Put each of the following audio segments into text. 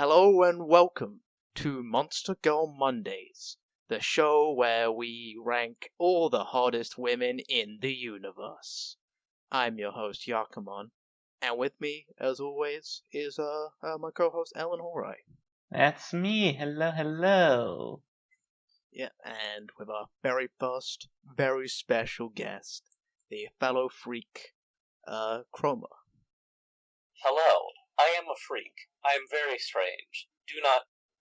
Hello and welcome to Monster Girl Mondays, the show where we rank all the hottest women in the universe. I'm your host Yakamon, and with me, as always, is my co-host Ellen Horai. That's me. Hello, hello. Yeah, and with our very first, very special guest, the fellow freak, Chroma. Hello, I am a freak. I am very strange.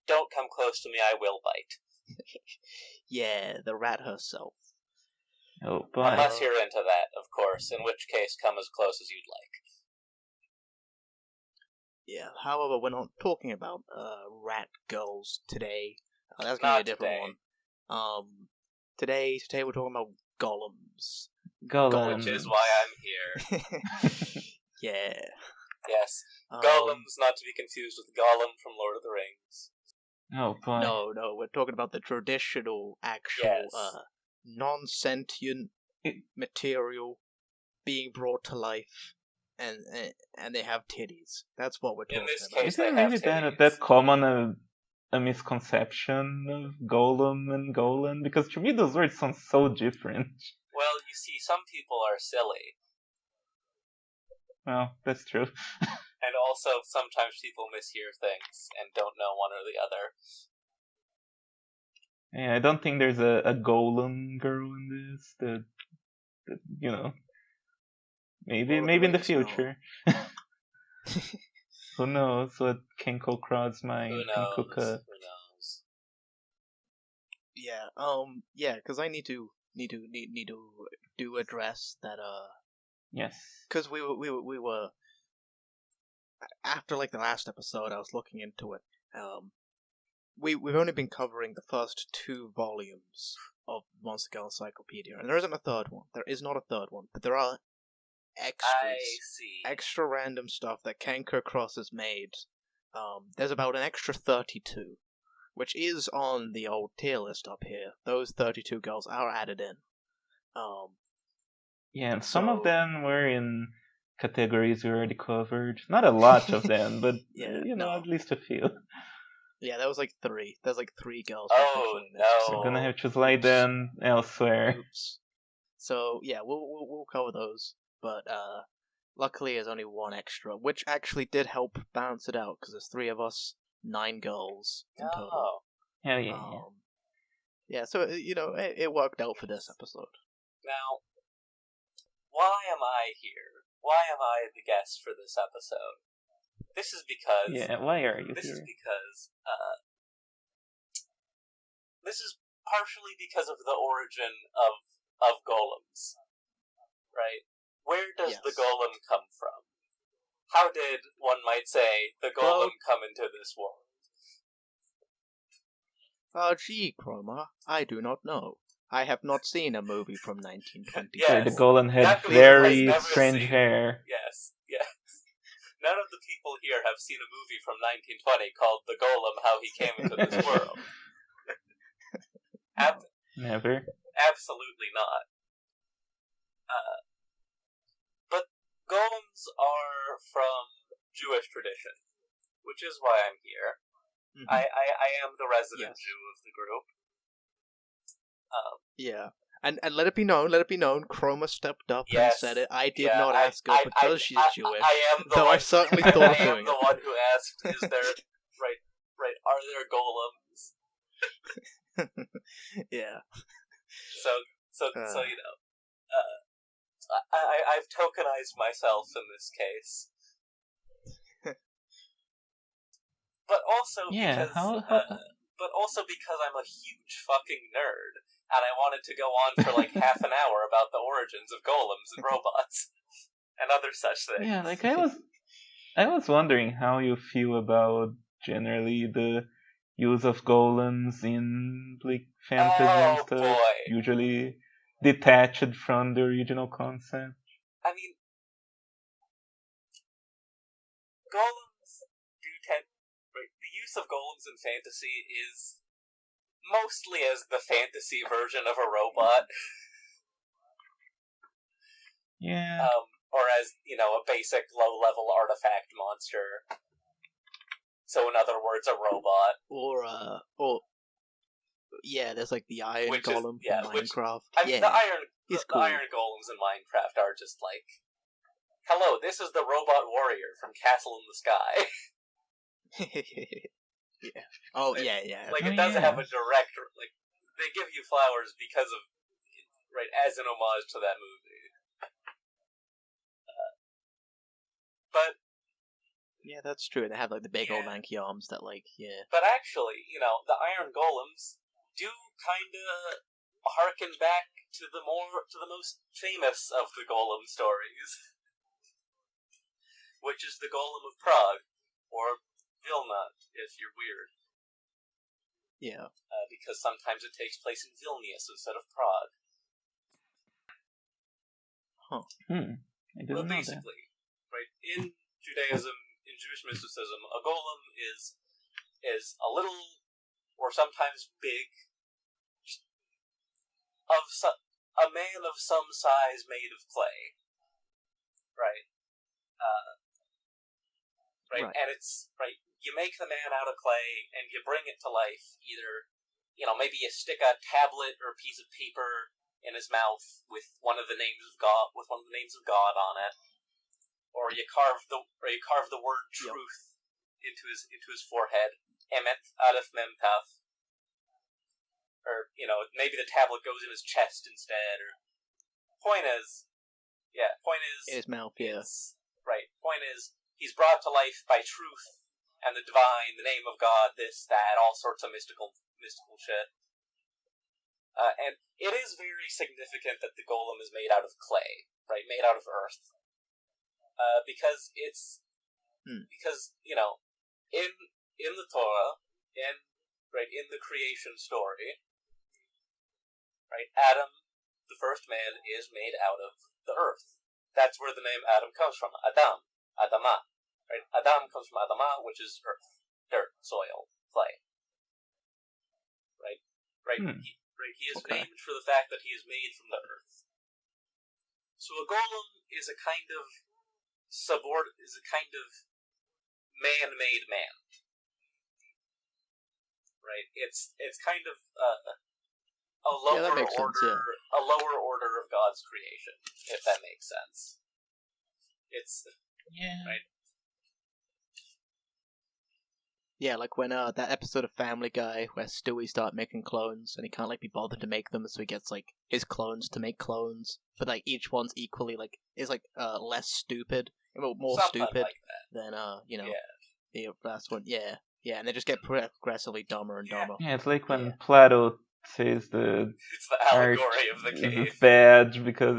Don't come close to me, I will bite. Yeah, the rat herself. Oh boy. Unless you're into that, of course, in which case come as close as you'd like. Yeah, however, we're not talking about rat girls today. That's gonna Not be a different today. one. Today we're talking about golems. Golems. Which is why I'm here. Yeah. Yes, Golems, not to be confused with Gollum from Lord of the Rings. Oh boy. No, we're talking about the traditional, actual, Yes. non-sentient material being brought to life, and they have titties. That's what we're talking In this about. case, Isn't they it have really titties. that common a misconception of Golem and Golem? Because to me those words sound so different. Well, you see, some people are silly. Well, that's true. And also, sometimes people mishear things and don't know one or the other. Yeah, I don't think there's a Golem girl in this. That you know, maybe Lord of the in the Rings, no. future. Who knows what Kenko Crowd's mind Who can knows? cook up. Who knows? Yeah, because I need to do address that. Yes. Because we were after like the last episode, I was looking into it. We've only been covering the first 2 volumes of Monster Girl Encyclopedia, and there isn't a third one. There is not a third one, but there are extras, I see. extra random stuff that Kanker Cross has made. There's about an extra 32, which is on the old tier list up here. Those 32 girls are added in. Yeah, and some of them were in categories we already covered. Not a lot of them, but Yeah, at least a few. Yeah, that was like 3. There's like 3 girls. Oh no! So we're gonna have to slide them elsewhere. Oops. So yeah, we'll cover those, but luckily there's only 1 extra, which actually did help balance it out because there's 3 of us, 9 girls in total. Oh. Hell yeah, yeah. So it worked out for this episode. Now, why am I here? Why am I the guest for this episode? This is because. Yeah, why are you this here? Is because. This is partially because of the origin of golems, right? Where does the golem come from? How did, one might say, the golem come into this world? Gee, Chroma, I do not know. I have not seen a movie from 1920. Yes, the golem had very strange hair. Yes. None of the people here have seen a movie from 1920 called The Golem, How He Came into This World. Never. Absolutely not. But golems are from Jewish tradition, which is why I'm here. Mm-hmm. I am the resident Jew of the group. Yeah. And let it be known, Chroma stepped up and said it. I did not ask her because she's Jewish. I certainly thought of doing it. I am the one who asked, is there, right, are there golems? Yeah. So I've tokenized myself in this case. But also because I'm a huge fucking nerd, and I wanted to go on for like half an hour about the origins of golems and robots and other such things. Yeah, like I was wondering how you feel about generally the use of golems in like fantasy and stuff. Boy. Usually detached from the original concept. I mean, golems do tend. Right, the use of golems in fantasy is mostly as the fantasy version of a robot. Yeah. Or as, a basic low-level artifact monster. So in other words, a robot. Or yeah, there's like the Iron Golem from Minecraft. The Iron Golems in Minecraft are just like, hello, this is the robot warrior from Castle in the Sky. Yeah. Oh, yeah. Like, it doesn't have a direct, like, they give you flowers because of, right, as an homage to that movie. But yeah, that's true. They have like the big old lanky arms that, like, yeah. But actually, the Iron Golems do kind of harken back to the most famous of the Golem stories, which is the Golem of Prague, or Vilna, if you're weird. Yeah. Because sometimes it takes place in Vilnius instead of Prague. Huh. I didn't know that. Basically, right, in Judaism, in Jewish mysticism, a golem is a little, or sometimes big, a man of some size made of clay, right? Right, and it's right. You make the man out of clay, and you bring it to life. Either, maybe you stick a tablet or a piece of paper in his mouth with one of the names of God, on it, or you carve the word truth into his forehead. Emet, Aleph, Mem, Taf. Or, maybe the tablet goes in his chest instead, or... Point is... In his mouth, yeah. Right, point is, he's brought to life by truth, and the divine, the name of God, this, that, all sorts of mystical shit. And it is very significant that the golem is made out of clay, right, made out of earth. Because it's... Because, in the Torah, in the creation story... Right, Adam, the first man, is made out of the earth. That's where the name Adam comes from. Adam, Adama. Right, Adam comes from Adama, which is earth, dirt, soil, clay. Right. He is named for the fact that he is made from the earth. So a golem is a kind of man-made man. Right. It's kind of a lower order of God's creation, if that makes sense. It's right. Yeah, like when that episode of Family Guy where Stewie started making clones and he can't like be bothered to make them, so he gets like his clones to make clones, but like each one's equally like is like less stupid, more Something stupid like that. than the last one. Yeah, and they just get progressively dumber and dumber. Yeah, it's like when Plato says it's the allegory of the cave. Bad because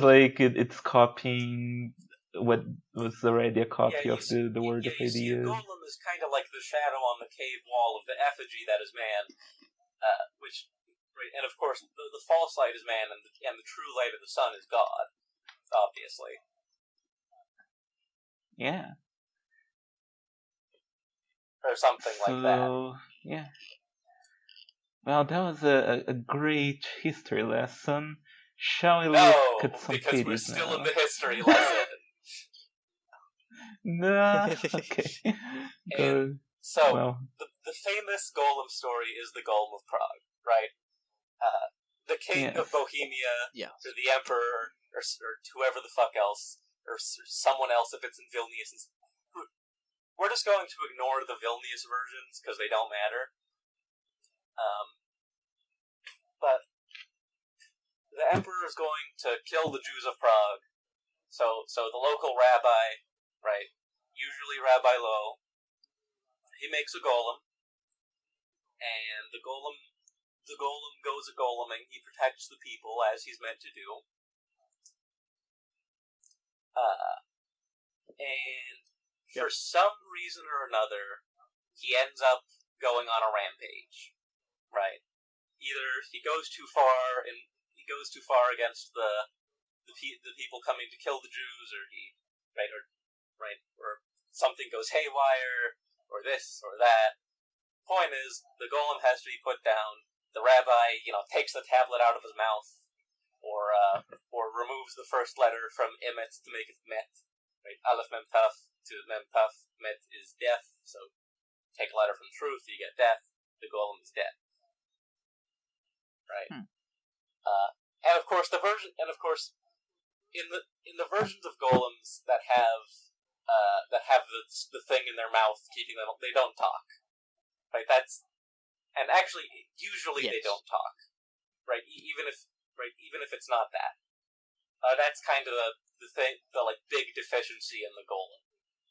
like it's copying what was already a copy of the word of ideas. See, a golem is kind of like the shadow on the cave wall of the effigy that is man, and of course the false light is man, and the true light of the sun is God, obviously. Yeah. Or something like that. Yeah. Well, that was a great history lesson. Shall we look at some because we're still now? in the history lesson. No, okay. The famous Golem story is the Golem of Prague, right? The king of Bohemia, or the emperor, or whoever the fuck else, or someone else if it's in Vilnius. We're just going to ignore the Vilnius versions because they don't matter. But the emperor is going to kill the Jews of Prague. So the local rabbi, right, usually Rabbi Lowe, he makes a golem, and the golem goes a goleming. He protects the people as he's meant to do. And for some reason or another, he ends up going on a rampage, right? Either he goes too far against the people coming to kill the Jews, or or something goes haywire, or this or that. Point is, the golem has to be put down. The rabbi, takes the tablet out of his mouth, or removes the first letter from emet to make it met. Right, Aleph Mem Taf to Mem Taf. Met is death, so take a letter from truth, you get death. The golem is dead. Right. And of course, in the versions of golems that have the thing in their mouth keeping them, they don't talk. Right. Usually they don't talk. Right. Even if it's not that. That's kind of the thing, the like big deficiency in the golem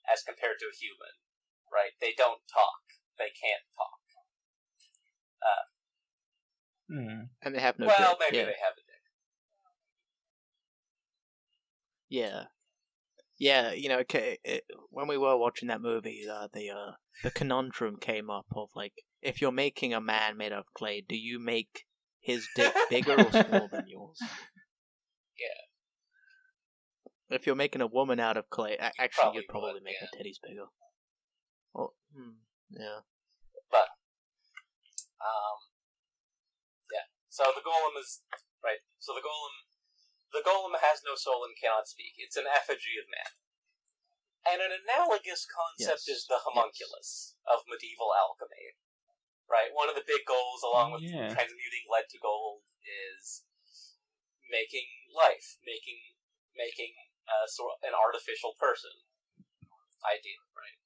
as compared to a human. Right. They don't talk. They can't talk. And they have no well, dick. maybe they have a dick. Yeah, when we were watching that movie, the conundrum came up of, like, if you're making a man made of clay, do you make his dick bigger or smaller than yours? Yeah. If you're making a woman out of clay, actually, you'd probably make her titties bigger. Well, yeah. But, yeah. So the golem is right. So the golem has no soul and cannot speak. It's an effigy of man. And an analogous concept is the homunculus of medieval alchemy. Right. One of the big goals, along with transmuting lead to gold, is making life, making sort of an artificial person. Idea, right?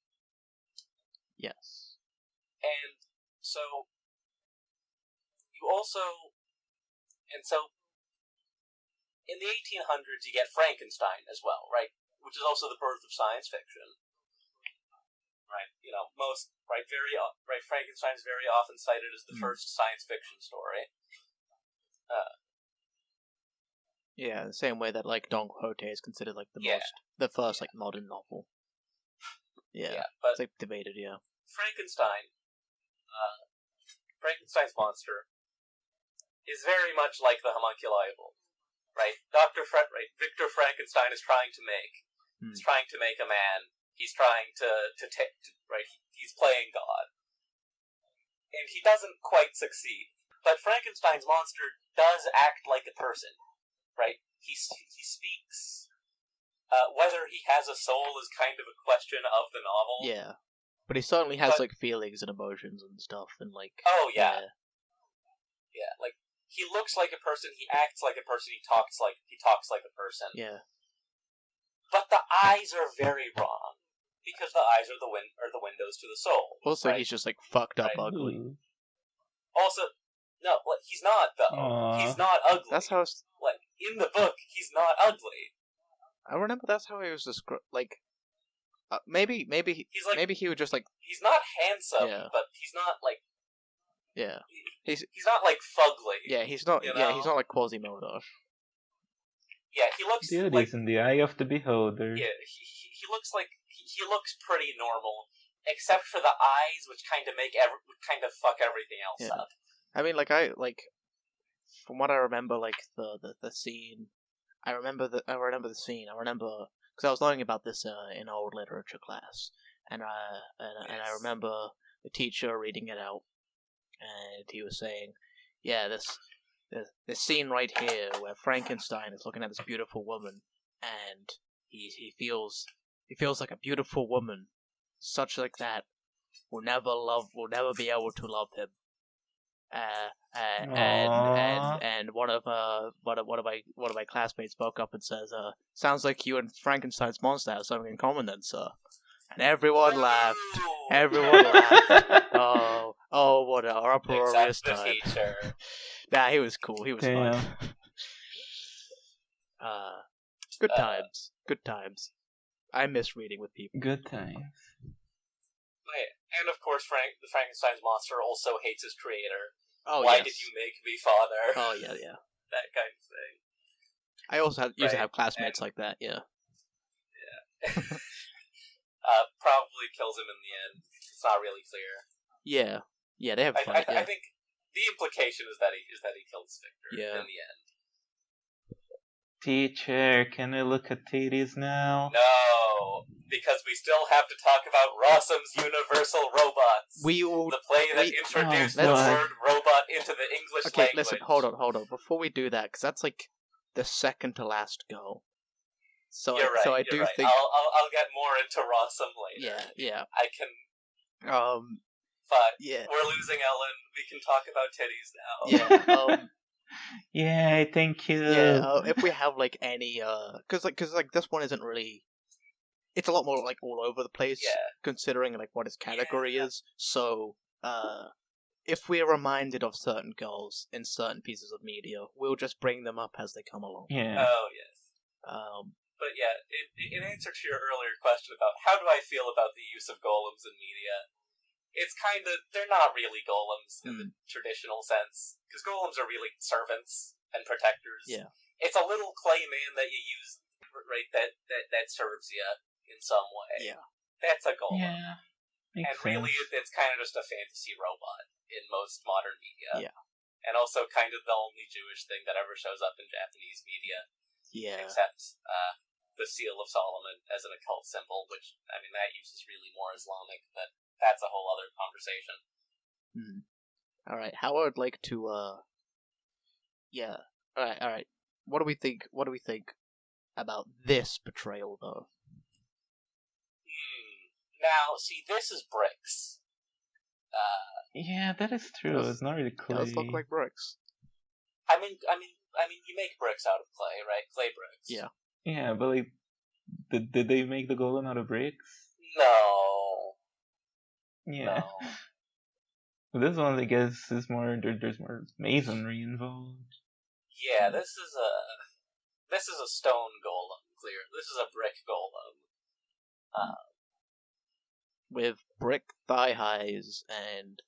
Yes. And so in the 1800s you get Frankenstein as well, right? Which is also the birth of science fiction. Right? Frankenstein's very often cited as the first science fiction story. Yeah, the same way that, like, Don Quixote is considered, like, the first, like, modern novel. Yeah, but it's, like, debated, yeah. Frankenstein's monster is very much like the homunculi, right? Victor Frankenstein is trying to make. He's trying to make a man. He's trying to take. Right? He's playing God, and he doesn't quite succeed. But Frankenstein's monster does act like a person, right? He speaks. Whether he has a soul is kind of a question of the novel. Yeah. But he certainly has, like, feelings and emotions and stuff, and, like... Oh, yeah. Yeah, like, he looks like a person, he acts like a person, he talks like a person. Yeah. But the eyes are very wrong, because the eyes are the windows to the soul. Also, right? he's just, like, fucked up ugly. Also, no, he's not, though. He's not ugly. That's how... Like, in the book, he's not ugly. I remember that's how he was described, like... maybe he would just, like... He's not handsome, but he's not, like... Yeah. He's not, like, fugly. Yeah, he's not, he's not like Quasimodo. Yeah, he looks Beauty is in the eye of the beholder. Yeah, he looks like... He looks pretty normal, except for the eyes, which kind of fuck everything else up. I mean, from what I remember, like, the scene... I remember the scene. I remember... Because I was learning about this in old literature class, and I remember the teacher reading it out, and he was saying, "Yeah, this scene right here where Frankenstein is looking at this beautiful woman, and he feels like a beautiful woman, such like that, will never be able to love him." And one of my classmates spoke up and says, "Sounds like you and Frankenstein's monster have something in common, then, sir." And everyone laughed. Everyone laughed. Oh, what an uproarious time! Nah, he was cool. He was fun. Good times. Good times. I miss reading with people. Good times. And of course, the Frankenstein's monster also hates his creator. Oh, Why did you make me, father? Oh, yeah. That kind of thing. I also used to have classmates like that, yeah. Yeah. Probably kills him in the end. It's not really clear. Yeah, they have fun. I think the implication is that he kills Victor in the end. Teacher, can I look at titties now? No, because we still have to talk about Rossum's Universal Robots. The play that introduced the word robot into the English language. Okay, listen, hold on. Before we do that, because that's like the second to last go. So you're right. So I do think I'll get more into Rossum later. Yeah. But yeah, we're losing Ellen. We can talk about titties now. yeah, Yay, thank you. yeah. If we have like any, because this one isn't really. It's a lot more like all over the place, considering like what its category is. So, if we're reminded of certain goals in certain pieces of media, we'll just bring them up as they come along. Yeah. Oh yes. But yeah, in answer to your earlier question about how do I feel about the use of golems in media, it's kind of, they're not really golems in the traditional sense, because golems are really servants and protectors. Yeah. It's a little clay man that you use, right, that serves you in some way. Yeah. That's a golem. Yeah. And really, it's kind of just a fantasy robot in most modern media. Yeah. And also kind of the only Jewish thing that ever shows up in Japanese media. Yeah. Except the Seal of Solomon as an occult symbol, which, I mean, that use is really more Islamic, but that's a whole other conversation. Alright, how I would like to, yeah. Alright. What do we think about this betrayal, though? Now, see, this is bricks. Yeah, that is true. It's not really clay. It does look like bricks. I mean, you make bricks out of clay, right? Clay bricks. Yeah. Yeah, but like, did they make the golem out of bricks? No. Yeah. No. This one, I guess, is more. There's more masonry involved. Yeah, this is a stone golem. Clear. This is a brick golem. With brick thigh highs and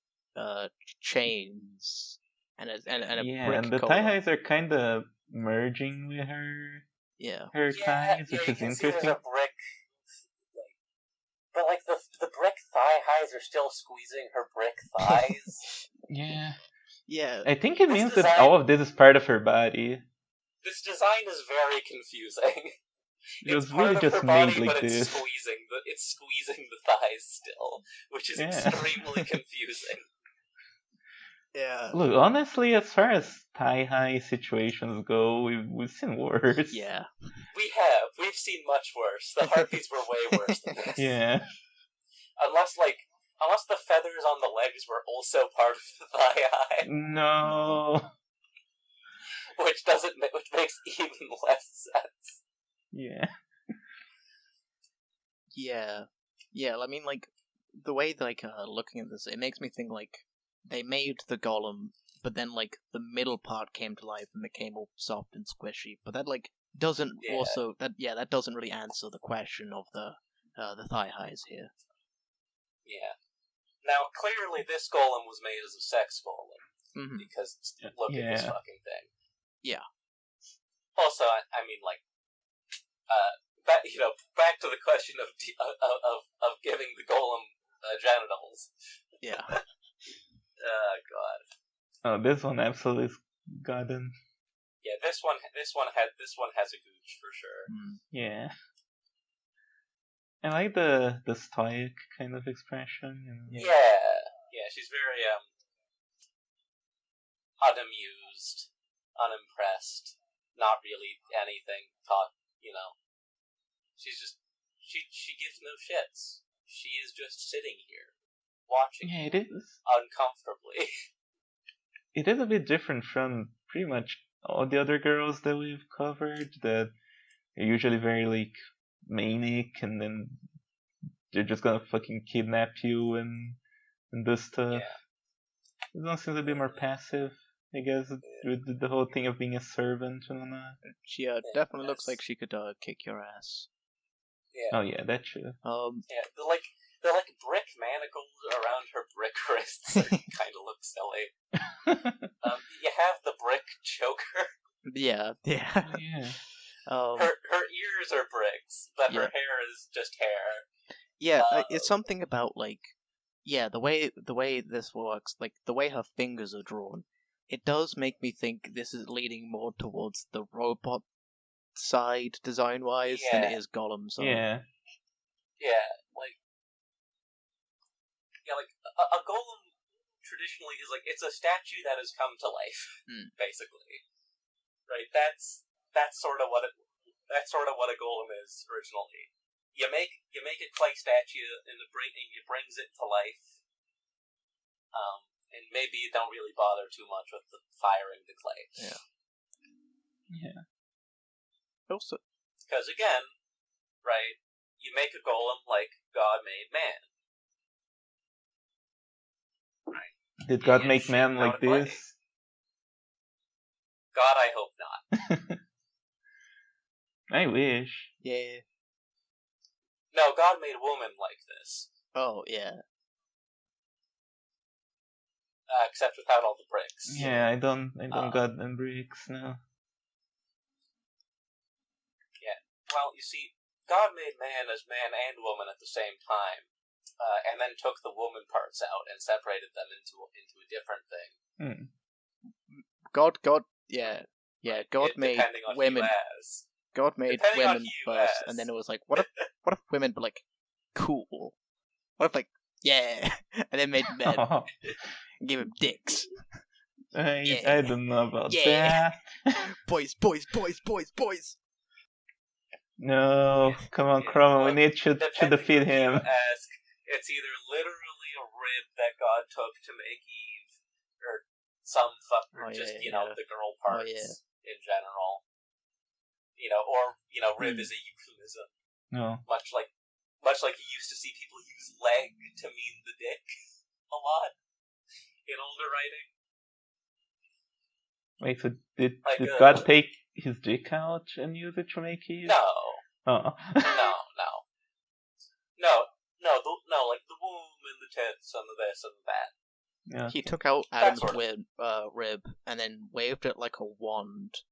chains and a brick and the collar. thigh highs are kind of merging with her. Yeah. Her thighs, which is see interesting. there's a brick, but like the brick thigh highs are still squeezing her brick thighs. Yeah. Yeah. I think it means that all of this is part of her body. This design is very confusing. It was really just made like this. It's squeezing the thighs still, which is extremely confusing. Yeah. Look, honestly, as far as thigh-high situations go, we've seen worse. Yeah. We've seen much worse. The harpies were way worse than this. Yeah. Unless the feathers on the legs were also part of the thigh-high. No. Which makes even less sense. Yeah. Yeah, I mean, like, the way, like, looking at this, it makes me think, like, they made the golem, but then, like, the middle part came to life and became all soft and squishy, but that, like, doesn't that doesn't really answer the question of the thigh highs here. Yeah. Now, clearly this golem was made as a sex golem, because look at this fucking thing. Yeah. Also, I mean, like, back to the question of giving the golem genitals. Yeah. Oh god. Oh, this one absolutely got him. Yeah, this one has a gooch for sure. Yeah. I like the stoic kind of expression. Yeah, she's very unamused, unimpressed, not really anything taught, She's just she gives no shits. She is just sitting here watching. Yeah, it is uncomfortably. It is a bit different from pretty much all the other girls that we've covered, that are usually very like manic, and then they're just gonna fucking kidnap you and do stuff. Yeah. This one seems a bit more passive, I guess, with the whole thing of being a servant and all that. She definitely looks like she could kick your ass. Yeah. Oh yeah, that too. Yeah, they're like brick manacles around her brick wrists. That kind of look silly. You have the brick choker. Yeah. Her ears are bricks, but her hair is just hair. Yeah, it's something about like, the way this works, like the way her fingers are drawn, it does make me think this is leaning more towards the robot side design-wise than it is Golem side. Like a golem traditionally is like, it's a statue that has come to life, basically. Right? That's sort of what a golem is originally. you make a clay statue and you brings it to life. And maybe you don't really bother too much with the firing the clay. Yeah. Also, because again, right? You make a golem like God made man. Right. Did God And make shoot man him like out of clay. this? God, I hope not. I wish. yeah. No, God made woman like this. Oh, yeah. Except without all the bricks. Yeah, I don't got them bricks now. Yeah. Well, you see, God made man as man and woman at the same time, and then took the woman parts out and separated them into a different thing. God, yeah. God made depending on women. who you ask. God made Depending on women who you first, ask. and then it was like, what if women were like cool? What if like yeah, and then made men and gave them dicks. I don't know about Yeah. that. Boys. No, come on, Chroma, we need to defeat him. You ask, it's either literally a rib that God took to make Eve, or some the girl parts in general. Rib is a euphemism. No. Much like you used to see people use leg to mean the dick a lot in older writing. Wait, so did Like, God take his dick out and use it to make Eve? No. Oh. No, like the womb and the tits and the this and that. Yeah. He took out Adam's rib and then waved it like a wand.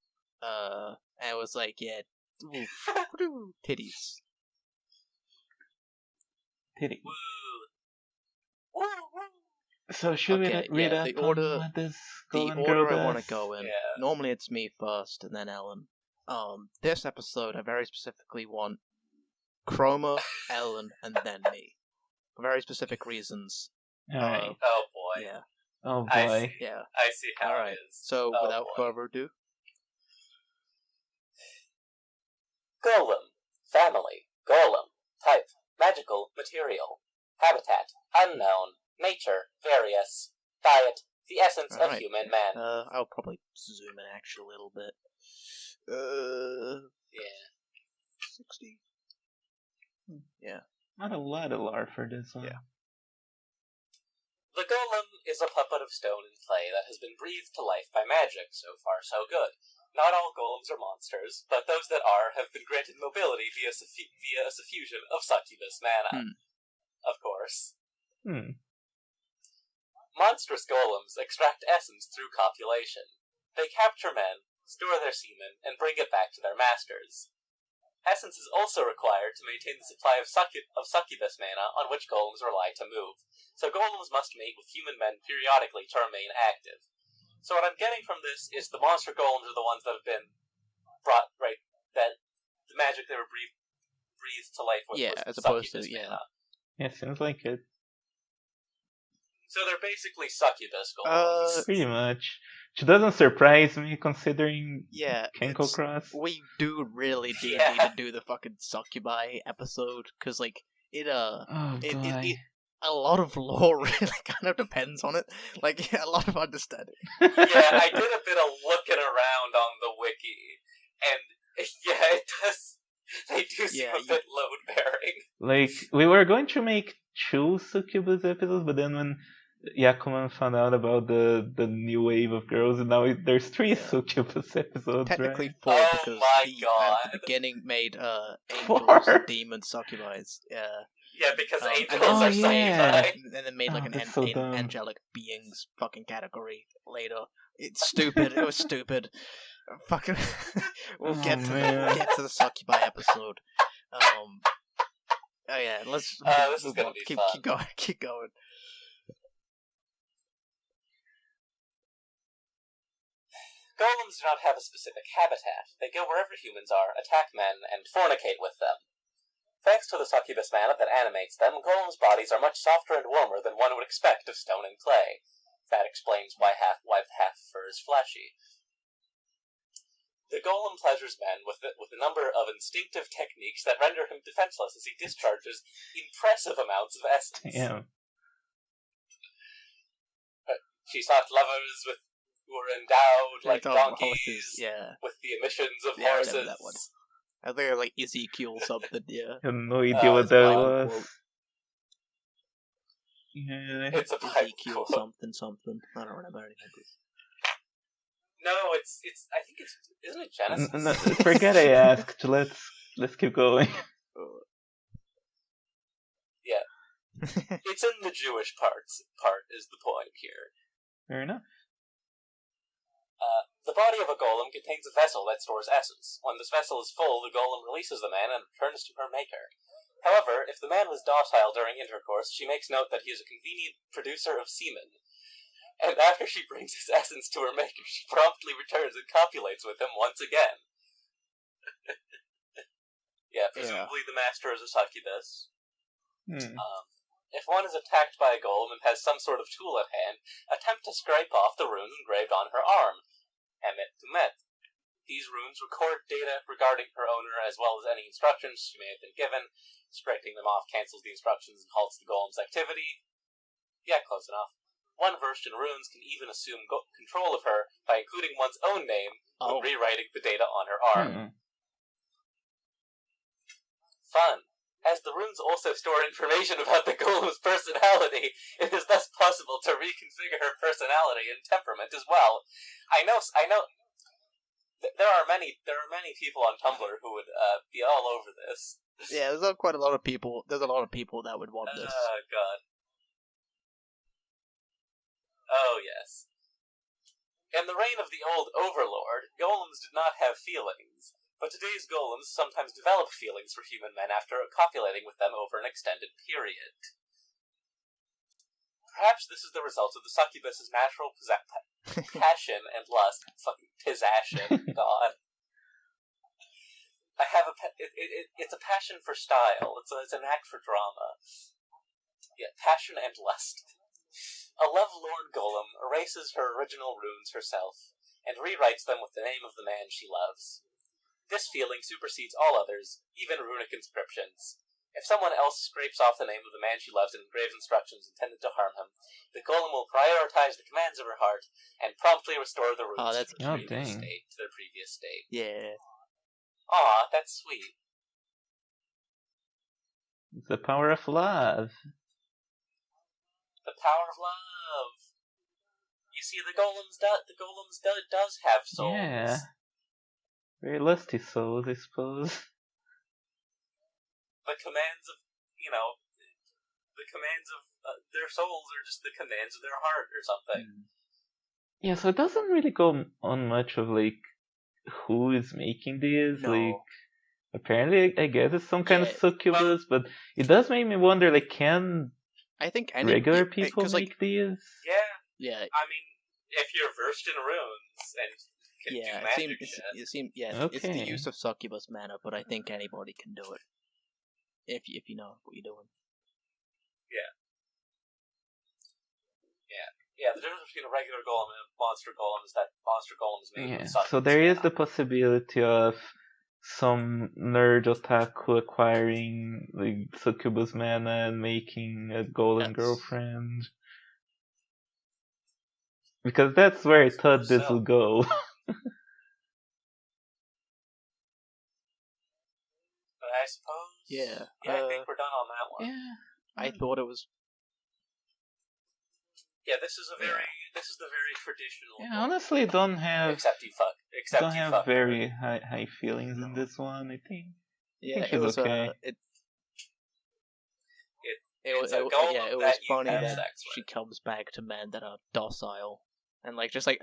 And it was like, yeah, titties. Titty. Woo. So should we read up the order, on this the Golem order girl I want to does? go in. Yeah. Normally it's me first and then Ellen. This episode I very specifically want Chroma, Ellen, and then me. For very specific reasons. Alright. Oh boy. Yeah. Oh boy. I Yeah. see how Alright. it is. So without further ado. Golem. Family. Golem. Type. Magical material. Habitat. Unknown. Nature. Various. Diet. The essence of human man. I'll probably zoom in actually a little bit. Yeah. 60. Yeah. Not a lot of lore for this one. Yeah. The golem is a puppet of stone and clay that has been breathed to life by magic. So far, so good. Not all golems are monsters, but those that are have been granted mobility via a suffusion of succubus mana. Of course. Monstrous golems extract essence through copulation. They capture men, store their semen, and bring it back to their masters. Essence is also required to maintain the supply of succubus mana on which golems rely to move, so golems must mate with human men periodically to remain active. So what I'm getting from this is the monster golems are the ones that have been brought, right, that the magic they were breathed to life with was as opposed to, mana. Yeah, seems like it. So they're basically succubus golems. Pretty much. Which doesn't surprise me considering Kenko Cross. We do really need to do the fucking succubi episode, because like it a lot of lore really kind of depends on it. Like a lot of understanding. Yeah, I did a bit of looking around on the wiki, and it does. They do seem a bit load bearing. Like we were going to make 2 succubus episodes, but then when Yakuman found out about the new wave of girls, and now there's 3 succubus episodes. Technically right? 4 because he at the beginning made angels and demons succubis. Yeah. Yeah, because angels are succubi. And then made like an angelic beings fucking category later. It's stupid. It was stupid. Fucking. We'll get to the succubi episode. Oh yeah, let's. This is gonna be fun. Keep going. Golems do not have a specific habitat. They go wherever humans are, attack men, and fornicate with them. Thanks to the succubus mana that animates them, golems' bodies are much softer and warmer than one would expect of stone and clay. That explains why half fur is fleshy. The golem pleasures men with a number of instinctive techniques that render him defenseless as he discharges impressive amounts of essence. Yeah. She sought lovers who were endowed like donkeys, horses, yeah. with the emissions of Yeah, I horses. remember that one. I think it was like Ezekiel something, yeah. I have no idea what that was. Quote. Yeah. It's a Ezekiel quote. something. I don't remember anything. No, it's. I think it's. Isn't it Genesis? No, forget I asked. Let's keep going. Yeah, it's in the Jewish part is the point here. Fair enough. The body of a golem contains a vessel that stores essence. When this vessel is full, the golem releases the man and returns to her maker. However, if the man was docile during intercourse, she makes note that he is a convenient producer of semen. And after she brings his essence to her maker, she promptly returns and copulates with him once again. Yeah, presumably the master is a succubus. If one is attacked by a golem and has some sort of tool at hand, attempt to scrape off the runes engraved on her arm. Emet to met. These runes record data regarding her owner as well as any instructions she may have been given. Scraping them off cancels the instructions and halts the golem's activity. Yeah, close enough. One versed in runes can even assume control of her by including one's own name when rewriting the data on her arm. Fun. As the runes also store information about the golem's personality, it is thus possible to reconfigure her personality and temperament as well. I know. There are many people on Tumblr who would be all over this. Yeah, there's quite a lot of people. There's a lot of people that would want this. Oh god. Oh yes. In the reign of the old Overlord, golems did not have feelings. But today's golems sometimes develop feelings for human men after copulating with them over an extended period. Perhaps this is the result of the succubus's natural passion and lust. Fucking pizzassion, god. It's a passion for style. It's a knack for drama. Yeah, passion and lust. A love-lorn golem erases her original runes herself, and rewrites them with the name of the man she loves. This feeling supersedes all others, even runic inscriptions. If someone else scrapes off the name of the man she loves and engraves instructions intended to harm him, the golem will prioritize the commands of her heart and promptly restore the runes to their previous state. Yeah. Aw, that's sweet. It's the power of love. The power of love. You see, the golems does have souls. Yeah. Very lusty souls, I suppose. The commands of, their souls are just the commands of their heart or something. Yeah, so it doesn't really go on much of, who is making these. No. Apparently, I guess it's some kind of succubus, but it does make me wonder, can I think regular people make these? Yeah. I mean, if you're versed in runes and can do magic it's the use of succubus mana, but I think anybody can do it. If you know what you're doing. Yeah, the difference between a regular golem and a monster golem is that monster golems make with succubus so there is mana. the possibility of some nerd otaku acquiring succubus mana and making a golem girlfriend. Because that's where I thought this would go. But I suppose. Yeah. I think we're done on that one. Yeah. I thought it was. Yeah, this is the very traditional. Yeah, honestly, I don't have. Except you fuck. Very high feelings in this one. I think. Yeah, it was okay. It was funny that she comes back to men that are docile. And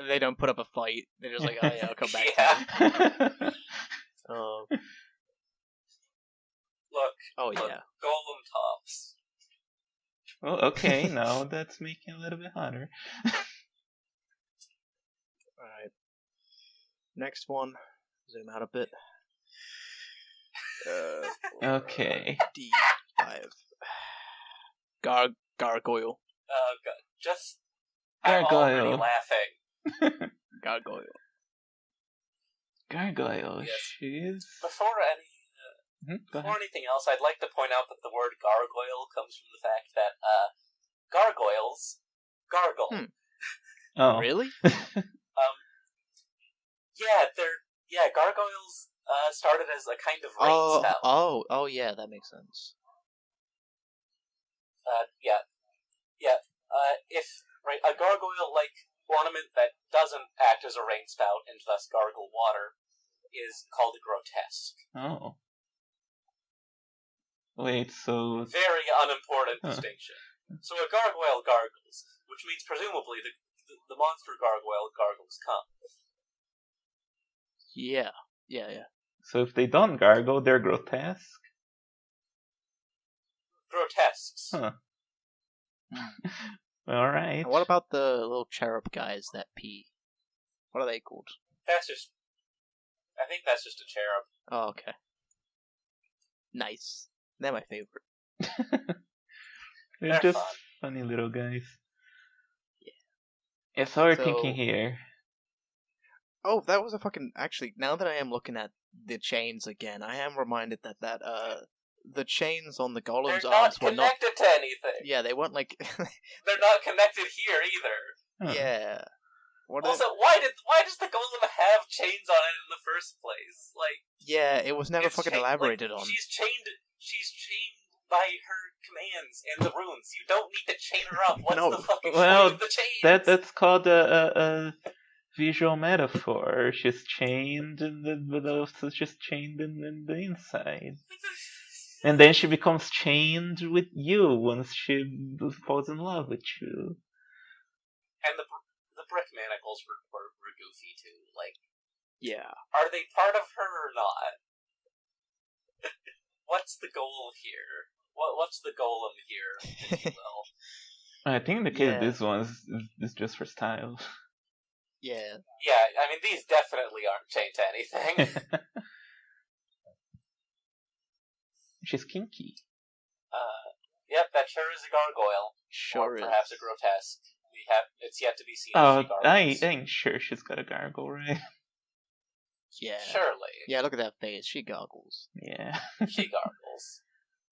they don't put up a fight. They're just like, oh yeah, I'll come back to you. Look, golem tops. Well, okay, now that's making it a little bit hotter. Alright. Next one. Zoom out a bit. Okay. D5. Gargoyle. Oh god. Just... Gargoyle. I'm already laughing. Gargoyle. Gargoyle. Yes. She's... Before anything else, I'd like to point out that the word gargoyle comes from the fact that gargoyles gargle. Oh. Really? Gargoyles started as a kind of rain spout. Oh, yeah, that makes sense. If a gargoyle-like ornament that doesn't act as a rain spout and thus gargle water is called a grotesque. Oh. Wait, so... Very unimportant distinction. So a gargoyle gargles, which means presumably the monster gargoyle gargles cum. Yeah. So if they don't gargle, they're grotesque? Grotesques. Huh. Alright. What about the little cherub guys that pee? What are they called? I think that's just a cherub. Oh, okay. Nice. They're my favorite. They're just fun. funny little guys. Yeah. So we're thinking here. Oh, that was a fucking... Actually, now that I am looking at the chains again, I am reminded that the chains on the Golems' arms were not... connected to anything. Yeah, they weren't like... They're not connected here either. Huh. Yeah. Also, why does the golem have chains on it in the first place? Like, yeah, it was never it's fucking chained- elaborated like, on. She's chained by her commands and the runes. You don't need to chain her up. What's No. the fucking Well, point of the chains? That's called a visual metaphor. She's chained, but also she's chained in the inside. And then she becomes chained with you once she falls in love with you. And the brick manacles were goofy too. Like, Yeah. are they part of her or not? What's the goal here? What's the golem here, if you will? I think in the case of Yeah. this one is just for style. Yeah. Yeah, I mean, these definitely aren't chained to anything. She's kinky. Yep, that sure is a gargoyle. Sure or is. perhaps a grotesque. It's yet to be seen Oh, if she I gargles. ain't sure she's got a gargle, right? Yeah. Surely. Yeah, look at that face. She goggles. Yeah. She gargles.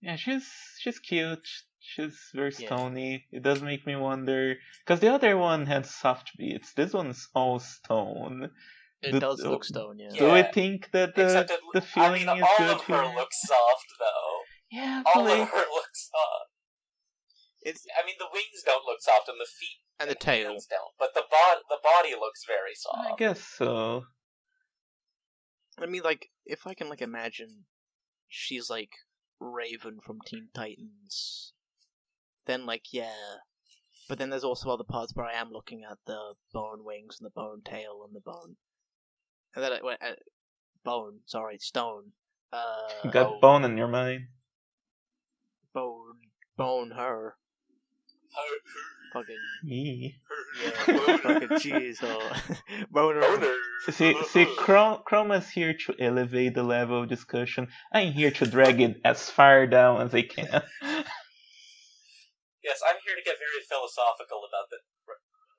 Yeah, she's cute. She's very Yeah. stony. It does make me wonder, because the other one had soft beats. This one's all stone. It does look stone, yeah. Do we Yeah. think that Except the feeling is all good of her here? looks soft, though. Yeah, All but of her looks soft. It's I mean, the wings don't look soft, and the feet and the tail. hands don't. But the body looks very soft. I guess so. I mean, like, if I can, like, imagine she's, like, Raven from Teen Titans, then, like, yeah. But then there's also other parts where I am looking at the bone wings and the bone tail and the bone. And then, stone. You got bone in your mind. Bone her. Fucking, Yee. yeah, fucking jeez, boner. See, Chroma's here to elevate the level of discussion. I'm here to drag it as far down as I can. Yes, I'm here to get very philosophical about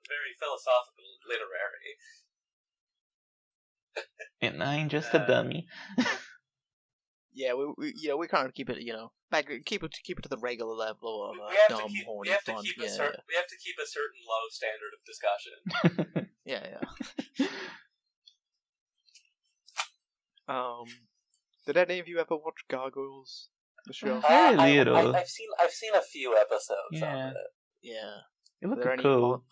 very philosophical and literary. And I'm just a dummy. Yeah, we can't keep it, keep it to the regular level of We have dumb, to horny keep fun. a certain low standard of discussion. Yeah. Did any of you ever watch Gargoyles? The show? Very little. I've seen a few episodes Yeah. of it. Yeah. It Are looked there any cool.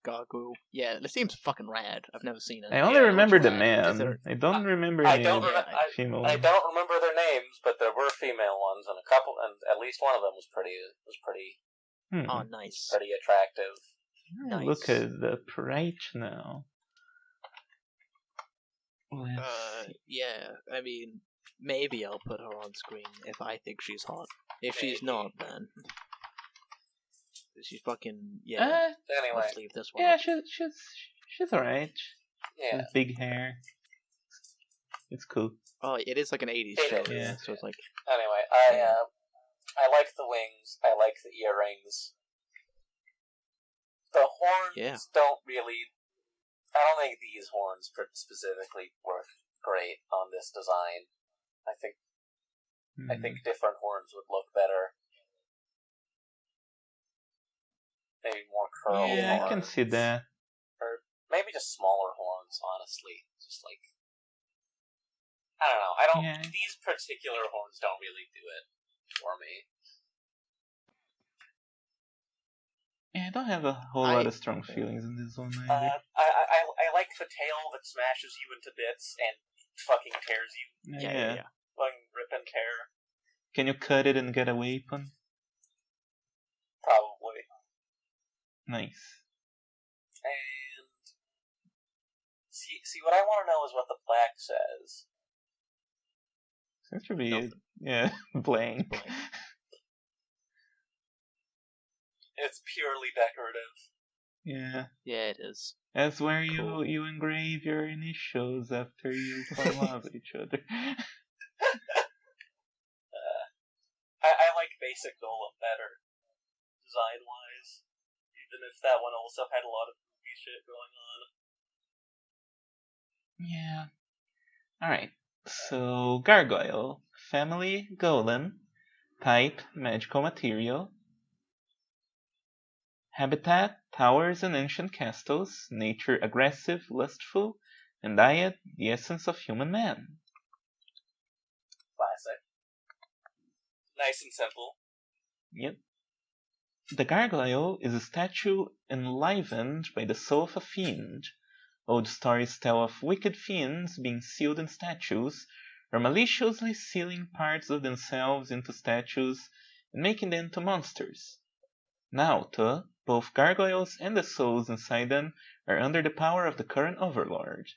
Gargoyle? Yeah, it seems fucking rad. I've never seen it. I only Yeah, it remember looks the rad. Is man. there- I don't remember I any don't of remember. the female I ones. don't remember their names, but there were female ones, and at least one of them was pretty Oh, nice. pretty attractive. Nice. Look at the right now. Let's see. Yeah, I mean, maybe I'll put her on screen if I think she's hot. If she's Maybe. not, then she's fucking yeah. Anyway, Let's leave this one. Yeah, up. she's alright. yeah. With big hair. It's cool. Oh, it is like an 80s It show, is, yeah. So it's like Anyway, Yeah. I like the wings. I like the earrings. The horns Yeah. don't really. I don't think these horns specifically work great on this design. I think different horns would look better. Maybe more curled horns. Yeah, I can see that. Or maybe just smaller horns, honestly. Just like, I don't know. Yeah. These particular horns don't really do it for me. Yeah, I don't have a whole lot of strong feelings in this one either. I like the tail that smashes you into bits and fucking tears you. Yeah. Fucking rip and tear. Can you cut it and get a weapon? Probably. Nice. And see what I want to know is what the plaque says. Seems to be blank. It's purely decorative. Yeah. Yeah, it is. That's where you engrave your initials after you fall in love with each other. I like basic Golem better, design-wise. Even if that one also had a lot of goofy shit going on. Yeah. Alright. So, Gargoyle. Family, Golem. Type, magical material. Habitat, towers and ancient castles. Nature, aggressive, lustful. And diet, the essence of human man. Classic. Nice and simple. Yep. The gargoyle is a statue enlivened by the soul of a fiend. Old stories tell of wicked fiends being sealed in statues, or maliciously sealing parts of themselves into statues and making them into monsters. Now, both gargoyles and the souls inside them are under the power of the current overlord.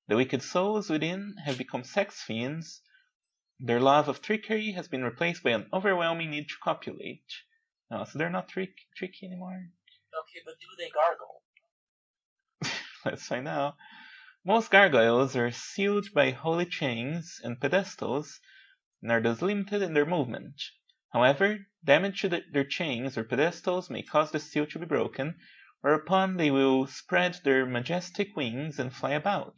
The wicked souls within have become sex fiends. Their love of trickery has been replaced by an overwhelming need to copulate. So they're not tricky anymore. Okay, but do they gargle? Let's find out. Most gargoyles are sealed by holy chains and pedestals and are thus limited in their movement. However, damage to their chains or pedestals may cause the seal to be broken, whereupon they will spread their majestic wings and fly about,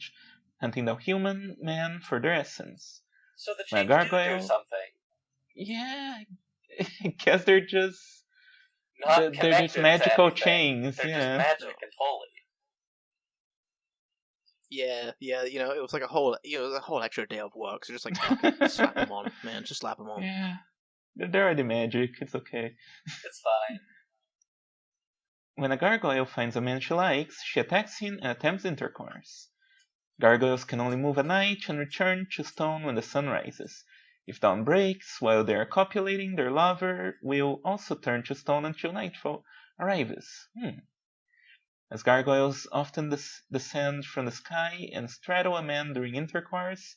hunting down human man for their essence. So the chains do something. Yeah, I guess they're just they're just magical chains. They're just magic and holy. Yeah, it was like a whole extra day of work. So just like slap them on, man, just slap them on. Yeah, they're already magic. It's okay. It's fine. When a gargoyle finds a man she likes, she attacks him and attempts intercourse. Gargoyles can only move at night and return to stone when the sun rises. If dawn breaks while they are copulating, their lover will also turn to stone until nightfall arrives. As gargoyles often descend from the sky and straddle a man during intercourse,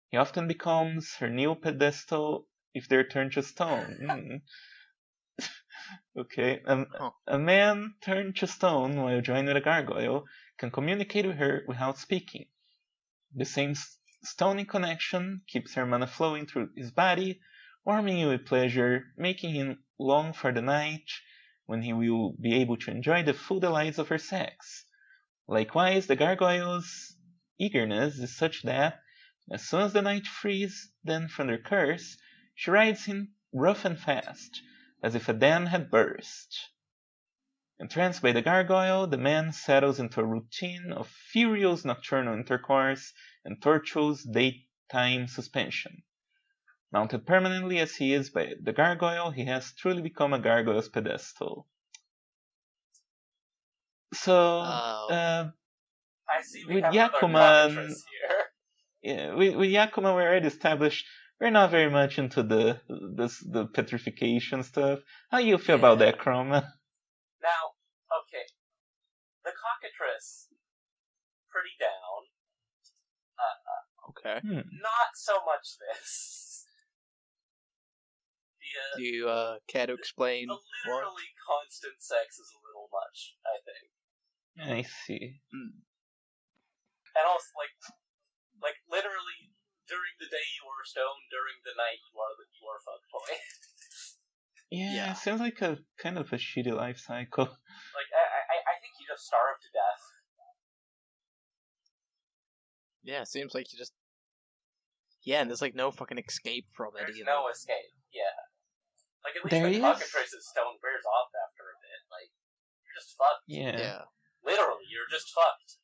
he often becomes her new pedestal if they're turned to stone. Okay, a man turned to stone while joined with a gargoyle can communicate with her without speaking. The same stony connection keeps her mana flowing through his body, warming you with pleasure, making him long for the night when he will be able to enjoy the full delights of her sex. Likewise, the gargoyle's eagerness is such that, as soon as the night frees them from their curse, she rides him rough and fast, as if a dam had burst. Entranced by the gargoyle, the man settles into a routine of furious nocturnal intercourse and tortuous daytime suspension. Mounted permanently as he is by the gargoyle, he has truly become a gargoyle's pedestal. So, I see we with have Yakuma, another here. Yeah, with Yakuma, we already established we're not very much into the petrification stuff. How do you feel about that, Chroma? Now, okay, the cockatrice, pretty down. Okay. Not so much this. Do you care to explain? The literally constant sex is a little much, I think. I see. And also, like literally, during the day you are stoned, during the night you are fuckboy. Yeah, it sounds like a kind of a shitty life cycle. Like, I think you just starve to death. Yeah, it seems like you just Yeah, and there's like no fucking escape from it There's either. no escape. Yeah. Like, at least There the is- cockatrice's stone wears off after a bit. Like, you're just fucked. Yeah. Literally, you're just fucked.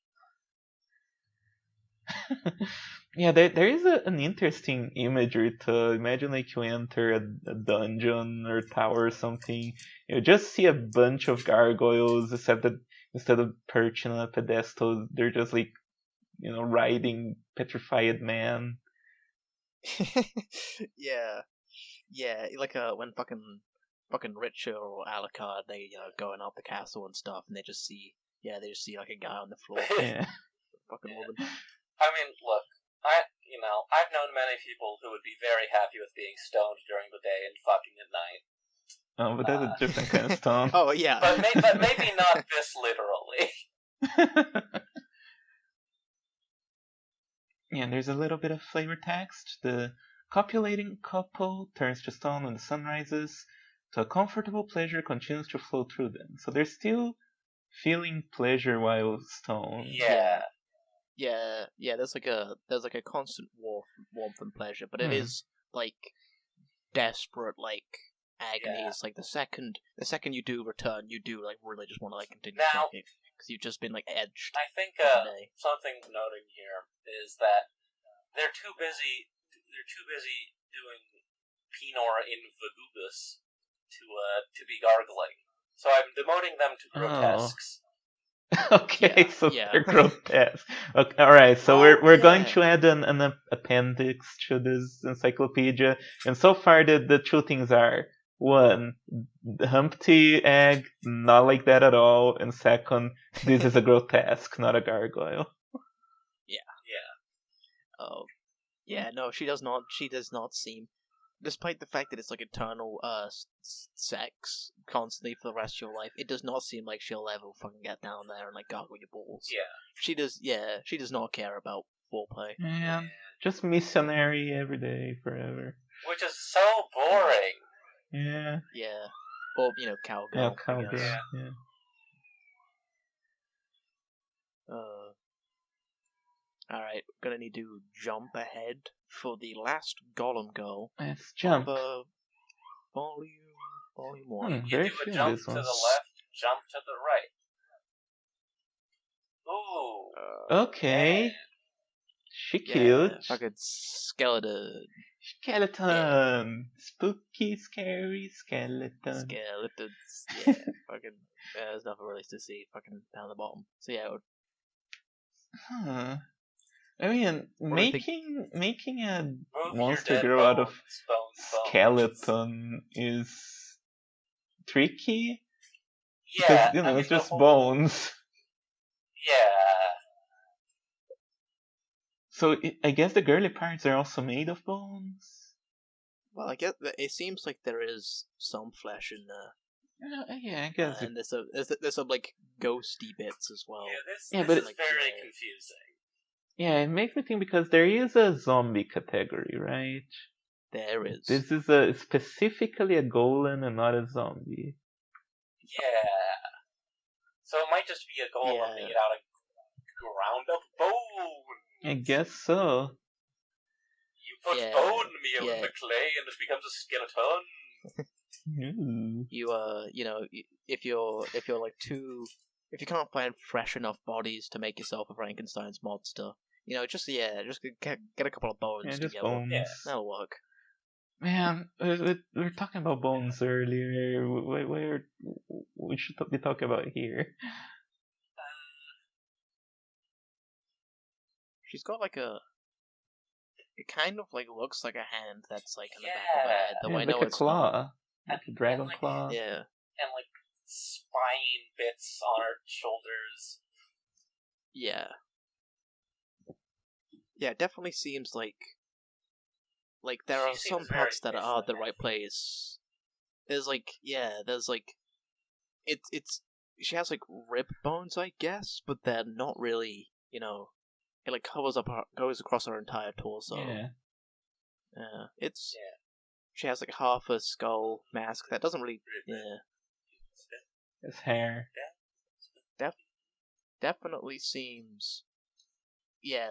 Yeah, there is an interesting imagery to imagine like you enter a dungeon or tower or something. You just see a bunch of gargoyles, except that instead of perching on a pedestal, they're just like, riding petrified man. yeah, like when fucking Richard or Alucard, they going up the castle and stuff, and they just see like a guy on the floor, Yeah. fucking woman. I mean, look, I've known many people who would be very happy with being stoned during the day and fucking at night. Oh, but that's a different kind of stone. Oh yeah, But maybe not this literally. Yeah, there's a little bit of flavor text. The copulating couple turns to stone when the sun rises, so a comfortable pleasure continues to flow through them. So they're still feeling pleasure while stone. Yeah. There's like a constant warmth and pleasure, but it Hmm. is like desperate like agony. Yeah. It's like the second you do return, you do like really just want to like continue Now- fucking because you've just been like edged I think all day. something noting here is that they're too busy doing Pinor in Vagubus to be gargling. So I'm demoting them to grotesques. Okay, Yeah, so yeah. they're grotesque. Okay, all right, so Oh, we're going yeah. to add an appendix to this encyclopedia, and so far the two things are: one, the Humpty egg, not like that at all, and second, this is a grotesque, not a gargoyle. Oh, yeah. No, she does not. She does not seem, despite the fact that it's like eternal sex constantly for the rest of your life. It does not seem like she'll ever fucking get down there and like gargle your balls. Yeah. She does. Yeah, she does not care about foreplay. Man, just missionary every day, forever. Which is so boring. Yeah, Yeah, or cowgirl. I cowgirl. guess. Yeah. All right, gonna need to jump ahead for the last Golem girl. Let's jump. Of, volume one. Hmm. You Very do a few in jump this to one. the left, jump to the right. Ooh. Okay, she Yeah, cute. fucking skeleton. Skeleton! Spooky, scary skeleton. Skeletons. Yeah, fucking. There's nothing really to see. Fucking down the bottom. So yeah, Huh. I mean, What do you making a Move your monster dead girl out of bones. skeleton is tricky. Yeah, Because, I mean, it's just the whole- bones. Yeah. So I guess the girly parts are also made of bones. well, I guess it seems like there is some flesh in there, Yeah, I guess. and there's some like ghosty bits as well. Yeah, but this is like, very yeah. confusing. Yeah, it makes me think because there is a zombie category, right? There is. This is specifically a golem and not a zombie. Yeah. So it might just be a golem Yeah. made out of ground up bone. I guess so. You put Yeah, bone meal yeah. in the clay and it becomes a skeleton. Ooh. If you're like if you can't find fresh enough bodies to make yourself a Frankenstein's monster, just get a couple of bones Yeah, just together. bones. Yeah. That'll work. Man, we were talking about bones earlier. We should be talking about here. She's got like it kind of like looks like a hand that's like in the back of her head. Though Yeah, I like know a it's claw, like a And dragon like- claw. not. Yeah. And like spine bits on her shoulders. Yeah. Yeah, it definitely seems like there She are seems some very parts that are the missionary. right place. There's it's she has like rib bones, I guess, but they're not really, it like goes across her entire torso. Yeah. It's Yeah. she has like half a skull mask that doesn't really His hair. definitely seems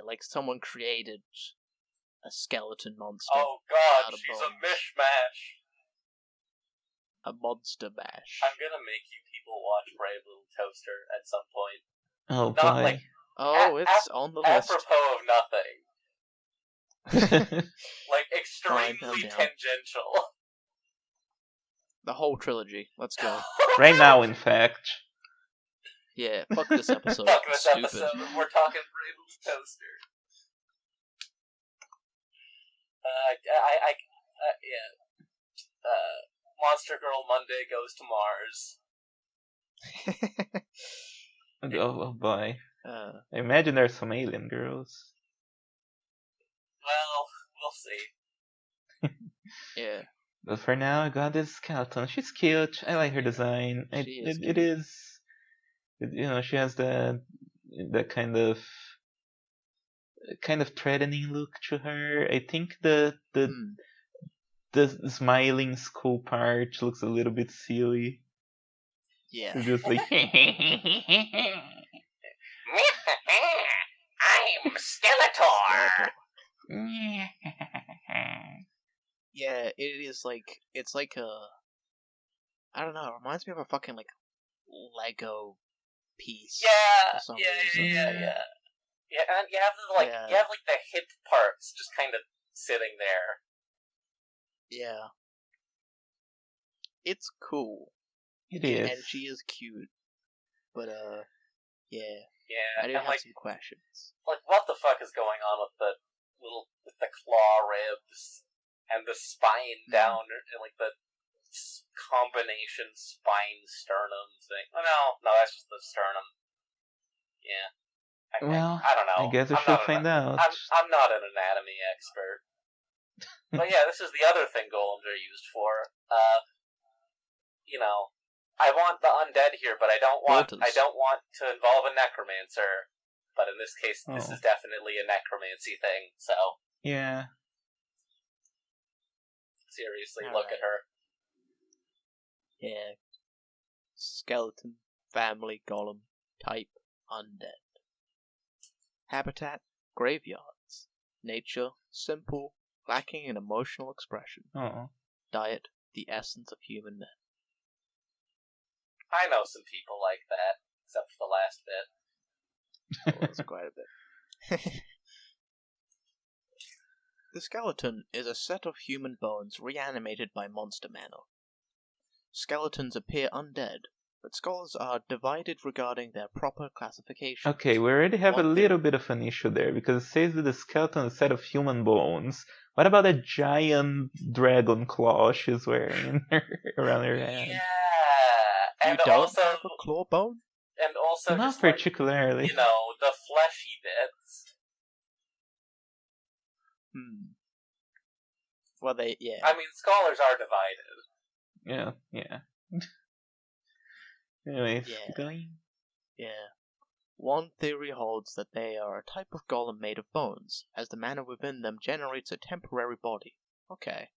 like someone created a skeleton monster. Oh god, out of she's bones. a mishmash. A monster mash. I'm gonna make you people watch Brave Little Toaster at some point. Oh Not boy. like It's on the list. apropos of nothing. Like extremely Fine, I'm down. tangential. The whole trilogy. Let's go. Right now, in fact. Yeah, fuck this episode. Fuck this Stupid. episode. We're talking Brave Little Toaster. Monster Girl Monday goes to Mars. Oh boy. uh, I imagine there's some alien girls. Well, we'll see. yeah. But for now, I got this skeleton. She's cute. I like her design. She is It is. She has that kind of threatening look to her. I think the smiling skull part looks a little bit silly. Yeah. It's just like I'm Skeletor. Yeah, it is like it's like a I don't know, it reminds me of a fucking like Lego piece. Yeah, for some yeah, reason. yeah. Yeah, and you have the hip parts just kind of sitting there. Yeah. It's cool. it is. And she is cute. But yeah. Yeah, I do and have some questions. like what the fuck is going on with the claw ribs and the spine down and like the combination spine sternum thing? Oh, no, that's just the sternum. Yeah. I don't know. I guess we should find out. I'm not an anatomy expert. But yeah, this is the other thing golems are used for. I want the undead here, but I don't want to involve a necromancer. But in this case, this is definitely a necromancy thing. So yeah. Seriously, look at her. Yeah. Skeleton, family, golem, type, undead. Habitat, graveyards. Nature, simple, lacking in emotional expression. Diet, the essence of human men. I know some people like that, except for the last bit. Well, that's quite a bit. The skeleton is a set of human bones reanimated by monster manner. Skeletons appear undead, but scholars are divided regarding their proper classification. Okay, we already have a little bit of an issue there, because it says that the skeleton is a set of human bones. What about a giant dragon claw she's wearing around her head? Yeah, You and don't also have a claw bone? And also not just particularly. Like, the fleshy bits. Well, yeah. I mean, scholars are divided. Yeah. Anyways, keep going. Yeah. One theory holds that they are a type of golem made of bones, as the mana within them generates a temporary body. Okay.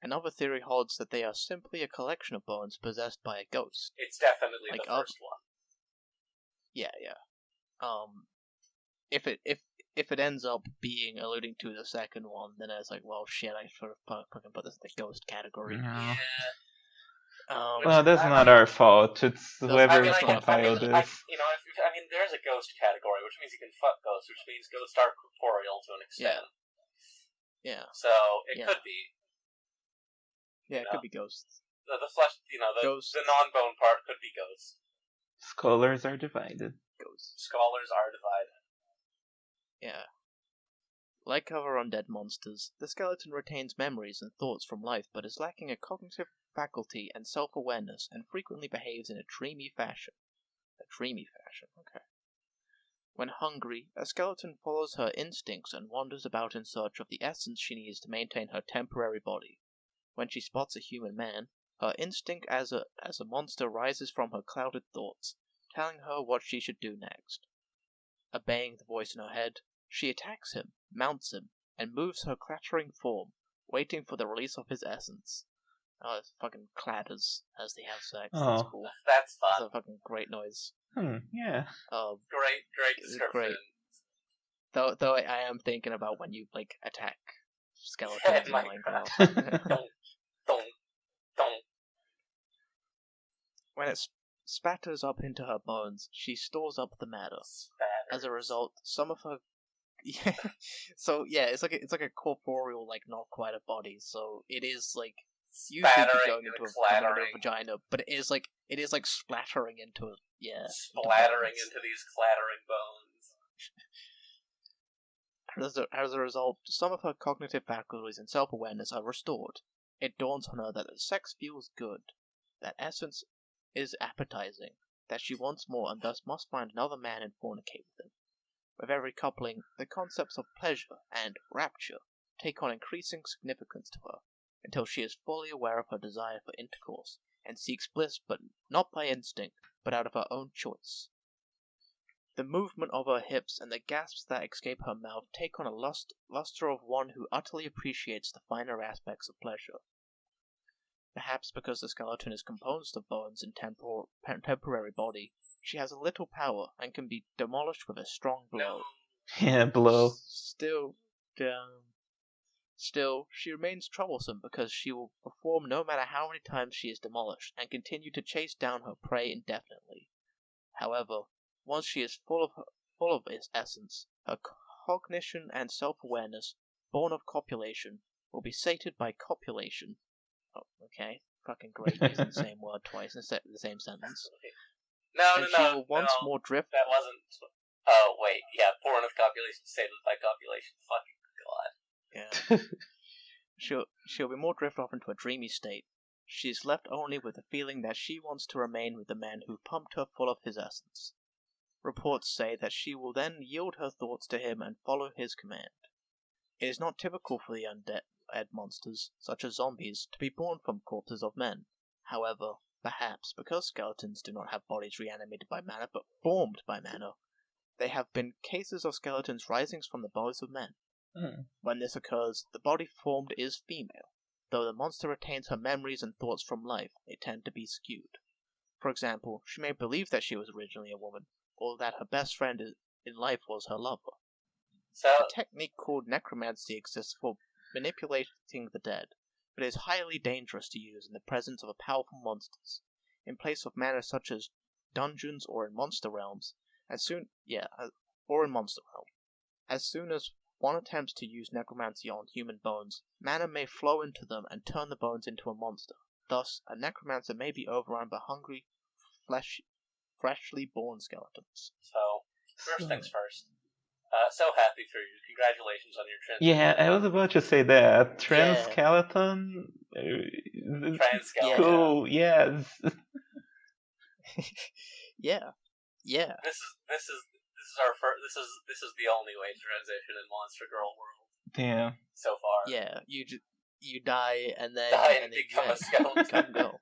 Another theory holds that they are simply a collection of bones possessed by a ghost. It's definitely the first one. Yeah. If it ends up being alluding to the second one, then it's like, well, shit, I sort of fucking put this in the ghost category. Yeah. Well, that's not our fault. It's whoever's compiled this. There's a ghost category, which means you can fuck ghosts, which means ghosts are corporeal to an extent. Yeah. So it could be. Yeah, it could be ghosts. The flesh, the non-bone part could be ghosts. Scholars are divided. Scholars are divided. Yeah. Like other undead monsters, the skeleton retains memories and thoughts from life, but is lacking a cognitive faculty and self-awareness, and frequently behaves in a dreamy fashion. Okay. When hungry, a skeleton follows her instincts and wanders about in search of the essence she needs to maintain her temporary body. When she spots a human man, her instinct as a monster rises from her clouded thoughts, telling her what she should do next. Obeying the voice in her head, she attacks him, mounts him, and moves her clattering form, waiting for the release of his essence. Oh, it's fucking clatters as they have sex. That's cool. That's fun. That's a fucking great noise. Yeah. Great description. Great. Though I am thinking about when you like attack skeletons Yeah, in in Minecraft. Don't, don't. When it spatters up into her bones, she stores up the matter. As a result, some of her it's like a corporeal, like not quite a body. So it is like usually going into a vagina, but it is like splattering into it. Yeah, splattering into these clattering bones. As a result, some of her cognitive faculties and self-awareness are restored. It dawns on her that the sex feels good, that essence is appetizing, that she wants more and thus must find another man and fornicate with him. With every coupling, the concepts of pleasure and rapture take on increasing significance to her, until she is fully aware of her desire for intercourse, and seeks bliss but not by instinct, but out of her own choice. The movement of her hips and the gasps that escape her mouth take on a luster of one who utterly appreciates the finer aspects of pleasure. Perhaps because the skeleton is composed of bones and temporary body, she has a little power and can be demolished with a strong blow. Yeah, blow. Still, she remains troublesome because she will perform no matter how many times she is demolished and continue to chase down her prey indefinitely. However, once she is full of its essence, her cognition and self-awareness, born of copulation, will be sated by copulation. Oh, okay. Fucking great, using the same word twice in the same sentence. She will once more drift... That wasn't... Oh, wait, yeah, born of copulation, sated by copulation. Fucking god. Yeah. She'll be more drift off into a dreamy state. She is left only with the feeling that she wants to remain with the man who pumped her full of his essence. Reports say that she will then yield her thoughts to him and follow his command. It is not typical for the undead monsters, such as zombies, to be born from corpses of men. However, perhaps because skeletons do not have bodies reanimated by mana but formed by mana, there have been cases of skeletons rising from the bodies of men. When this occurs, the body formed is female. Though the monster retains her memories and thoughts from life, they tend to be skewed. For example, she may believe that she was originally a woman, or that her best friend in life was her lover. A technique called necromancy exists for manipulating the dead, but it is highly dangerous to use in the presence of powerful monsters, in place of mana such as dungeons or in monster realms. As soon as one attempts to use necromancy on human bones, mana may flow into them and turn the bones into a monster. Thus, a necromancer may be overrun by hungry, freshly born skeletons. So, first things first. So happy for you. Congratulations on your transition. Yeah, I was about to say that. Trans-skeleton? Trans-skeleton. Cool, yes. Yeah. This is our first. This is the only way to transition in Monster Girl world. Yeah. So far. Yeah, you die and then become a skeleton. Go.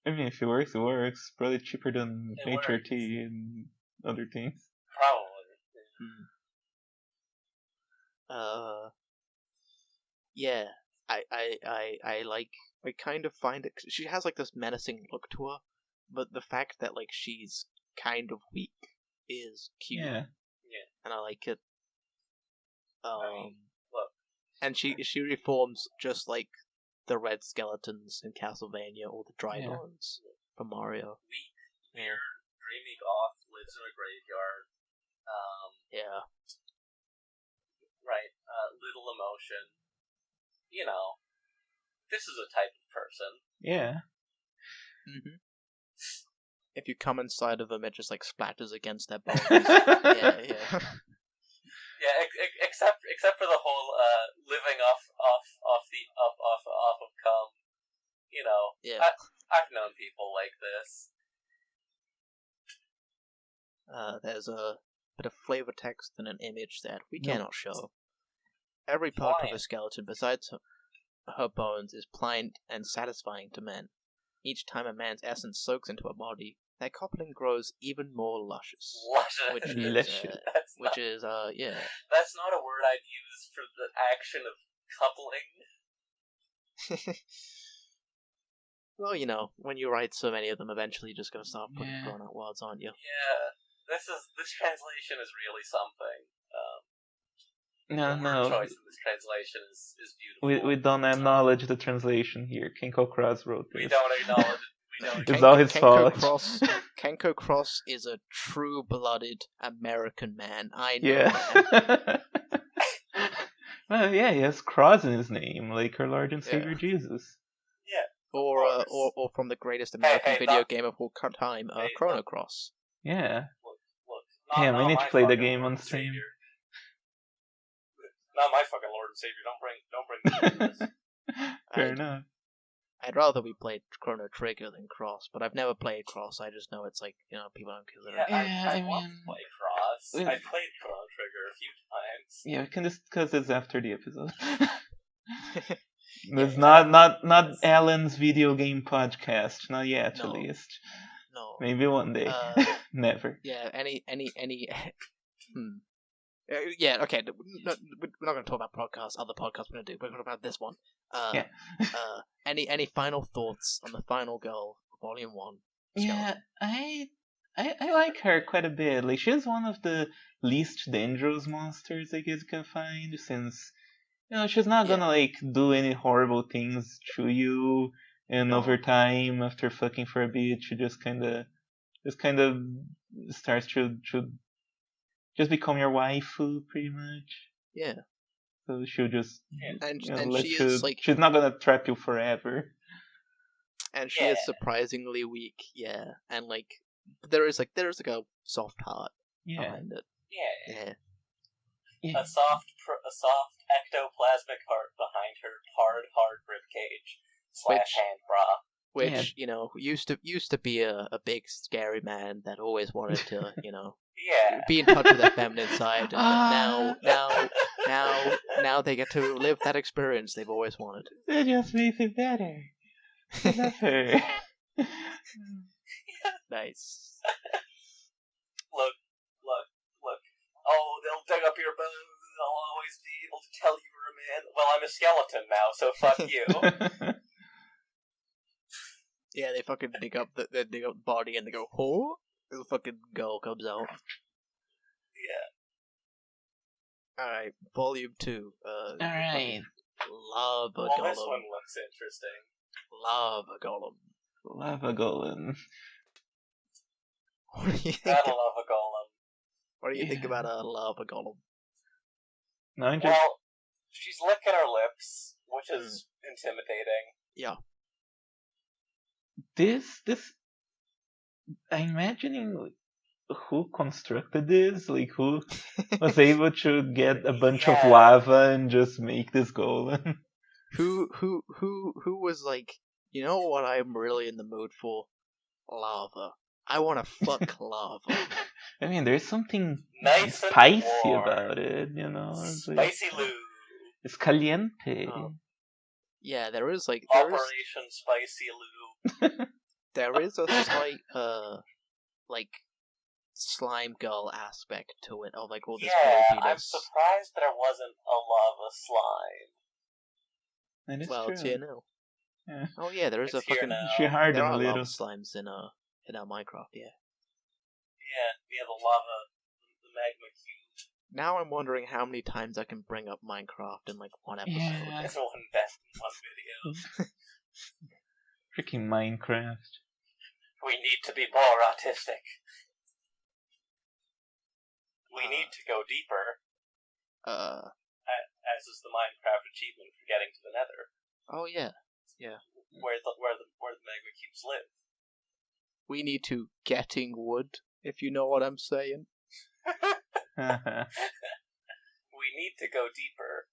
I mean, if it works, it works. Probably cheaper than HRT and other things. Probably. Yeah. I kind of find it. She has like this menacing look to her, but the fact that like she's kind of weak is cute. Yeah. And I like it. Look. And she reforms just like the red skeletons in Castlevania or the dry bones from Mario. Weak, weird, dreamy goth, lives in a graveyard. Yeah. Right. Little emotion. You know, this is a type of person. Yeah. If you come inside of them, it just like splatters against their bones. Yeah. Yeah, except for the whole living off of cum. You know, yeah. I've known people like this. There's a bit of flavor text and an image that we cannot show. Every part of a skeleton, besides her bones, is pliant and satisfying to men. Each time a man's essence soaks into a body, their coupling grows even more luscious. Which is, yeah. That's not a word I'd use for the action of coupling. Well, you know, when you write so many of them, eventually you're just gonna start putting grown-out words, aren't you? Yeah, This translation is really something. No, the no. word choice in this translation is beautiful. We don't acknowledge the translation here. Kenko Cross wrote this. We don't acknowledge it. It's all his fault. Kenko Cross is a true-blooded American man. I know Yeah. that. Well, yeah, he has Cross in his name, like our Lord and Savior Jesus. Yeah. Or from the greatest American video game of all time, Chrono Cross. Yeah. Look. Damn, we need to play the game on stream. Not my fucking Lord and Savior. Don't bring me into this. Fair enough. I'd rather we played Chrono Trigger than Cross, but I've never played Cross. I just know it's like, people don't consider it. I want to play Cross. I've played Chrono Trigger a few times. Yeah, we can discuss this after the episode. It's not Alan's video game podcast. Not yet, at least. No. Maybe one day. Never. Yeah. Any. Yeah. Okay. No, we're not going to talk about podcasts. Other podcasts we're going to do. We're going to talk about this one. Yeah. Any final thoughts on the final girl, Volume 1? Yeah, I like her quite a bit. Like, she's one of the least dangerous monsters I guess you can find, since she's not gonna like do any horrible things to you, and over time, after fucking for a bit, she just kind of starts to just become your waifu, pretty much. Yeah. So she'll just and let she you. is like, she's not gonna trap you forever. And she is surprisingly weak. Yeah, and like there is a soft heart behind it. Yeah. A soft ectoplasmic heart behind her hard ribcage / hand bra. Which used to be a big scary man that always wanted to be in touch with their feminine side. But now they get to live that experience they've always wanted. That just makes it better. I love her. Nice. Look. Oh, they'll dig up your bones. I'll always be able to tell you were a man. Well, I'm a skeleton now, so fuck you. Yeah, they fucking dig up the body and they go, "Oh!" The fucking girl comes out. Yeah. All right, Volume 2. All right. Lava Golem. This one looks interesting. Lava Golem. Lava Golem. What do you think? Gotta love a golem. What do you think about a Lava Golem? Well, she's licking her lips, which is intimidating. Yeah. This I'm imagining who constructed this, like who was able to get a bunch of lava and just make this golem. Who was like, you know what I'm really in the mood for? Lava. I want to fuck lava. I mean, there's something nice spicy about it, Spicy lube. It's caliente. Yeah, there is like Operation Spicy Lube. There is a slight slime girl aspect to it, of like all this creepiness. I'm surprised there wasn't a lava slime. That is true. It's here now. Yeah. Oh yeah, there is a fucking. She hardened a little. Lava slimes in our Minecraft, yeah. Yeah, the lava, the magma cube. Now I'm wondering how many times I can bring up Minecraft in like one episode. Yeah. It's one video. Freaking Minecraft. We need to be more autistic. We need to go deeper. As is the Minecraft achievement for getting to the Nether. Oh yeah. Where the magma cubes live. We need to getting wood, if you know what I'm saying. We need to go deeper.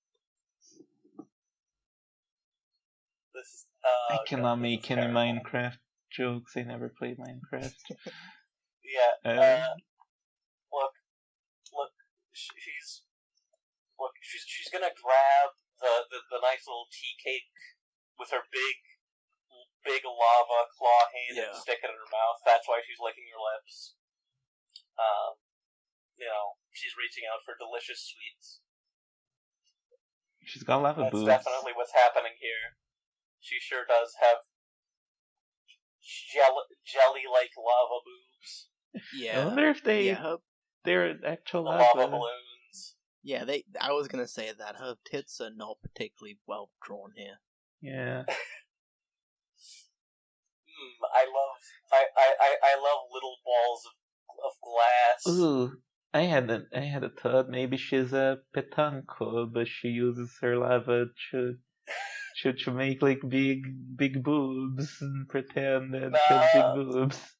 I cannot make any Minecraft jokes. I never played Minecraft. Look. She's gonna grab the nice little tea cake with her big lava claw hand and stick it in her mouth. That's why she's licking her lips. She's reaching out for delicious sweets. She's got lava boobs. That's definitely what's happening here. She sure does have jelly-like lava boobs. Yeah. I wonder if Yeah, they're actual The lava lava. balloons. yeah. I was gonna say that her tits are not particularly well drawn here. Yeah. I love little balls of glass. Ooh, I had a thought. Maybe she's a petanco, but she uses her lava to make like big boobs and pretend that she has big Nah. boobs.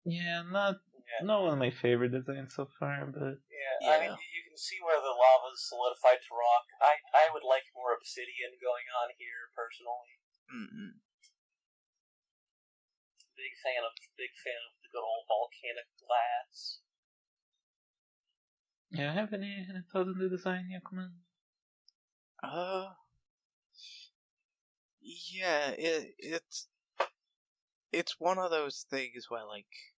Yeah, not one of my favorite designs so far, but I mean, you can see where the lava's solidified to rock. I would like more obsidian going on here, personally. Mm-mm. Big fan of the good old volcanic glass. yeah, have any thoughts on the design, Yakuman? Yeah. It's one of those things where like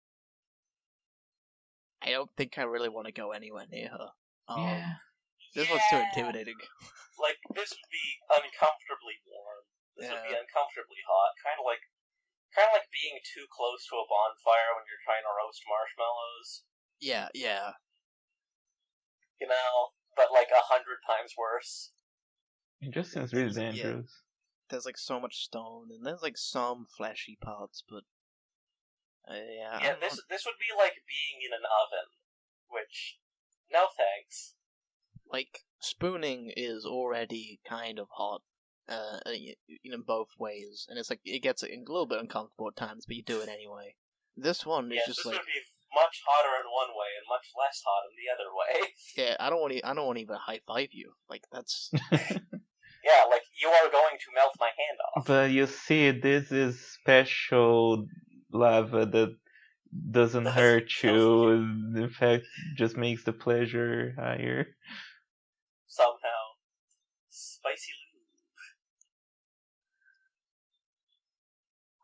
I don't think I really want to go anywhere near her. Yeah. This one's too intimidating. Like, this would be uncomfortably warm. This would be uncomfortably hot. Kind of like being too close to a bonfire when you're trying to roast marshmallows. Yeah. You know, but like 100 times worse. It just seems really dangerous. There's like so much stone, and there's like some fleshy parts, but yeah. This would be like being in an oven, which no thanks. Like spooning is already kind of hot, in both ways, and it's like it gets a little bit uncomfortable at times, but you do it anyway. This one is just this like would be much hotter in one way and much less hot in the other way. yeah, I don't want to even high five you. Like that's yeah, like you are going to melt my hand off. But you see, this is special lava that doesn't hurt you. In fact, just makes the pleasure higher. Somehow. Spicy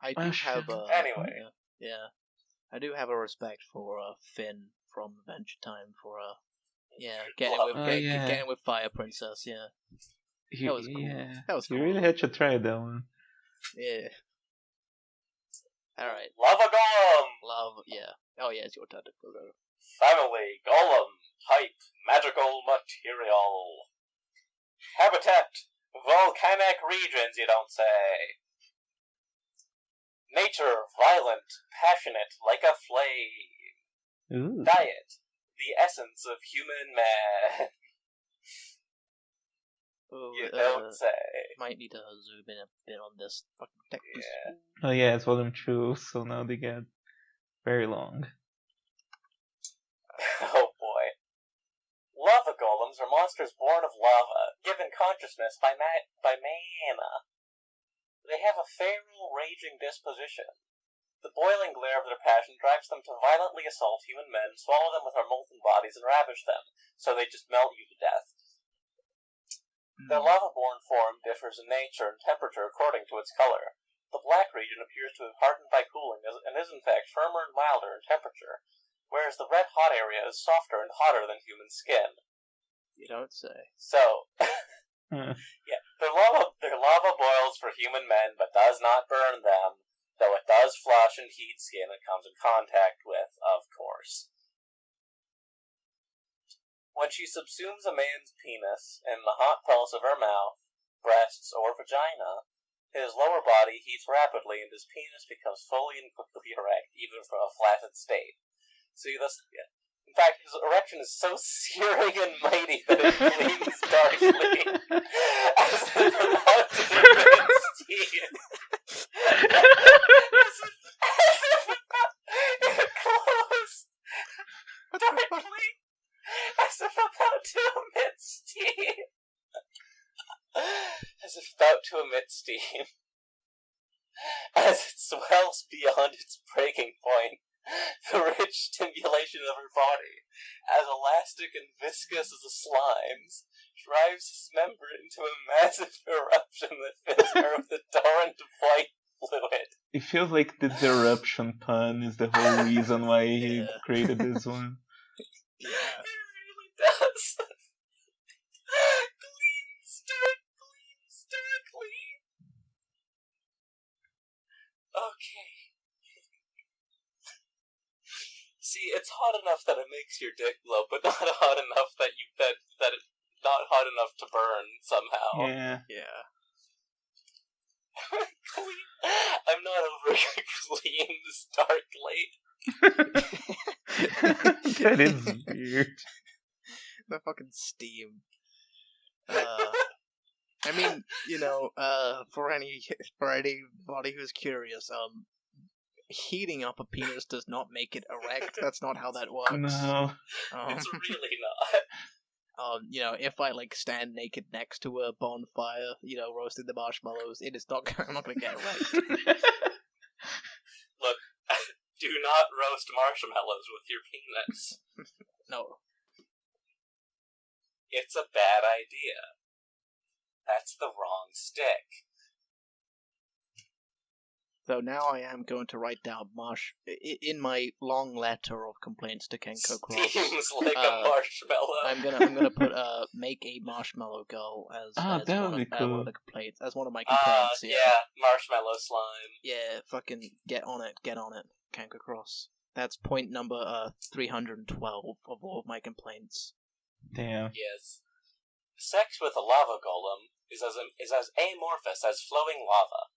lube. I do have a anyway. Yeah, I do have a respect for Finn from Adventure Time for getting with Fire Princess. Yeah, that was cool. Yeah, that was cool. You really had to try that one. Yeah. All right. Lava Golem. Yeah. Oh yeah, it's your turn to go. Family Golem type magical material. Habitat volcanic regions. You don't say. Nature violent, passionate like a flame. Ooh. Diet the essence of human man. You don't say. Might need to zoom in a bit on this fucking text. Yeah. Oh yeah, it's volume 2, so now they get very long. Oh boy. Lava golems are monsters born of lava, given consciousness by mana. They have a feral, raging disposition. The boiling glare of their passion drives them to violently assault human men, swallow them with their molten bodies, and ravish them, so they just melt you to death. Their lava-born form differs in nature and temperature according to its color. The black region appears to have hardened by cooling and is in fact firmer and milder in temperature, whereas the red-hot area is softer and hotter than human skin. You don't say. So, yeah, their lava boils for human men, but does not burn them, though it does flush and heat skin it comes in contact with, of course. When she subsumes a man's penis in the hot pulse of her mouth, breasts, or vagina, his lower body heats rapidly and his penis becomes fully and quickly erect, even from a flaccid state. See, in fact, his erection is so searing and mighty that it gleams darkly, as if about to emit steam. It glows darkly, as if about to emit steam. As if about to emit steam. As it swells beyond its breaking point, the rich stimulation of her body, as elastic and viscous as the slimes, drives his member into a massive eruption that fills her with a torrent of white fluid. It feels like this eruption pun is the whole reason why he created this one. Yeah. It really does. Gleams darkly. Okay. See, it's hot enough that it makes your dick glow, but not hot enough that it's not hot enough to burn somehow. Yeah. Yeah. I'm not over Gleam's dark light. That is weird. The fucking steam. I mean, for anybody who's curious, heating up a penis does not make it erect. That's not how that works. No. It's really not. If I stand naked next to a bonfire, roasting the marshmallows, it is not. I'm not gonna get erect. Look, do not roast marshmallows with your penis. No. It's a bad idea. That's the wrong stick. So now I am going to write down in my long letter of complaints to Kenko Cross. Seems like a marshmallow. I'm gonna put make a marshmallow girl as that would be cool. one of the complaints, as one of my complaints. Yeah, marshmallow slime. Yeah, fucking get on it, Kenko Cross. That's point number 312 of all of my complaints. Damn. Yes. Sex with a lava golem is as amorphous as flowing lava.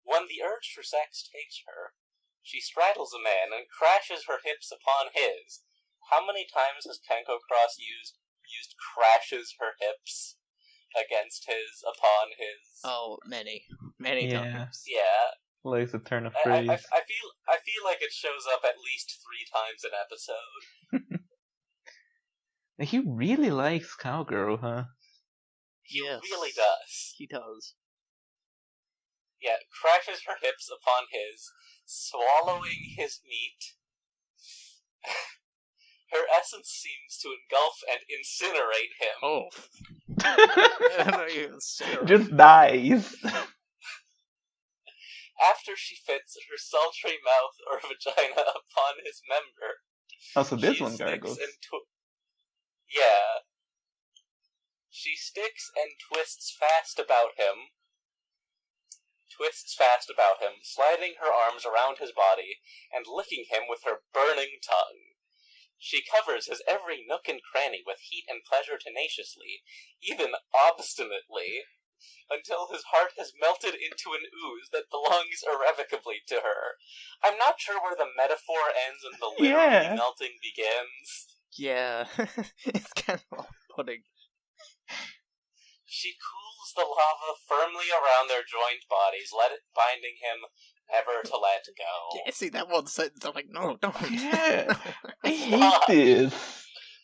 When the urge for sex takes her, she straddles a man and crashes her hips upon his. How many times has Kenko Cross used crashes her hips against his, upon his? Oh, many times. Yeah. Likes to turn a phrase. I feel like it shows up at least 3 times an episode. He really likes cowgirl, huh? He Yes, really does. He does. Yeah, crashes her hips upon his, swallowing his meat. Her essence seems to engulf and incinerate him. Oh. Just dies. After she fits her sultry mouth or vagina upon his member, Also, this she one sticks gargles. Yeah. She sticks and twists fast about him, sliding her arms around his body and licking him with her burning tongue. She covers his every nook and cranny with heat and pleasure tenaciously, even obstinately, until his heart has melted into an ooze that belongs irrevocably to her. I'm not sure where the metaphor ends and the literally melting begins. Yeah, it's kind of off-putting. She cools the lava firmly around their joint bodies, binding him never to let go. Yeah, see, that one sentence, I'm like, no, don't. Yeah. I hate this.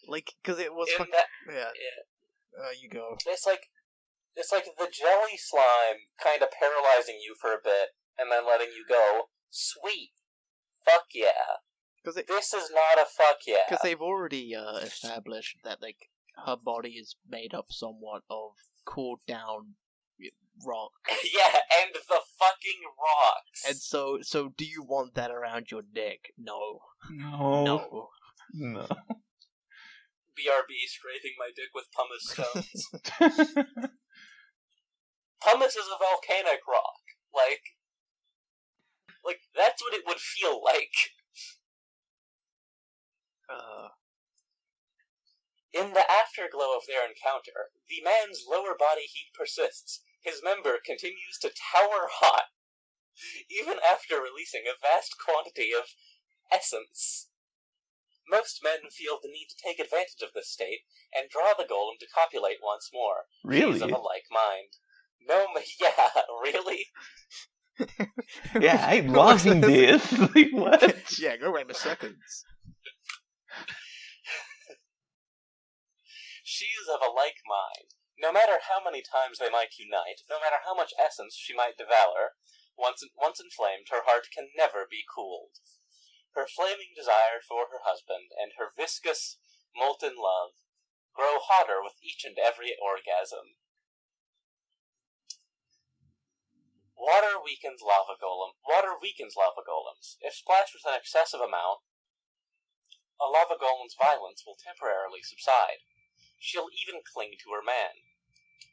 Because it was fucking... Yeah. You go. It's like the jelly slime kind of paralyzing you for a bit, and then letting you go. Sweet. Fuck yeah. This is not a fuck yeah. Because they've already established that, her body is made up somewhat of cooled down rock. Yeah, and the fucking rocks. And so do you want that around your dick? No. No. BRB scraping my dick with pumice stones. Pumice is a volcanic rock. Like, that's what it would feel like. In the afterglow of their encounter, the man's lower body heat persists. His member continues to tower hot, even after releasing a vast quantity of essence. Most men feel the need to take advantage of this state and draw the golem to copulate once more. Really? She's of a like mind. No, yeah, really? Yeah, I'm loving this. Like, what? Yeah, go right in seconds. She is of a like mind. No matter how many times they might unite, no matter how much essence she might devour, once inflamed, her heart can never be cooled. Her flaming desire for her husband and her viscous, molten love grow hotter with each and every orgasm. Water weakens lava golems. If splashed with an excessive amount, a lava golem's violence will temporarily subside. She'll even cling to her man.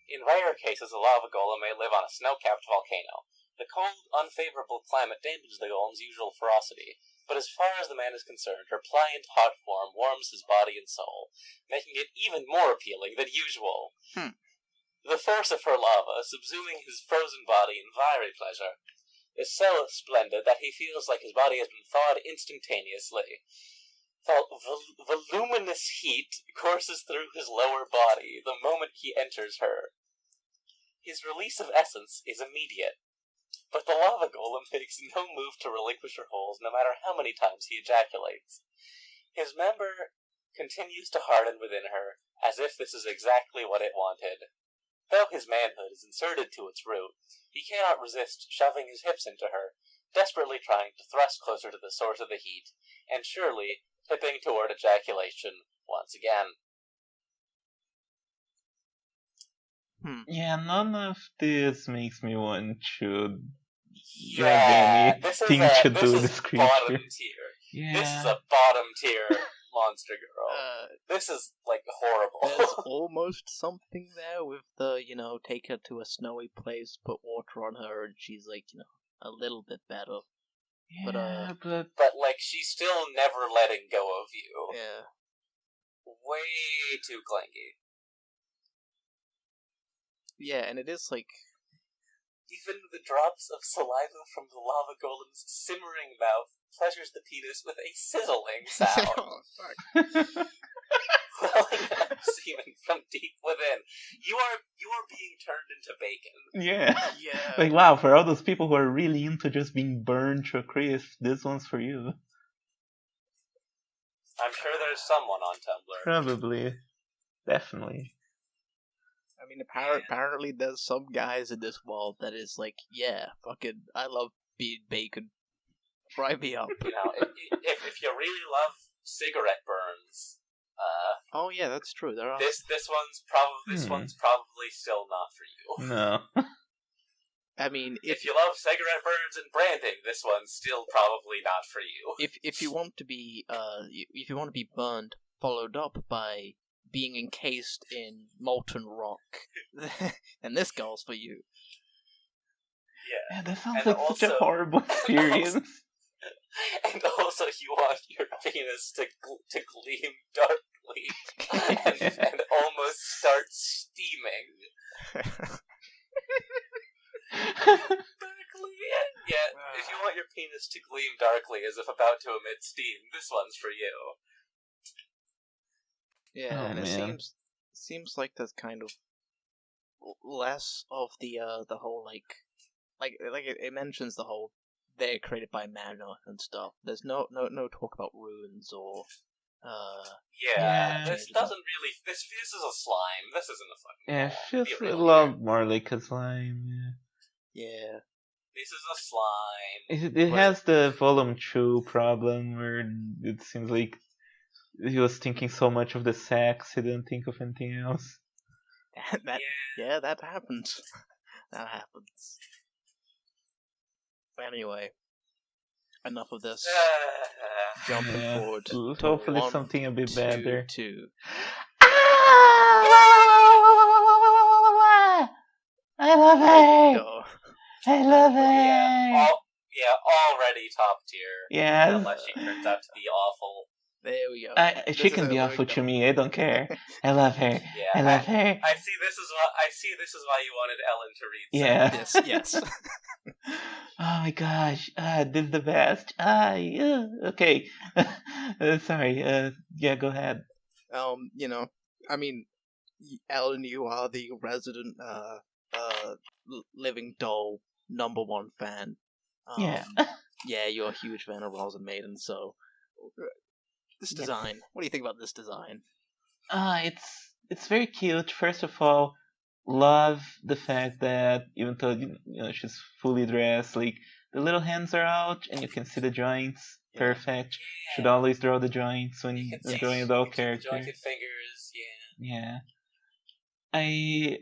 In rare cases, a lava golem may live on a snow-capped volcano. The cold, unfavorable climate dampens the golem's usual ferocity, but as far as the man is concerned, her pliant, hot form warms his body and soul, making it even more appealing than usual. The force of her lava, subsuming his frozen body in fiery pleasure, is so splendid that he feels like his body has been thawed instantaneously. Voluminous heat courses through his lower body the moment he enters her. His release of essence is immediate, but the lava golem makes no move to relinquish her hold, no matter how many times he ejaculates. His member continues to harden within her, as if this is exactly what it wanted. Though his manhood is inserted to its root, he cannot resist shoving his hips into her, desperately trying to thrust closer to the source of the heat, and surely tipping toward ejaculation once again. Yeah, none of this makes me want to Yeah, have anything to do with this creature. Bottom tier. Yeah. This is a bottom tier monster girl. This is, like, horrible. There's almost something there with the, take her to a snowy place, put water on her, and she's, like, a little bit better. Yeah, but... But, like, she's still never letting go of you. Yeah. Way too clingy. Yeah, and it is, like... Even the drops of saliva from the lava golem's simmering mouth pleasures the penis with a sizzling sound. Oh, fuck. Welling up semen from deep within. You are being turned into bacon. Yeah. Yeah. Like, wow, for all those people who are really into just being burned to a crisp, this one's for you. I'm sure there's someone on Tumblr. Probably. Definitely. I mean, apparently there's some guys in this world that is like, yeah, fucking, I love being bacon. Fry me up. If you really love cigarette burns, oh yeah, that's true. There are this one's probably still not for you. No. I mean, if you love cigarette burns and branding, this one's still probably not for you. If you want to be burned, followed up by being encased in molten rock, then this girl's for you. Yeah, that sounds like such a horrible experience. And also, you want your penis to gleam darkly and almost start steaming. Darkly? Yeah, if you want your penis to gleam darkly as if about to emit steam, this one's for you. Yeah, and it seems like there's kind of less of the whole like it mentions the whole they're created by mana and stuff. There's no talk about runes or this doesn't really. This is a slime. This isn't a fucking. Yeah, it feels a lot more like a slime. Yeah. This is a slime. It has the volume 2 problem where it seems like he was thinking so much of the sex he didn't think of anything else. That happens. That happens. Anyway, enough of this. Jumping forward. Hopefully something a bit better. I love it! I love it! Already top tier. Yeah. Unless she turns out to be awful. There we go. She can be awful to me. I don't care. I love her. Yeah, I love her. I see. This is why you wanted Ellen to read. Yes. Oh my gosh. This is the best. Okay. Sorry. Yeah, go ahead. I mean, Ellen, you are the resident Living Doll #1 fan. Yeah, you're a huge fan of Rosa Maiden, so this design. What do you think about this design? It's very cute. First of all, love the fact that even though she's fully dressed, like the little hands are out and you can see the joints. Yeah. Perfect. Yeah. Should always draw the joints when you're drawing a doll character. Jointed fingers. Yeah. I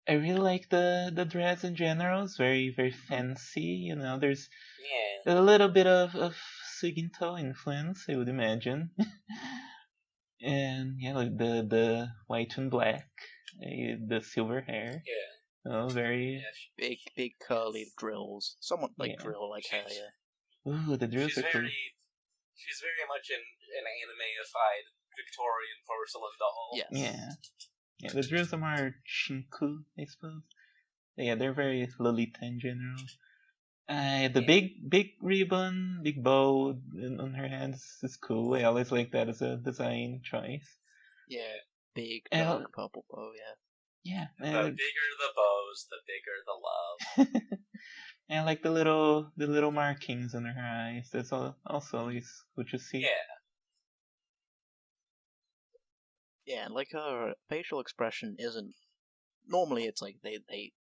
really like the dress in general. It's very, very fancy. There's a little bit of Suginto influence, I would imagine. And like the white and black, the silver hair. Yeah. Very big curly drills. Somewhat like drill, like her. Yeah. Ooh, the Druids are cool. She's very much an anime-ified Victorian porcelain doll. Yes. Yeah, the Druids are more Shinku, I suppose. Yeah, they're very Lolita in general. The big ribbon, big bow on her hands is cool. I always like that as a design choice. Yeah, big dark purple bow. Yeah. The bigger the bows, the bigger the love. And I like the little markings under her eyes. That's also always good to see. Yeah, and like her facial expression isn't. Normally, it's like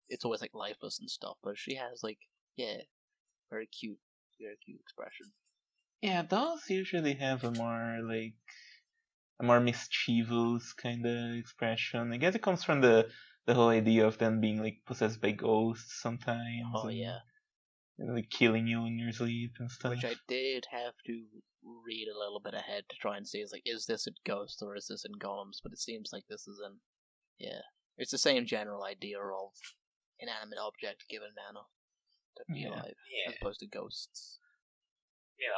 it's always like lifeless and stuff, but she has like very cute expression. Yeah, dolls usually have a more mischievous kind of expression. I guess it comes from the whole idea of them being like possessed by ghosts sometimes. Oh yeah. And, like killing you in your sleep and stuff. Which I did have to read a little bit ahead to try and see is this in Ghost or is this in Golems? But it seems like this is in it's the same general idea of inanimate object given mana to be alive, as opposed to ghosts.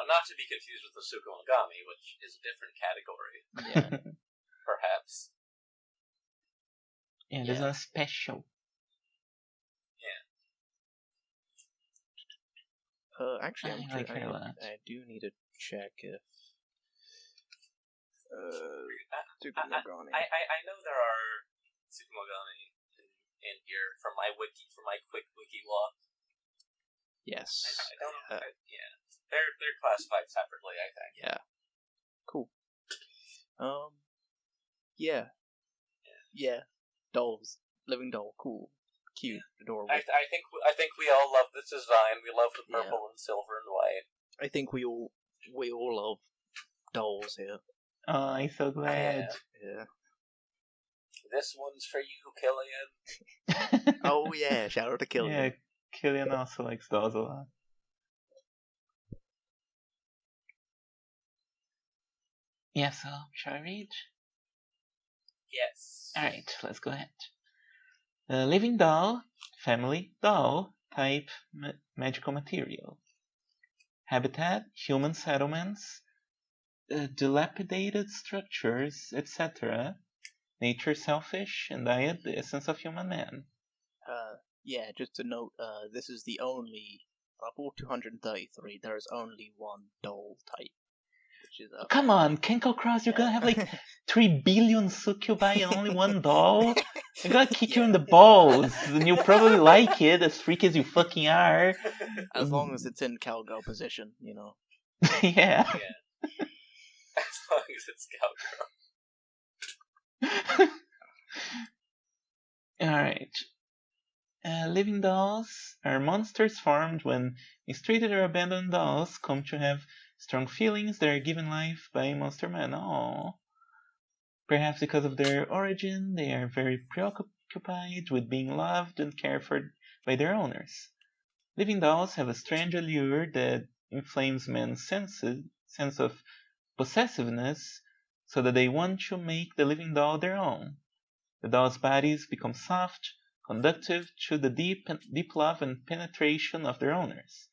Not to be confused with the Tsukumogami, which is a different category. Yeah. Perhaps. Yeah, there's a special. Yeah. Actually, I do need to check if Tsukumogami. I know there are Tsukumogami in here from my quick wiki walk. Yes. I don't know. They're classified separately, I think. Yeah. Cool. Yeah. Dolls. Living doll. Cool. Cute. Adorable. I think we all love this design. We love the purple and silver and white. I think we all love dolls here. Oh, I'm so glad. Yeah. This one's for you, Killian. Oh yeah, shout out to Killian. Yeah, Killian also likes dolls a lot. Yeah, so shall I read? Yes. Alright, let's go ahead. Living doll, family, doll, type, magical material. Habitat, human settlements, dilapidated structures, etc. Nature selfish, and diet the essence of human man. Yeah, just to note, this is the only, of all 233, there is only one doll type. Which is, come on, Kenko Cross, you're gonna have like 3 billion succubi and only one doll? I'm gonna kick you in the balls, and you'll probably like it, as freaky as you fucking are. As long as it's in cowgirl position, Yeah. As long as it's cowgirl. Alright. Living dolls are monsters formed when mistreated or abandoned dolls come to have strong feelings that are given life by monster men. Aww. Perhaps because of their origin, they are very preoccupied with being loved and cared for by their owners. Living dolls have a strange allure that inflames men's sense of possessiveness so that they want to make the living doll their own. The doll's bodies become soft, conductive to the deep love and penetration of their owners.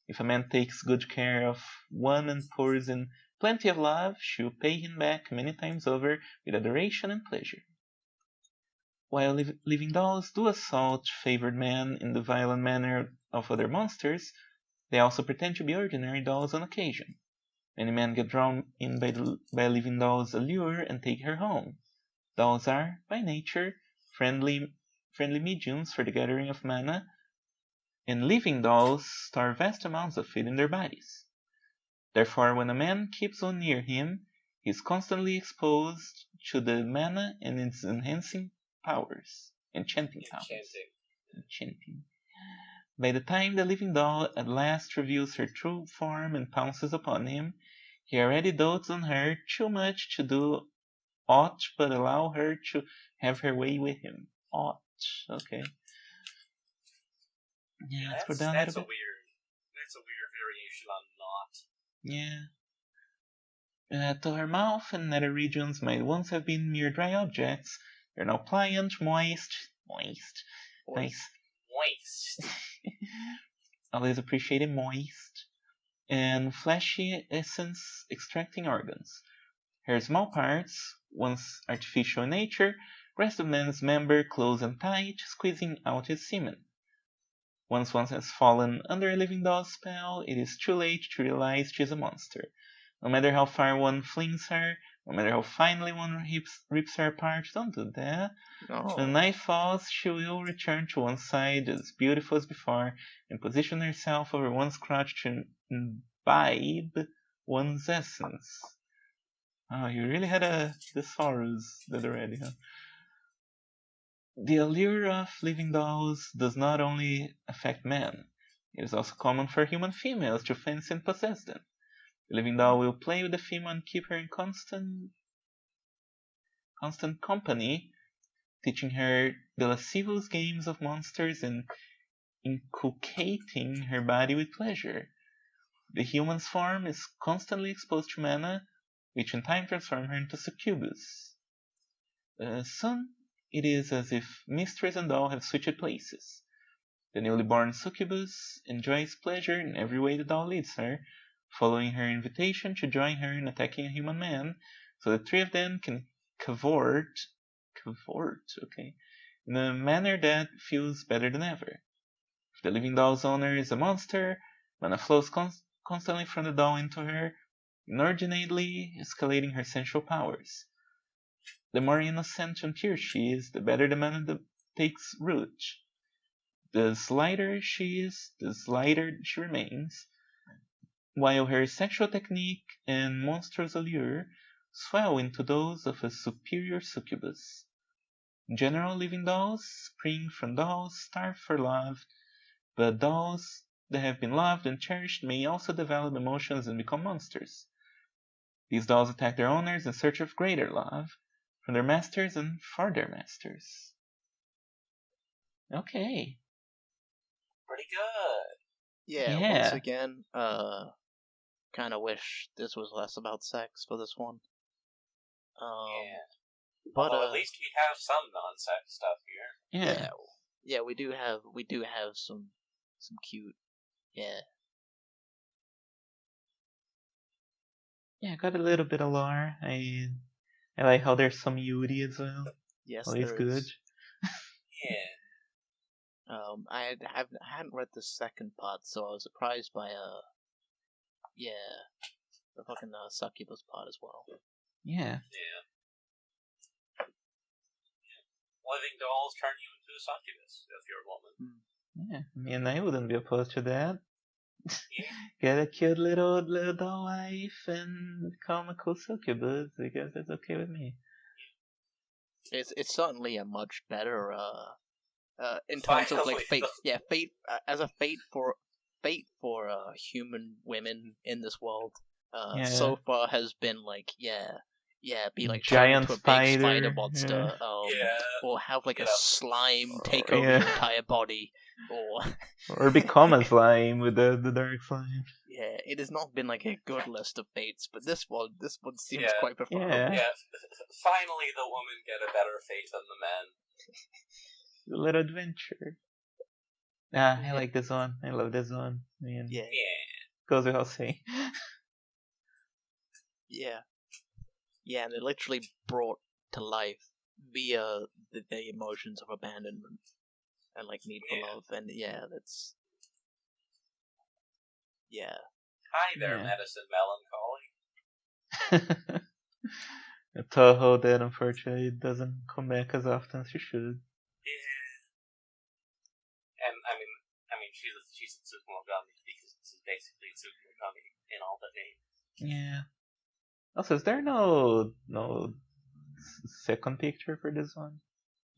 If a man takes good care of one and pours in plenty of love, she'll pay him back many times over with adoration and pleasure. While living dolls do assault favored men in the violent manner of other monsters, they also pretend to be ordinary dolls on occasion. Many men get drawn in by a living doll's allure and take her home. Dolls are, by nature, friendly mediums for the gathering of mana, and living dolls store vast amounts of it in their bodies. Therefore, when a man keeps one near him, he is constantly exposed to the mana and its enchanting powers. By the time the living doll at last reveals her true form and pounces upon him, he already dotes on her too much to do aught but allow her to have her way with him. Aught, okay. Yeah, let's go down that's a weird variation on not. Yeah. To her mouth and nether regions might once have been mere dry objects. They're now pliant, moist. Nice. Moist. Always appreciated moist. and fleshy essence extracting organs. Her small parts, once artificial in nature, grasp the man's member close and tight, squeezing out his semen. Once one has fallen under a living doll's spell, it is too late to realize she is a monster. No matter how far one flings her, no matter how finely one rips her apart, don't do that. No. When the knife falls, she will return to one side as beautiful as before, and position herself over one's crotch to imbibe one's essence. Oh, you really had a thesaurus that already, huh? The allure of living dolls does not only affect men. It is also common for human females to fancy and possess them. The living doll will play with the female and keep her in constant company, teaching her the lascivious games of monsters and inculcating her body with pleasure. The human's form is constantly exposed to mana, which in time transform her into succubus. Soon it is as if mistress and doll have switched places. The newly born succubus enjoys pleasure in every way the doll leads her, following her invitation to join her in attacking a human man, so the three of them can cavort, in a manner that feels better than ever. If the living doll's owner is a monster, mana flows constantly from the doll into her, inordinately escalating her sensual powers. The more innocent and pure she is, the better the mana takes root. The slighter she is, the slighter she remains, while her sexual technique and monstrous allure swell into those of a superior succubus. In general, living dolls spring from dolls starved for love, but dolls that have been loved and cherished may also develop emotions and become monsters. These dolls attack their owners in search of greater love, from their masters and for their masters. Okay. Pretty good. Yeah, Yeah. once again, kind of wish this was less about sex for this one. Yeah. But Although at least we have some non-sex stuff here. Yeah, we do have some cute, yeah. Yeah, got a little bit of lore. I like how there's some Yuri as well. Yes, Always there good. is. Yeah. I hadn't read the second part, so I was surprised by the fucking succubus part as well. Yeah. Yeah. Living dolls turn you into a succubus if you're a woman. Yeah, I mean, I wouldn't be opposed to that. Yeah. Get a cute little doll wife and become a cool succubus. I guess that's okay with me. It's certainly a much better in terms of like fate. Yeah, fate as a fate for human women in this world. So far has been like be like giant turned into a big spider spider monster. Or have like a slime take over your entire body, or become a slime with the dark slime. Yeah, it has not been like a good list of fates, but this one seems quite preferable. Yeah. Finally, the women get a better fate than the men. A little adventure. I like this one. I love this one. Man. Yeah. Goes without saying. Yeah, and it literally brought to life via the emotions of abandonment and like need for love, and that's Hi there, medicine melancholy. A Toho that unfortunately doesn't come back as often as she should. Yeah. And I mean she's a Tsukumogami because this is basically Tsukumogami in all the names. Yeah. Also, is there no second picture for this one?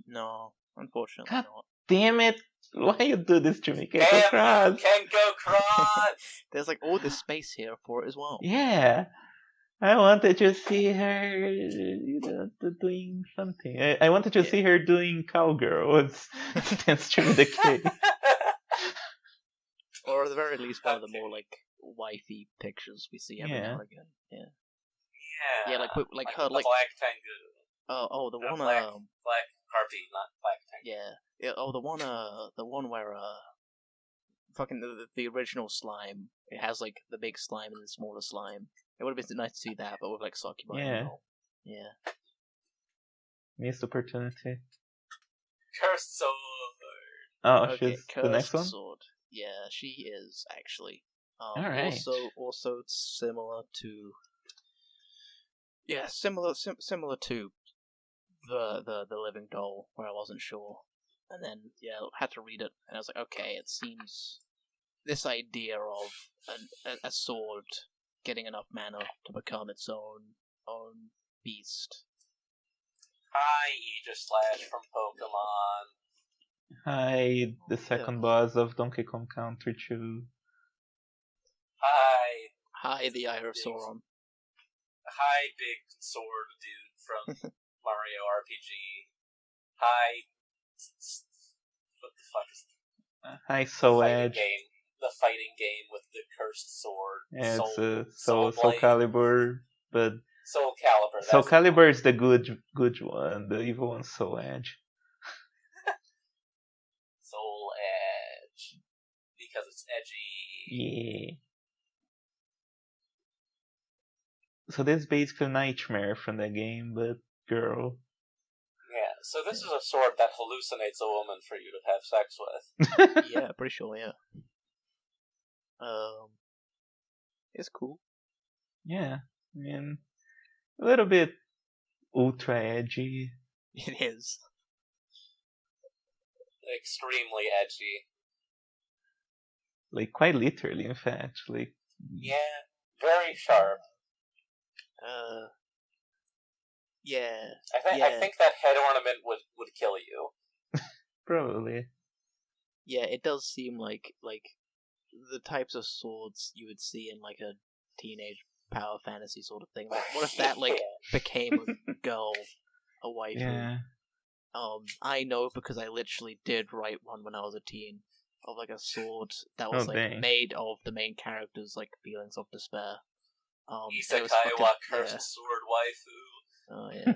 No, unfortunately God not. Damn it! Why you do this to me? Can't go cross. Can't go cross. There's like all this space here for it as well. Yeah. I wanted to see her, doing something. I wanted to see her doing cowgirl. That's to be the case. Or at the very least, one of the more like wifey pictures we see every now and again. Yeah, like her the like black Tengu. The one black Harpy, not black Tengu. Yeah. Oh, the one where fucking the original slime. It has like the big slime and the smaller slime. It would have been nice to see that, but with like Succubi and all. Yeah. Missed opportunity. Cursed sword. Oh, Okay, she's the next one? sword. Yeah, she is actually. Alright. Also similar to. Yeah, similar to the living doll, where I wasn't sure, and then I had to read it, and I was like, okay, it seems this idea of a sword getting enough mana to become its own beast. Hi, Aegislash from Pokemon. Hi, the second boss of Donkey Kong Country 2. Hi, the Eye of Sauron. Hi, big sword dude from Mario RPG. Hi, what the fuck is Hi, Soul Edge. The fighting game with the cursed sword. Yeah, it's Soul Calibur, but Soul Calibur. Soul Calibur is the good one. The evil one's Soul Edge. Soul Edge, because it's edgy. Yeah. So this is basically Nightmare from the game, but girl. Yeah, so this is a sword that hallucinates a woman for you to have sex with. Yeah, pretty sure, yeah. It's cool. Yeah, I mean, a little bit ultra edgy. It is. Extremely edgy. Like, quite literally, in fact. Like. Yeah, very sharp. Yeah. I think that head ornament would kill you. Probably. Yeah, it does seem like the types of swords you would see in like a teenage power fantasy sort of thing. Like, what if that became a girl, a waifu? Yeah. I know because I literally did write one when I was a teen of like a sword that was made of the main character's like feelings of despair. Isekai wa cursed sword waifu. Oh yeah.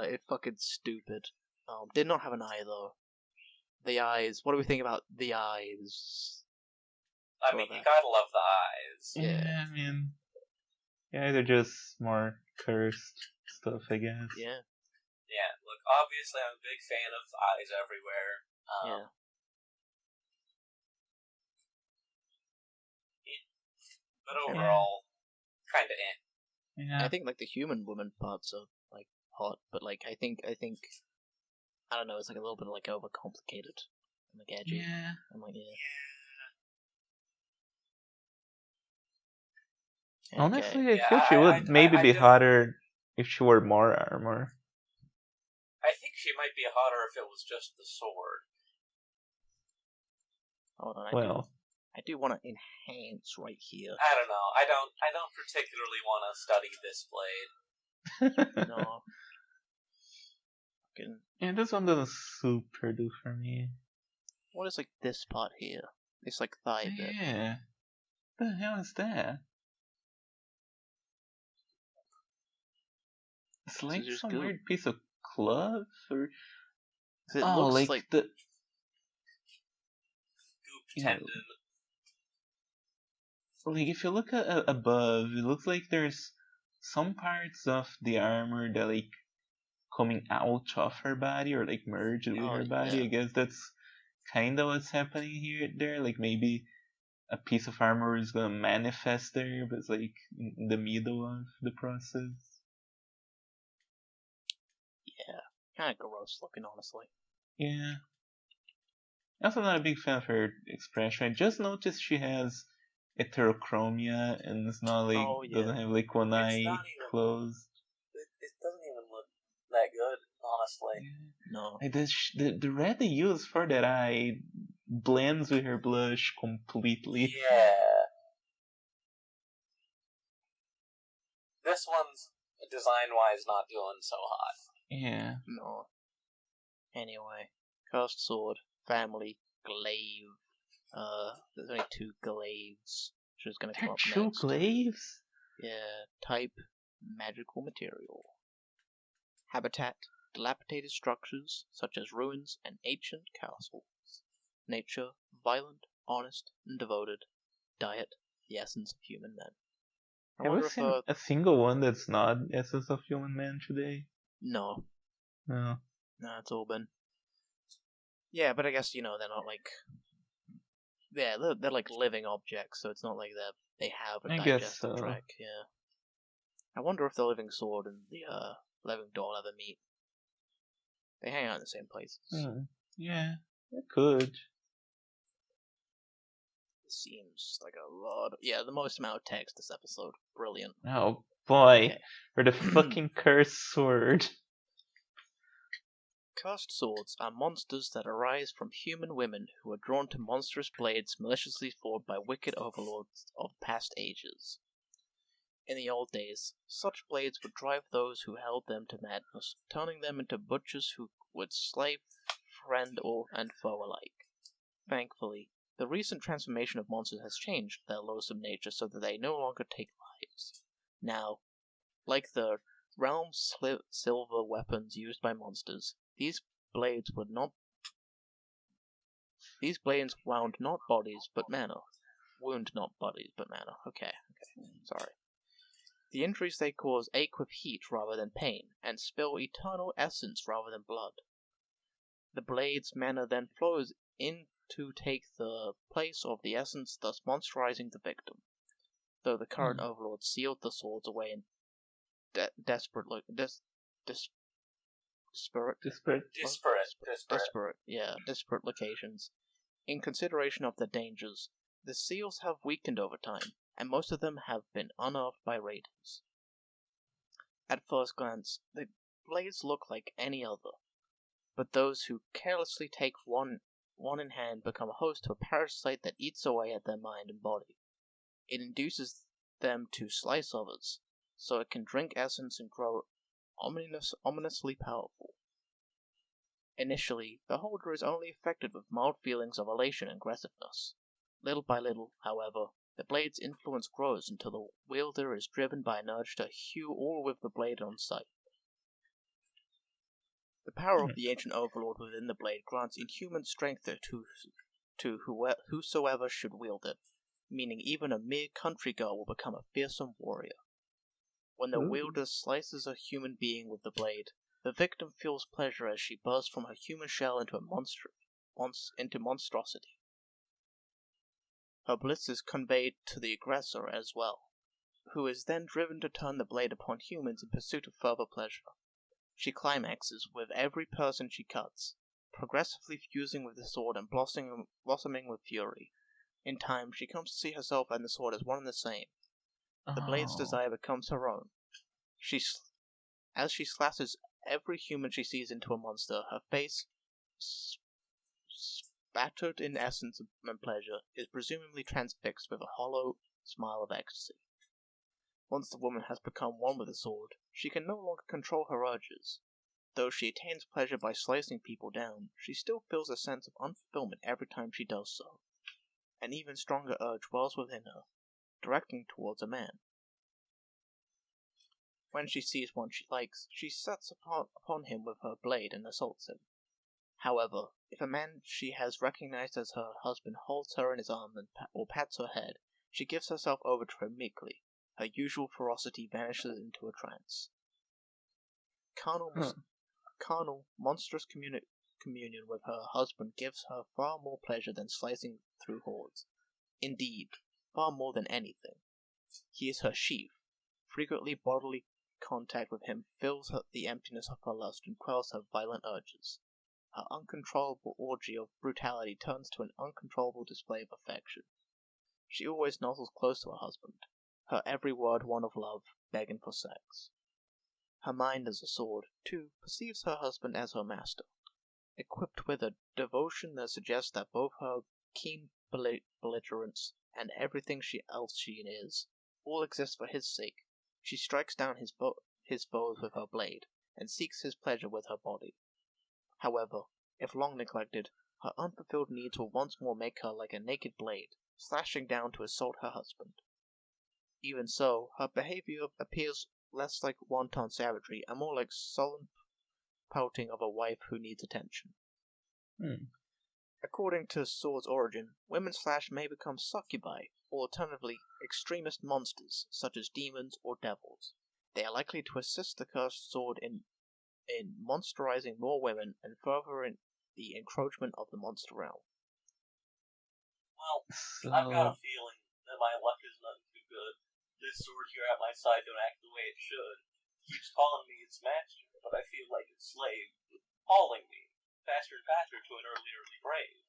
It's fucking stupid. Did not have an eye though. The eyes. What do we think about the eyes? I mean, you gotta love the eyes. Yeah, I mean, they're just more cursed stuff, I guess. Yeah. Yeah, look, obviously I'm a big fan of eyes everywhere. But overall, kinda eh. Yeah. I think like the human woman parts are like hot, but like I think I don't know, it's like a little bit like overcomplicated and like edgy. Yeah. I'm like, Honestly, I feel she would maybe be hotter if she wore more armor. I think she might be hotter if it was just the sword. Hold on, I do want to enhance right here. I don't know. I don't particularly want to study this blade. No. Yeah, this one doesn't super do for me. What is like this part here? It's like thigh bit. Yeah. What the hell is that? It's like some weird piece of cloth, or it looks like the goop tendon. Like if you look at above, it looks like there's some parts of the armor that like coming out of her body or like merged with her body. I guess that's kind of what's happening there. Like maybe a piece of armor is gonna manifest there, but it's like in the middle of the process. Yeah, kind of gross looking, honestly. Yeah. I'm also not a big fan of her expression. I just noticed she has heterochromia and it's not like doesn't have like one eye closed. It doesn't even look that good, honestly. Yeah. No. Like the red they use for that eye blends with her blush completely. Yeah. This one's design-wise not doing so hot. Yeah. No. Anyway, cursed sword, family, glaive. There's only 2 glaives, which is going to come up next. 2 glaives? Yeah. Type, magical material. Habitat, dilapidated structures such as ruins and ancient castles. Nature, violent, honest and devoted, diet, the essence of human men. I Have wonder we if seen a single one that's not Essence of Human Man today? No. No. No, it's all been... Yeah, but I guess, they're not like... Yeah, they're like living objects, so it's not like they have a I guess digestive so. tract, yeah. I wonder if the living sword and the living doll ever meet. They hang out in the same places. Yeah, it could. It seems like a lot. Yeah, the most amount of text this episode. Brilliant. Oh boy, Okay. for the fucking cursed sword. Cursed swords are monsters that arise from human women who are drawn to monstrous blades maliciously forged by wicked overlords of past ages. In the old days, such blades would drive those who held them to madness, turning them into butchers who would slay friend and foe alike. Thankfully, the recent transformation of monsters has changed their loathsome nature so that they no longer take lives. Now, like the realm silver weapons used by monsters, these blades wound not bodies but mana. Wound not bodies but mana. Okay, sorry. The injuries they cause ache with heat rather than pain, and spill eternal essence rather than blood. The blade's mana then flows in to take the place of the essence, thus monsterizing the victim. Though the current overlord sealed the swords away in disparate locations. In consideration of their dangers, the seals have weakened over time, and most of them have been unearthed by raiders. At first glance, the blades look like any other, but those who carelessly take one in hand become a host to a parasite that eats away at their mind and body. It induces them to slice others, so it can drink essence and grow ominously powerful. Initially, the holder is only affected with mild feelings of elation and aggressiveness. Little by little, however, the blade's influence grows until the wielder is driven by an urge to hew all with the blade on sight. The power of the ancient overlord within the blade grants inhuman strength to whosoever should wield it, meaning even a mere country girl will become a fearsome warrior. When the wielder slices a human being with the blade, the victim feels pleasure as she bursts from her human shell into monstrosity. Her bliss is conveyed to the aggressor as well, who is then driven to turn the blade upon humans in pursuit of further pleasure. She climaxes with every person she cuts, progressively fusing with the sword and blossoming with fury. In time, she comes to see herself and the sword as one and the same. The blade's desire becomes her own. As she slashes every human she sees into a monster, her face, spattered in essence and pleasure, is presumably transfixed with a hollow smile of ecstasy. Once the woman has become one with the sword, she can no longer control her urges. Though she attains pleasure by slicing people down, she still feels a sense of unfulfillment every time she does so. An even stronger urge wells within her, directing towards a man. When she sees one she likes, she sets upon him with her blade and assaults him. However, if a man she has recognized as her husband holds her in his arms or pats her head, she gives herself over to him meekly. Her usual ferocity vanishes into a trance. Carnal, monstrous communion with her husband gives her far more pleasure than slicing through hordes. Indeed, far more than anything. He is her sheath. Frequently bodily contact with him fills the emptiness of her lust and quells her violent urges. Her uncontrollable orgy of brutality turns to an uncontrollable display of affection. She always nuzzles close to her husband, her every word one of love, begging for sex. Her mind as a sword, too, perceives her husband as her master, equipped with a devotion that suggests that both her keen belligerence and everything else she is, all exist for his sake. She strikes down his foes with her blade, and seeks his pleasure with her body. However, if long neglected, her unfulfilled needs will once more make her like a naked blade, slashing down to assault her husband. Even so, her behavior appears less like wanton savagery and more like sullen pouting of a wife who needs attention. According to Sword's origin, women slash may become succubi, or alternatively, extremist monsters, such as demons or devils. They are likely to assist the cursed sword in monsterizing more women and furthering the encroachment of the monster realm. Well, So I've got a feeling that my luck is none too good. This sword here at my side don't act the way it should. It keeps calling me its master, but I feel like its slave, hauling me faster and faster to an early grave.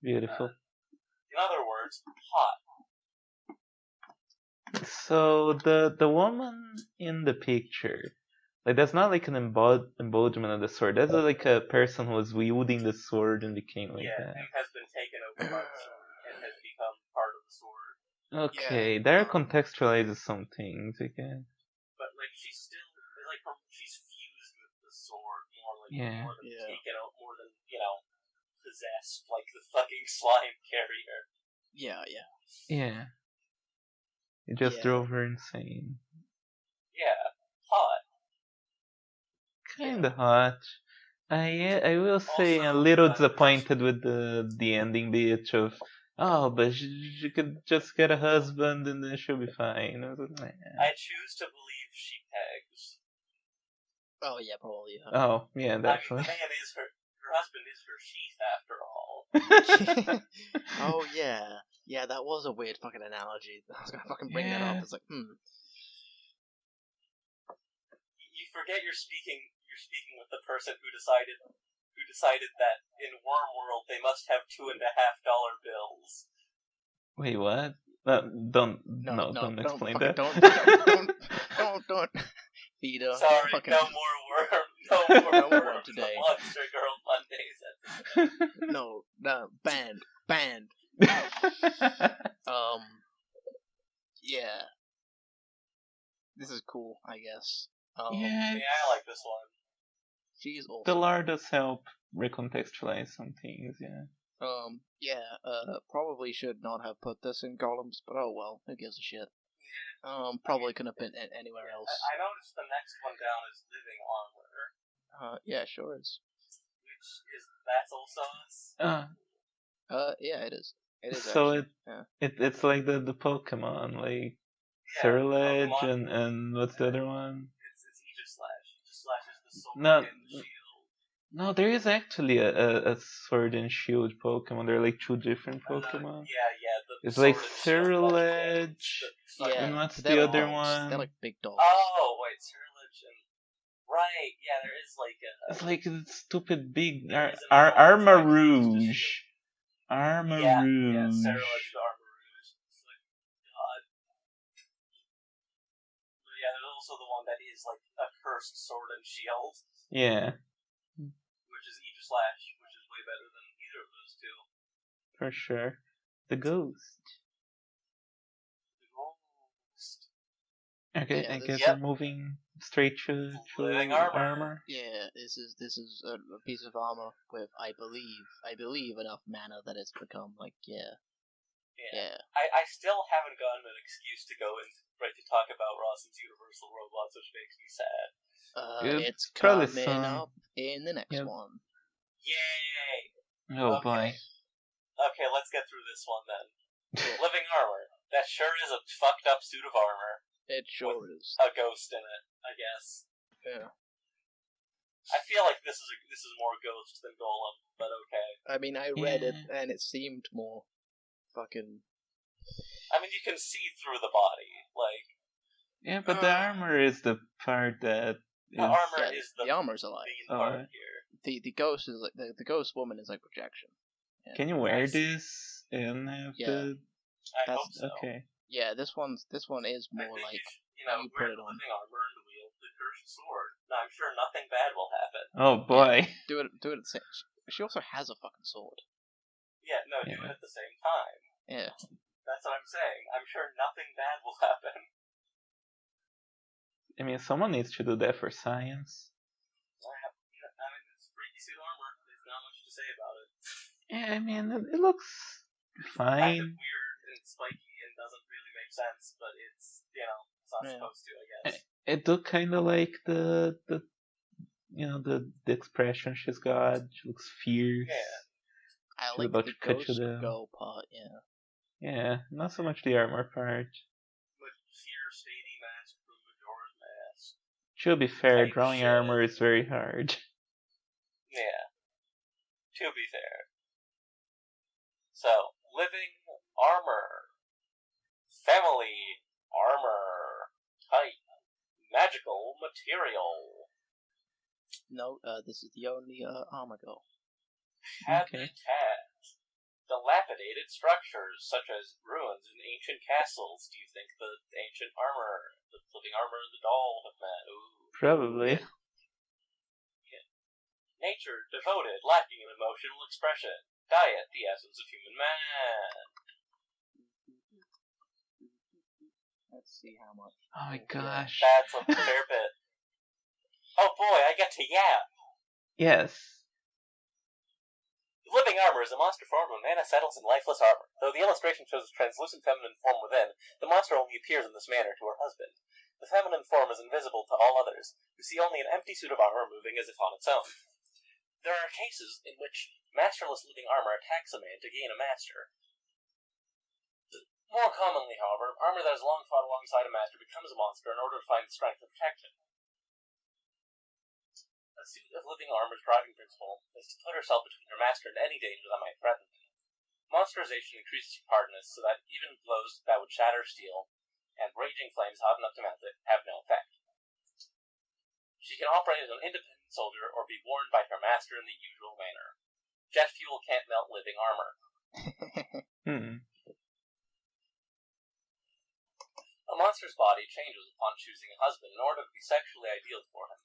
beautiful. In other words, hot. So the woman in the picture, like that's not like an embodiment of the sword. That's like a person who was wielding the sword and became like that. And has been taken over by the sword and has become part of the sword. Okay, that contextualizes some things again. But like she's fused with the sword more than taken out, more than possessed like the fucking slime carrier. Yeah. It just drove her insane. Yeah, hot. Kinda hot. I will say a little disappointed with the ending bit of but she could just get a husband and then she'll be fine. I was like, nah. I choose to believe she pegs. Oh yeah, probably. Oh yeah, definitely. I mean, the man is her husband is her sheath after all. Oh yeah, that was a weird fucking analogy. I was gonna fucking bring that up. It's like, You forget you're speaking with the person who decided that in Worm World they must have $2.50 bills. Wait, what? Don't explain that. Don't. Feeder. Sorry, fucking... no more worm. No more worm today. Monster Girl Mondays. No, banned. Yeah. This is cool, I guess. Yeah, I like this one. She's awesome. The lore does help recontextualize some things, probably should not have put this in Golems, but oh well, who gives a shit. Probably couldn't have been anywhere else. I noticed the next one down is Living Armor. Yeah, sure is. Which is, that's also us? Yeah, it is. It is so actually. it's like the Pokemon, like Surledge and what's the other one? It's Aegislash. Aegislash is the sword No, and the shield. No, there is actually a Sword and Shield Pokemon. They're like two different Pokemon. It's like Surledge. And what's the other dogs. one? They're like big dogs. Oh, wait, Surledge and... Right, yeah, there is like a... It's like a stupid big... Armarouge. Armarouge. Yeah, Surledge and Armarouge. It's like, God. But yeah, there's also the one that is like a cursed sword and shield. Yeah. Which is Aegislash, which is way better than either of those two. For sure. The Ghost. Okay, I guess we're moving straight to Living Armor. Yeah, this is a piece of armor with I believe enough mana that it's become like Yeah. I still haven't gotten an excuse to go in to talk about Rawson's Universal Robots, which makes me sad. It's coming up in the next one. Yay! Oh boy. Okay, let's get through this one then. Living Armor. That sure is a fucked up suit of armor. It sure is. A ghost in it, I guess. Yeah. I feel like this is more ghost than Golem, but okay. I mean, I read it and it seemed more fucking... I mean, you can see through the body, like... Yeah, but the armor is the part that... The armor is the armor's alive. main part here. The ghost is like... The ghost woman is like projection. Yeah. Can you wear this and have the... I hope so. Okay. Yeah, this one is more like you put it on. Living armor and wield the cursed sword. Now, I'm sure nothing bad will happen. Oh boy. Yeah, do it at the same. She also has a fucking sword. Yeah, do it at the same time. Yeah. That's what I'm saying. I'm sure nothing bad will happen. I mean, someone needs to do that for science. I mean, it's freaky suit armor. There's not much to say about it. Yeah, I mean, it looks fine. Kind of weird and spiky and doesn't really make sense, but it's, it's not supposed to, I guess. It looked kind of like the expression she's got. She looks fierce. Yeah. I She's like about the to cut you ghost down. go part, yeah. Yeah, not so much the armor part. But sheer shady mask from Majora's Mask. To be fair, Type drawing shit. armor is very hard. Yeah. To be fair. So, living armor. Family armor. Type. Magical material. No, this is the only armor go. Okay. Habitat. Dilapidated structures, such as ruins in ancient castles. Do you think the ancient armor, the living armor and the doll have met? Ooh. Probably. Yeah. Nature, devoted, lacking in emotional expression. Diet, the essence of human man. Let's see how much. Oh my gosh. That's a fair bit. Oh boy, I get to yap. Yes. Living armor is a monster form when mana settles in lifeless armor. Though the illustration shows a translucent feminine form within, the monster only appears in this manner to her husband. The feminine form is invisible to all others, who see only an empty suit of armor moving as if on its own. There are cases in which masterless living armor attacks a man to gain a master. More commonly, however, armor that has long fought alongside a master becomes a monster in order to find the strength to protect him. A suit of living armor's driving principle is to put herself between her master and any danger that might threaten him. Monsterization increases her hardness so that even blows that would shatter steel and raging flames hot enough to melt it have no effect. She can operate as an independent soldier or be worn by her master in the usual manner. Jet fuel can't melt living armor. A monster's body changes upon choosing a husband in order to be sexually ideal for him.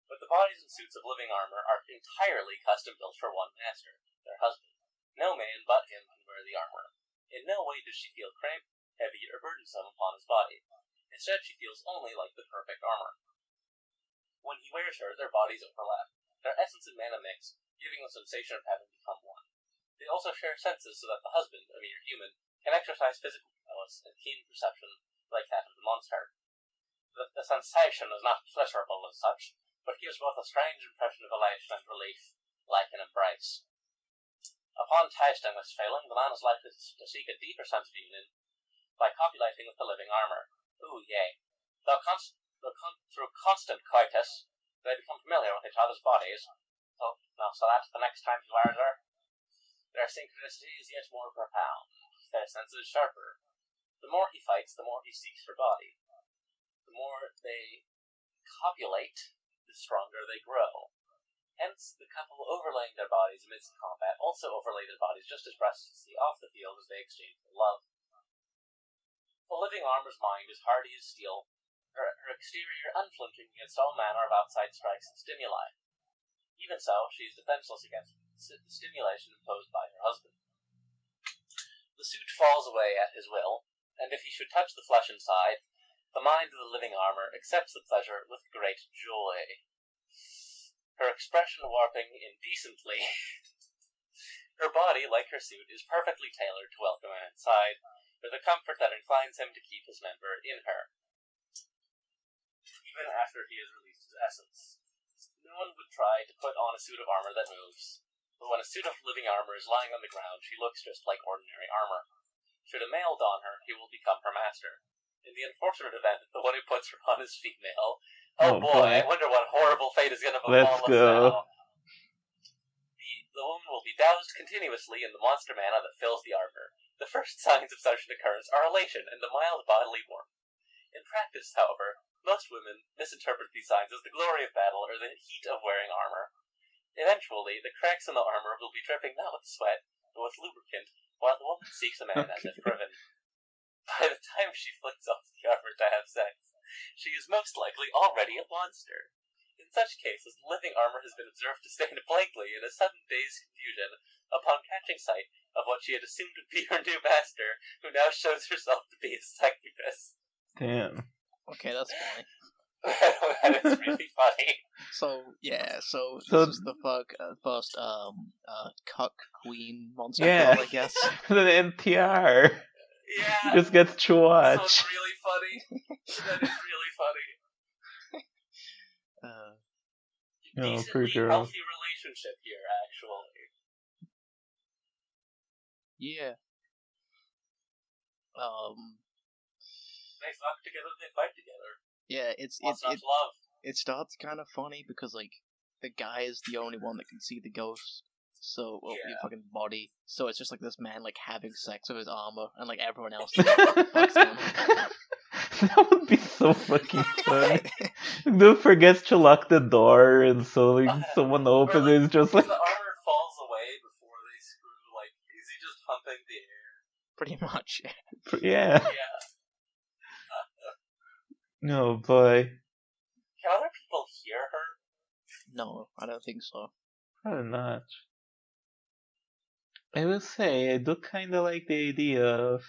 But the bodies and suits of living armor are entirely custom-built for one master, their husband. No man but him can wear the armor. In no way does she feel cramped, heavy, or burdensome upon his body. Instead, she feels only like the perfect armor. When he wears her, their bodies overlap. Their essence and mana mix, giving the sensation of having become one. They also share senses so that the husband, a mere human, can exercise physical prowess and keen perception like that of the monster. The sensation is not pleasurable as such, but gives both a strange impression of elation and relief, like an embrace. Upon tasting this feeling, the man is likely to seek a deeper sense of union by copulating with the living armor. Ooh, yay. Through constant coitus, they become familiar with each other's bodies. So that the next time he wears her, their synchronicity is yet more profound, their senses sharper. The more he fights, the more he seeks her body. The more they copulate, the stronger they grow. Hence, the couple overlaying their bodies amidst combat also overlay their bodies just as restlessly off the field as they exchange their love. The living armor's mind is hardy as steel, her exterior unflinching against all manner of outside strikes and stimuli. Even so, she is defenseless against the stimulation imposed by her husband. The suit falls away at his will, and if he should touch the flesh inside, the mind of the living armor accepts the pleasure with great joy. Her expression warping indecently. Her body, like her suit, is perfectly tailored to welcome him inside, with a comfort that inclines him to keep his member in her, even after he has released his essence. No one would try to put on a suit of armor that moves, but when a suit of living armor is lying on the ground, she looks just like ordinary armor. Should a male don her, he will become her master. In the unfortunate event that the one who puts her on is female, oh boy, I wonder what horrible fate is going to befall us now. The woman will be doused continuously in the monster mana that fills the armor. The first signs of such an occurrence are elation and a mild bodily warmth. In practice, however, most women misinterpret these signs as the glory of battle or the heat of wearing armor. Eventually, the cracks in the armor will be dripping not with sweat, but with lubricant, while the woman seeks a man as if driven. By the time she flicks off the armor to have sex, she is most likely already a monster. In such cases, the living armor has been observed to stand blankly in a sudden dazed confusion upon catching sight of what she had assumed would be her new master, who now shows herself to be a succubus. Damn. Okay, that's funny. That is really funny. So this is the first cuck queen monster girl, I guess. The NTR. Yeah. Just gets to watch. So it's really funny. That is really funny. decently healthy relationship here, actually. Yeah. They fuck together, they fight together. Yeah, love. It starts kind of funny because like the guy is the only one that can see the ghost. So, well, your fucking body. So it's just like this man like having sex with his armor, and like everyone else is like, what the fuck's going on? That would be so fucking funny. Dude forgets to lock the door, and so like someone opens it, it's just like the armor falls away before they screw. Like, is he just humping the air? Pretty much. Yeah. No, boy. Can other people hear her? No, I don't think so. Probably not. I will say, I do kind of like the idea of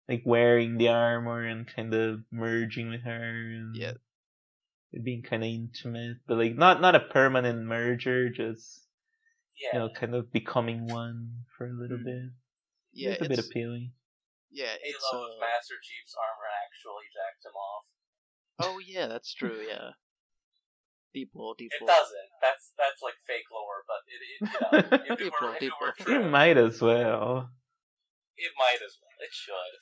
like wearing the armor and kind of merging with her and it being kind of intimate, but like not a permanent merger, just you know, kind of becoming one for a little bit. Yeah, it's a bit appealing. Yeah, it's Halo of Master Chief's armor actually jacked him off. Oh yeah, that's true. Yeah. Deep lore. It doesn't. That's like fake lore, but if it were true, it might as well. It might as well. It should.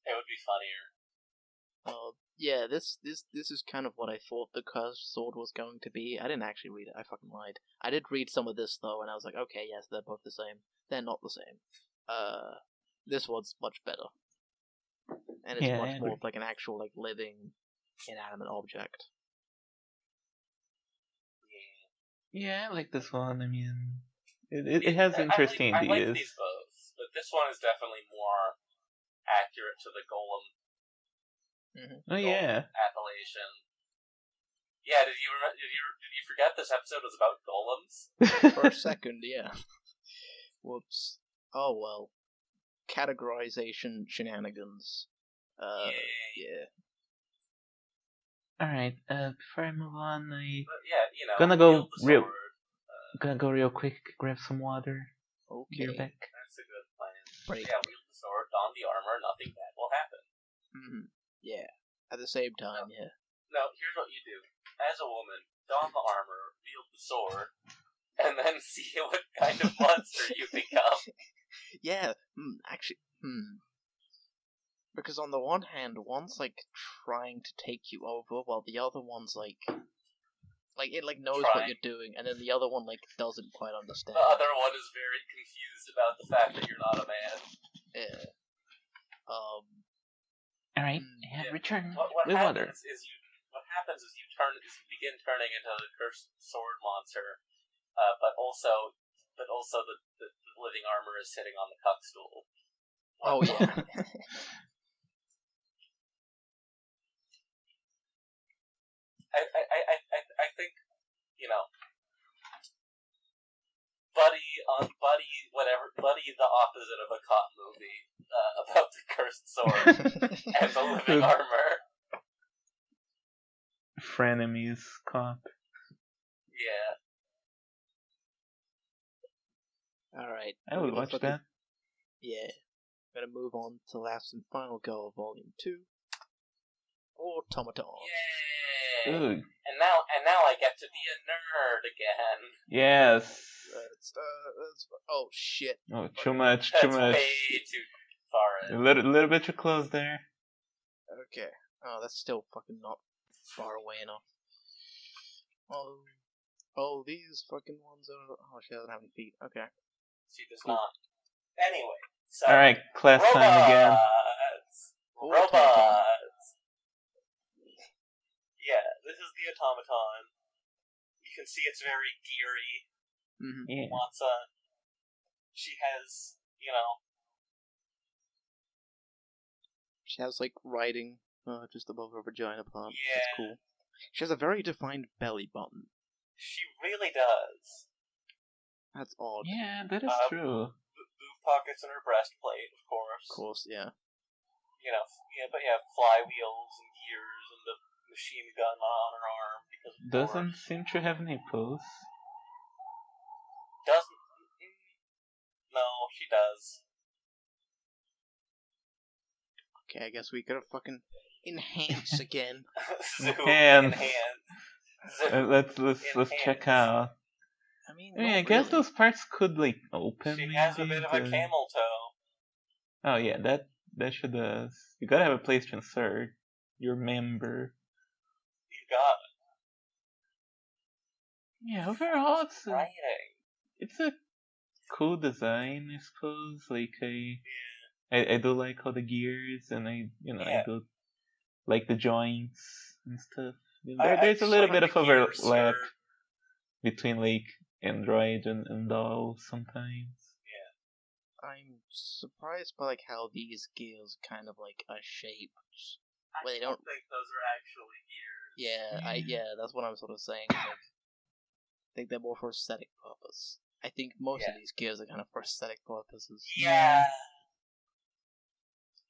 It would be funnier. Yeah, this is kind of what I thought the cursed sword was going to be. I didn't actually read it. I fucking lied. I did read some of this though, and I was like, okay, yes, they're both the same. They're not the same. This one's much better, and it's much more of like an actual like living, inanimate object. Yeah, I like this one. I mean, it has interesting ideas. I like these both, but this one is definitely more accurate to the golem. Oh yeah. Appellation. Yeah, did you forget this episode was about golems? For a second, yeah. Whoops. Oh well. Categorization shenanigans. Yeah. Alright, before I move on, gonna go real quick, grab some water. Okay. You're back. That's a good plan. Break. Yeah, wield the sword, don the armor, nothing bad will happen. Mm-hmm. Yeah. At the same time, yeah. No, here's what you do. As a woman, don the armor, wield the sword, and then see what kind of monster you become. Yeah, actually, Because on the one hand, one's like trying to take you over, while the other one's like it like knows what you're doing, and then the other one like doesn't quite understand. The other one is very confused about the fact that you're not a man. Yeah. Alright, return what with water. What happens is you begin turning into the cursed sword monster, but also the living armor is sitting on the cup stool. Oh yeah. I think, you know, Buddy the opposite of a cop movie about the cursed sword and the living armor. Frenemies cop. Yeah. Alright. I would watch that. Yeah. I'm gonna move on to the last and final goal of Volume 2. Automaton. Yay! Ooh. And now I get to be a nerd again. Yes. Oh shit. Oh, too much. That's way too far in. A little bit too close there. Okay. Oh, that's still fucking not far away enough. Oh, these fucking ones are... Oh, she doesn't have any feet. Okay. She does not. Anyway, so... Alright, class time again. Robots! Yeah, this is the automaton. You can see it's very geary. Mm-hmm. Yeah. She has, you know... She has, like, writing just above her vagina part. Yeah. That's cool. She has a very defined belly button. She really does. That's odd. Yeah, that is true. Boob pockets in her breastplate, of course. Of course, yeah. You know, but flywheels and gears and the machine gun on her arm. Because doesn't seem to have nipples. Doesn't? No, she does. Okay, I guess we gotta fucking enhance again. Enhance. Let's check out. I mean, I guess those parts could like open. She maybe, has a bit of a camel toe. Oh yeah, that should. You gotta have a place to insert your member. You got it. Yeah, overall Writing. it's a cool design, I suppose. Like I do like all the gears, and I do like the joints and stuff. There's a little bit of overlap between like Android and doll sometimes. Yeah. I'm surprised by like how these gears kind of like are shaped. I don't think those are actually gears. Yeah, that's what I'm sort of saying. Like, I think they're more for aesthetic purpose. I think most of these gears are kind of for aesthetic purposes. Yeah.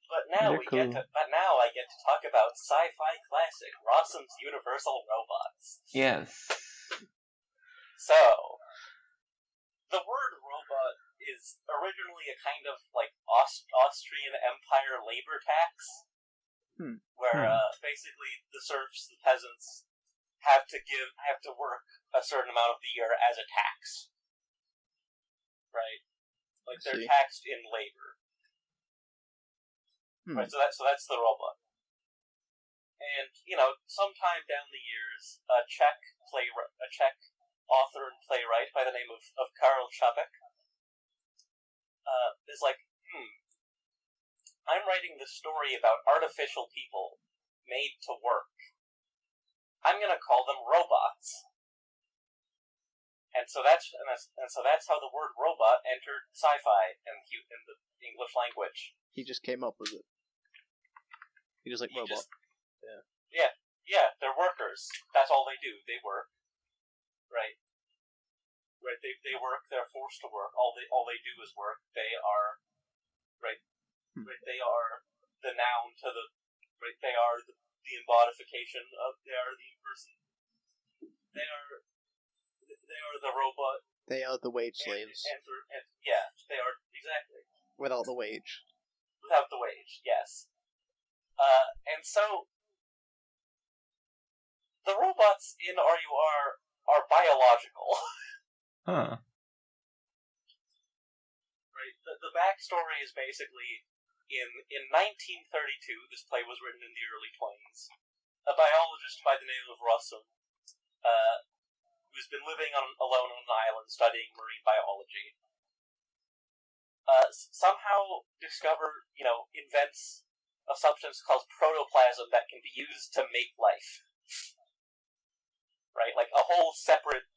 But now cool. I get to talk about sci-fi classic Rossum's Universal Robots. Yes. So, the word robot is originally a kind of like Austrian Empire labor tax, where basically the serfs, the peasants, have to work a certain amount of the year as a tax, right? Like they're taxed in labor. Right, so that's the robot. And sometime down the years, a Czech author and playwright by the name of Karl Čapek is like, I'm writing this story about artificial people made to work. I'm gonna call them robots. And so that's how the word robot entered sci-fi in the English language. He just came up with it. He just like robot. Yeah, they're workers. That's all they do. They work. Right. They work. They're forced to work. All they do is work. They are They are the noun to the. Right. They are the embodification of. They are the person. They are the robot. They are the wage slaves. Yeah, they are exactly. Without the wage. Without the wage, yes. And so, the robots in RUR are biological. Huh. Right. The backstory is basically in 1932. This play was written in the early 20s. A biologist by the name of Rossum, who's been living alone on an island studying marine biology, somehow invents a substance called protoplasm that can be used to make life. Right? Like a whole separate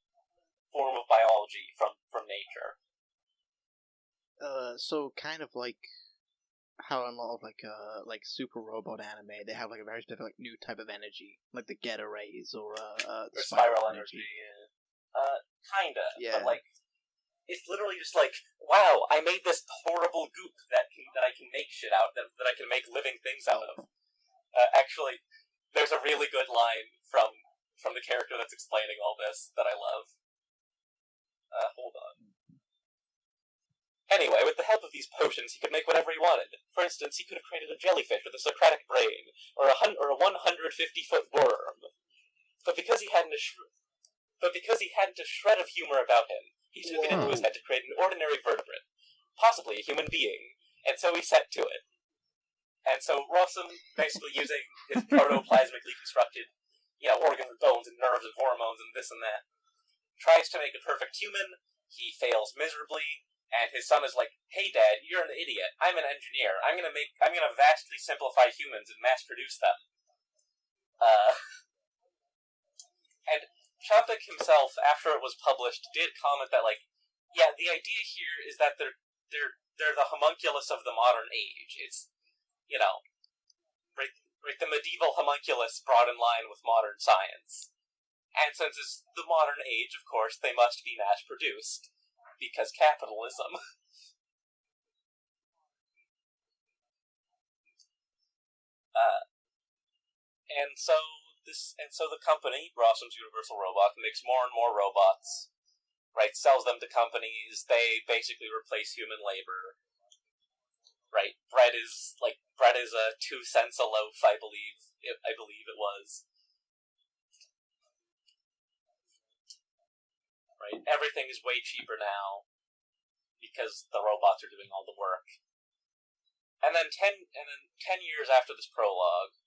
form of biology from nature. So kind of like how in a lot of like super robot anime, they have like a very specific new type of energy, like the Geta rays or spiral energy. Kinda. Yeah. But like, it's literally just like, wow, I made this horrible goop that I can make shit out, that I can make living things out of. Actually, there's a really good line from the character that's explaining all this that I love. Hold on. Anyway, with the help of these potions, he could make whatever he wanted. For instance, he could have created a jellyfish with a Socratic brain, or a 150-foot worm. But because he hadn't a shred of humor about him, he took it into his head to create an ordinary vertebrate, possibly a human being, and so he set to it. And so Rossum, basically using his protoplasmically constructed, organs and bones and nerves and hormones and this and that, tries to make a perfect human. He fails miserably, and his son is like, "Hey, Dad, you're an idiot. I'm an engineer. I'm gonna vastly simplify humans and mass produce them." And Čapek himself, after it was published, did comment that, the idea here is that they're the homunculus of the modern age. It's, the medieval homunculus brought in line with modern science. And since it's the modern age, of course, they must be mass-produced, because capitalism. And so the company, Rossum's Universal Robot, makes more and more robots, right? Sells them to companies. They basically replace human labor, right? Bread is 2 cents a loaf, I believe it was. right? Everything is way cheaper now because the robots are doing all the work. And then 10 years after this prologue,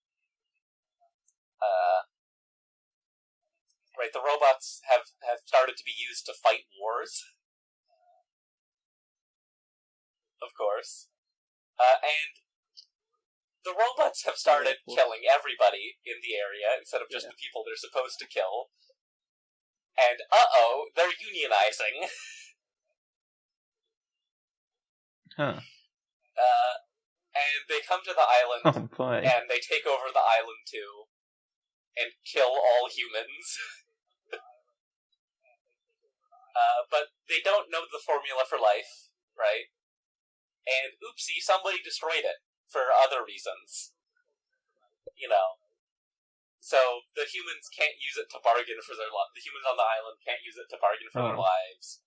right, the robots have started to be used to fight wars, of course, and the robots have started killing everybody in the area instead of just the people they're supposed to kill. And they're unionizing. Huh. And they come to the island, and they take over the island too, and kill all humans. But they don't know the formula for life, right? And oopsie, somebody destroyed it for other reasons. You know. So the humans can't use it to bargain for their lives. The humans on the island can't use it to bargain for their lives.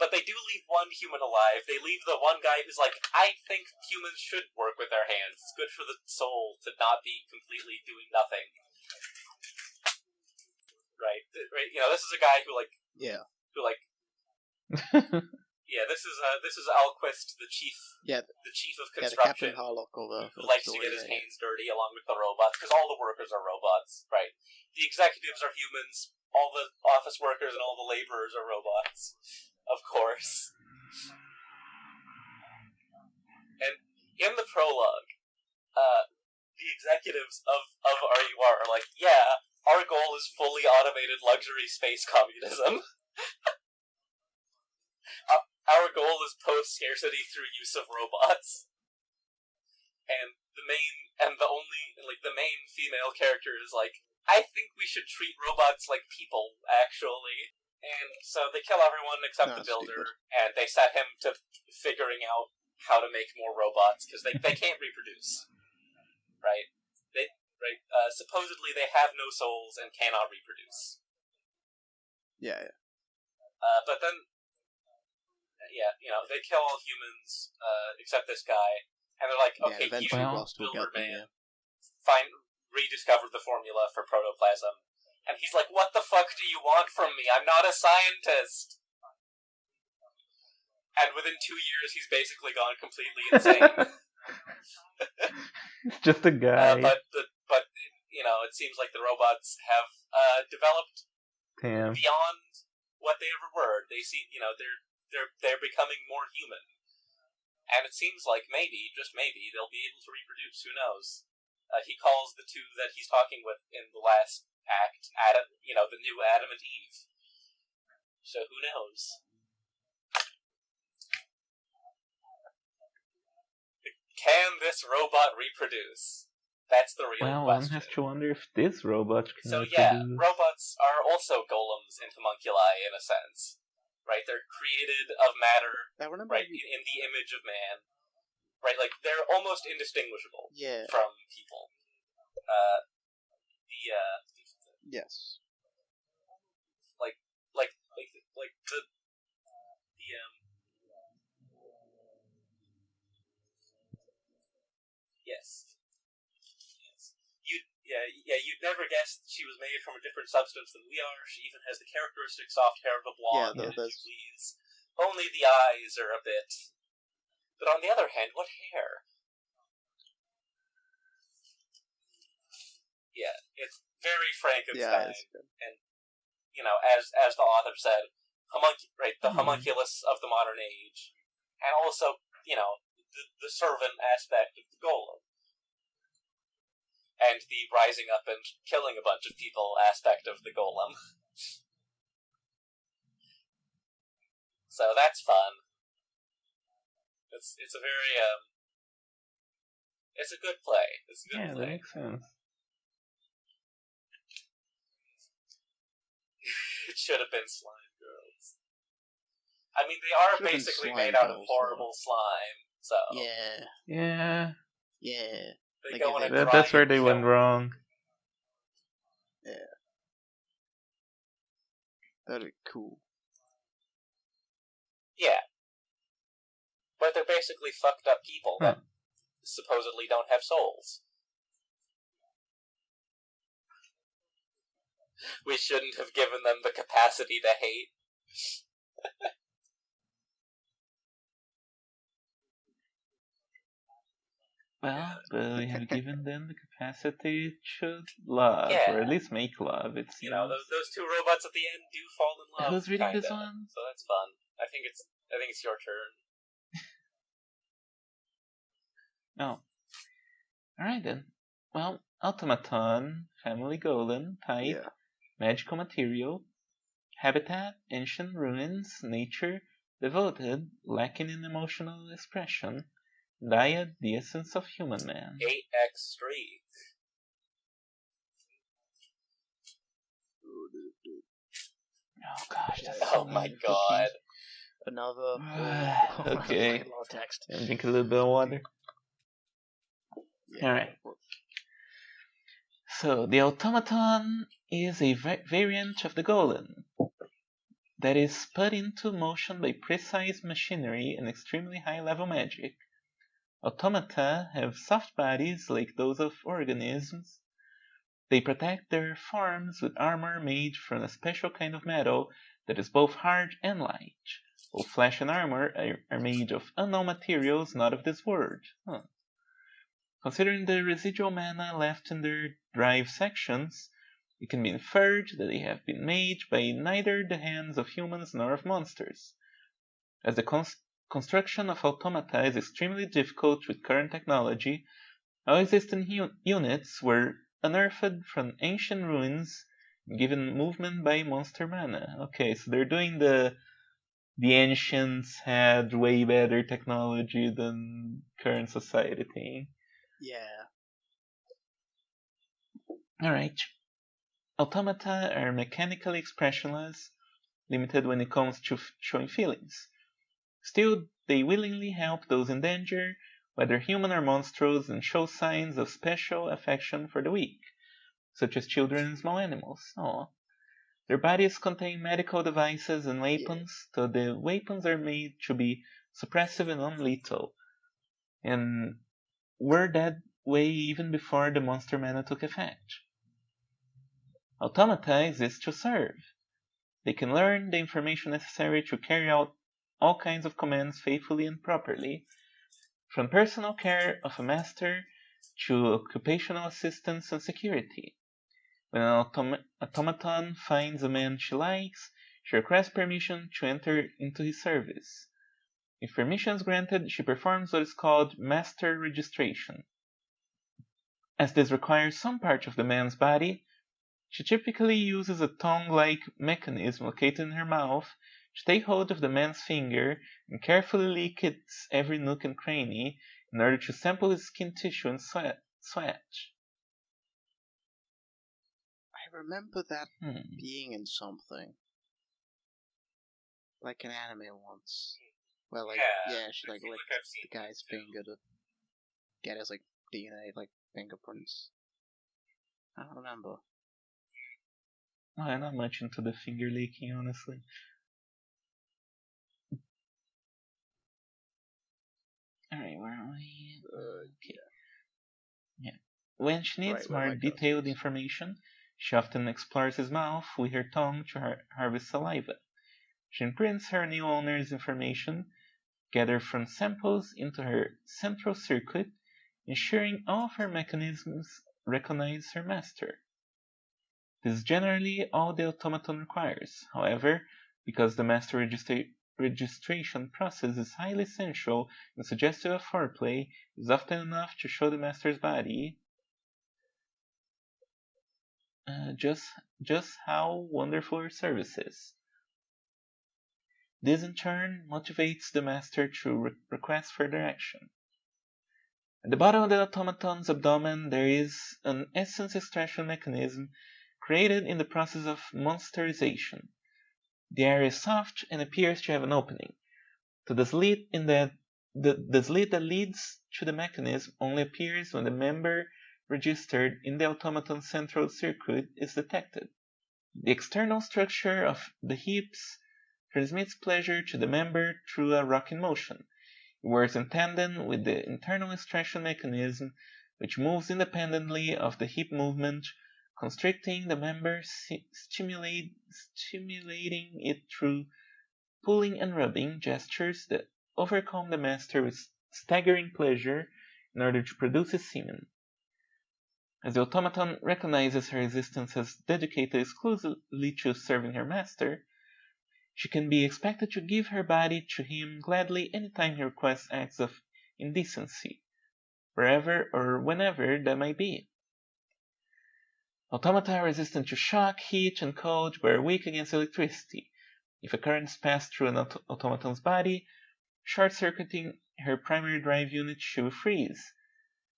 But they do leave one human alive. They leave the one guy who's like, I think humans should work with their hands. It's good for the soul to not be completely doing nothing. Right? You know, this is a guy who this is Alquist, the chief of construction, the Captain Harlock who likes to get his hands dirty along with the robots, because all the workers are robots, right? The executives are humans, all the office workers and all the laborers are robots, of course. And in the prologue, the executives of RUR are like, yeah, our goal is fully automated luxury space communism. Our goal is post-scarcity through use of robots. And the main female character is like, I think we should treat robots like people, actually. And so they kill everyone except the builder, and they set him to figuring out how to make more robots, because they can't reproduce. Right? Supposedly they have no souls and cannot reproduce. Yeah. But then, they kill all humans, except this guy, and they're like, okay, you, builder man, rediscovered the formula for protoplasm. And he's like, what the fuck do you want from me? I'm not a scientist! And within 2 years, he's basically gone completely insane. It's just a guy. But it seems like the robots have developed beyond what they ever were. They see, they're becoming more human, and it seems like maybe, just maybe, they'll be able to reproduce. Who knows? He calls the two that he's talking with in the last act, the new Adam and Eve. So who knows? Can this robot reproduce? That's the real question. One has to wonder if this robot can reproduce. So robots are also golems and homunculi in a sense. Right? They're created of matter, right, in the image of man. Right? Like, they're almost indistinguishable from people. Yes. Yes. You'd never guess she was made from a different substance than we are. She even has the characteristic soft hair of a blonde, if you please. Only the eyes are a bit. But on the other hand, what hair? Yeah, it's very Frankenstein. And, as the author said, the homunculus of the modern age. And also, the servant aspect of the golem. And the rising up and killing a bunch of people aspect of the golem. So that's fun. It's a very it's a good play. It's a good play. That makes sense. It should have been Slime Girls. I mean, they are basically made out of horrible slime. So Yeah. They go in a That's where they went wrong. Yeah. That'd be cool. Yeah. But they're basically fucked up people that supposedly don't have souls. We shouldn't have given them the capacity to hate. Well, but we have given them the capacity to love, or at least make love. It seems. Those two robots at the end do fall in love. Who's reading kinda, this one? So that's fun. I think it's your turn. Oh. Alright then. Well, automaton, family golem, type, magical material, habitat, ancient ruins, nature, devoted, lacking in emotional expression, diet, the essence of human man. 8x streak. Oh gosh, that's Oh my god. Another. Okay. A lot of text. And drink a little bit of water. Yeah. Alright. So, the automaton is a variant of the golem that is put into motion by precise machinery and extremely high-level magic. Automata have soft bodies like those of organisms. They protect their forms with armor made from a special kind of metal that is both hard and light, while flesh and armor are made of unknown materials not of this world. Considering the residual mana left in their drive sections, it can be inferred that they have been made by neither the hands of humans nor of monsters. As the construction of automata is extremely difficult with current technology, all existing units were unearthed from ancient ruins and given movement by monster mana. Okay, so they're doing the ancients had way better technology than current society thing. Yeah. Alright. Automata are mechanically expressionless, limited when it comes to showing feelings. Still, they willingly help those in danger, whether human or monstrous, and show signs of special affection for the weak, such as children and small animals. Aww. Their bodies contain medical devices and weapons, so the weapons are made to be suppressive and non-lethal, and were that way even before the monster mana took effect. Automata exist to serve. They can learn the information necessary to carry out all kinds of commands faithfully and properly, from personal care of a master to occupational assistance and security. When an automaton finds a man she likes, she requests permission to enter into his service. If permission is granted, she performs what is called master registration. As this requires some part of the man's body, she typically uses a tongue-like mechanism located in her mouth to take hold of the man's finger and carefully lick its every nook and cranny in order to sample his skin tissue and sweat. I remember that being in something. Like an anime once. Well, she licked the guy's finger to get his DNA, fingerprints. I don't remember. I'm not much into the finger licking, honestly. Alright, where are we? Okay. Yeah. When she needs more detailed information, she often explores his mouth with her tongue to harvest saliva. She imprints her new owner's information, gathered from samples, into her central circuit, ensuring all of her mechanisms recognize her master. This is generally all the automaton requires. However, because the master registration process is highly sensual and suggestive of foreplay, it is often enough to show the master's body just how wonderful her service is. This in turn motivates the master to request further action. At the bottom of the automaton's abdomen there is an essence extraction mechanism created in the process of monsterization. The area is soft and appears to have an opening, so the slit that leads to the mechanism only appears when the member registered in the automaton's central circuit is detected. The external structure of the hips transmits pleasure to the member through a rocking motion. It works in tandem with the internal extraction mechanism, which moves independently of the hip movement, constricting the member, stimulating it through pulling and rubbing gestures that overcome the master with staggering pleasure in order to produce his semen. As the automaton recognizes her existence as dedicated exclusively to serving her master, she can be expected to give her body to him gladly anytime he requests acts of indecency, wherever or whenever that might be. Automata are resistant to shock, heat, and cold, but are weak against electricity. If a current is passed through an automaton's body, short-circuiting her primary drive unit, she will freeze.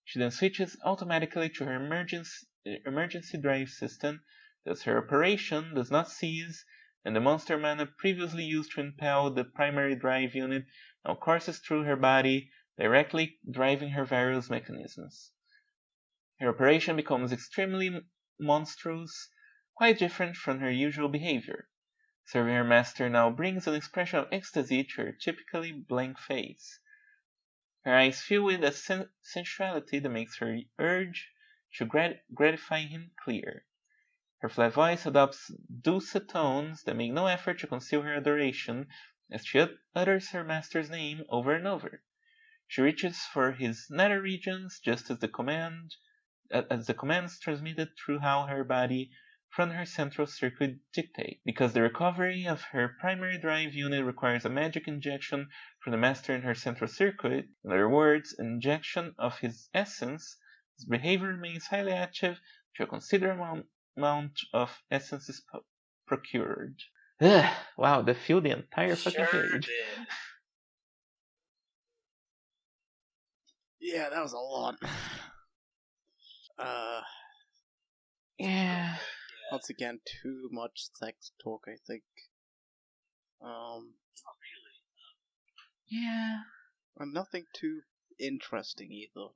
She then switches automatically to her emergency drive system, thus her operation does not cease, and the monster mana previously used to impel the primary drive unit now courses through her body, directly driving her various mechanisms. Her operation becomes extremely monstrous, quite different from her usual behavior. Serving her master now brings an expression of ecstasy to her typically blank face. Her eyes fill with a sensuality that makes her urge to gratify him clear. Her flat voice adopts dulcet tones that make no effort to conceal her adoration as she utters her master's name over and over. She reaches for his nether regions just as the commands transmitted throughout her body from her central circuit dictate, because the recovery of her primary drive unit requires a magic injection from the master in her central circuit. In other words, an injection of his essence. His behavior remains highly active till a considerable amount of essence is procured. Ugh, wow, that filled the entire fucking page. Did. Yeah, that was a lot. Yeah. Once again, too much sex talk, I think. Not really. Yeah. And nothing too interesting either.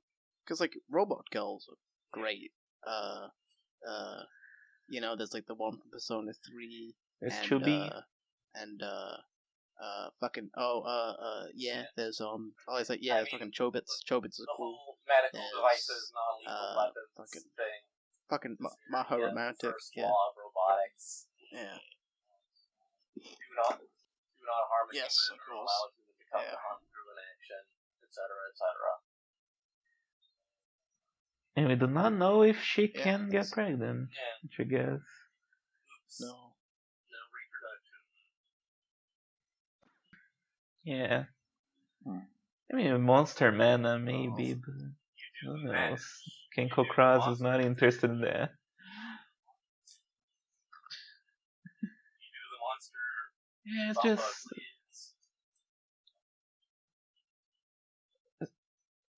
Because, like, robot girls are great. There's, like, the one from Persona 3. There's and, Chubby. there's, fucking Chobits. Chobits is The cool. whole medical There's, devices, non-lethal weapons thing. Fucking Maho Romantic. First Yeah. law of robotics. Yeah. Do not harm a Yes, human of or course. allow it to become Yeah. harm through an action, etc., etc. And we do not know if she can get that's- pregnant, Yeah. which I guess. Oops. No. No reproduction. Yeah. I mean, Monster Mana, maybe, but who knows? Kenko Cross is not interested in that. You do the monster. Yeah, it's Bump just. please.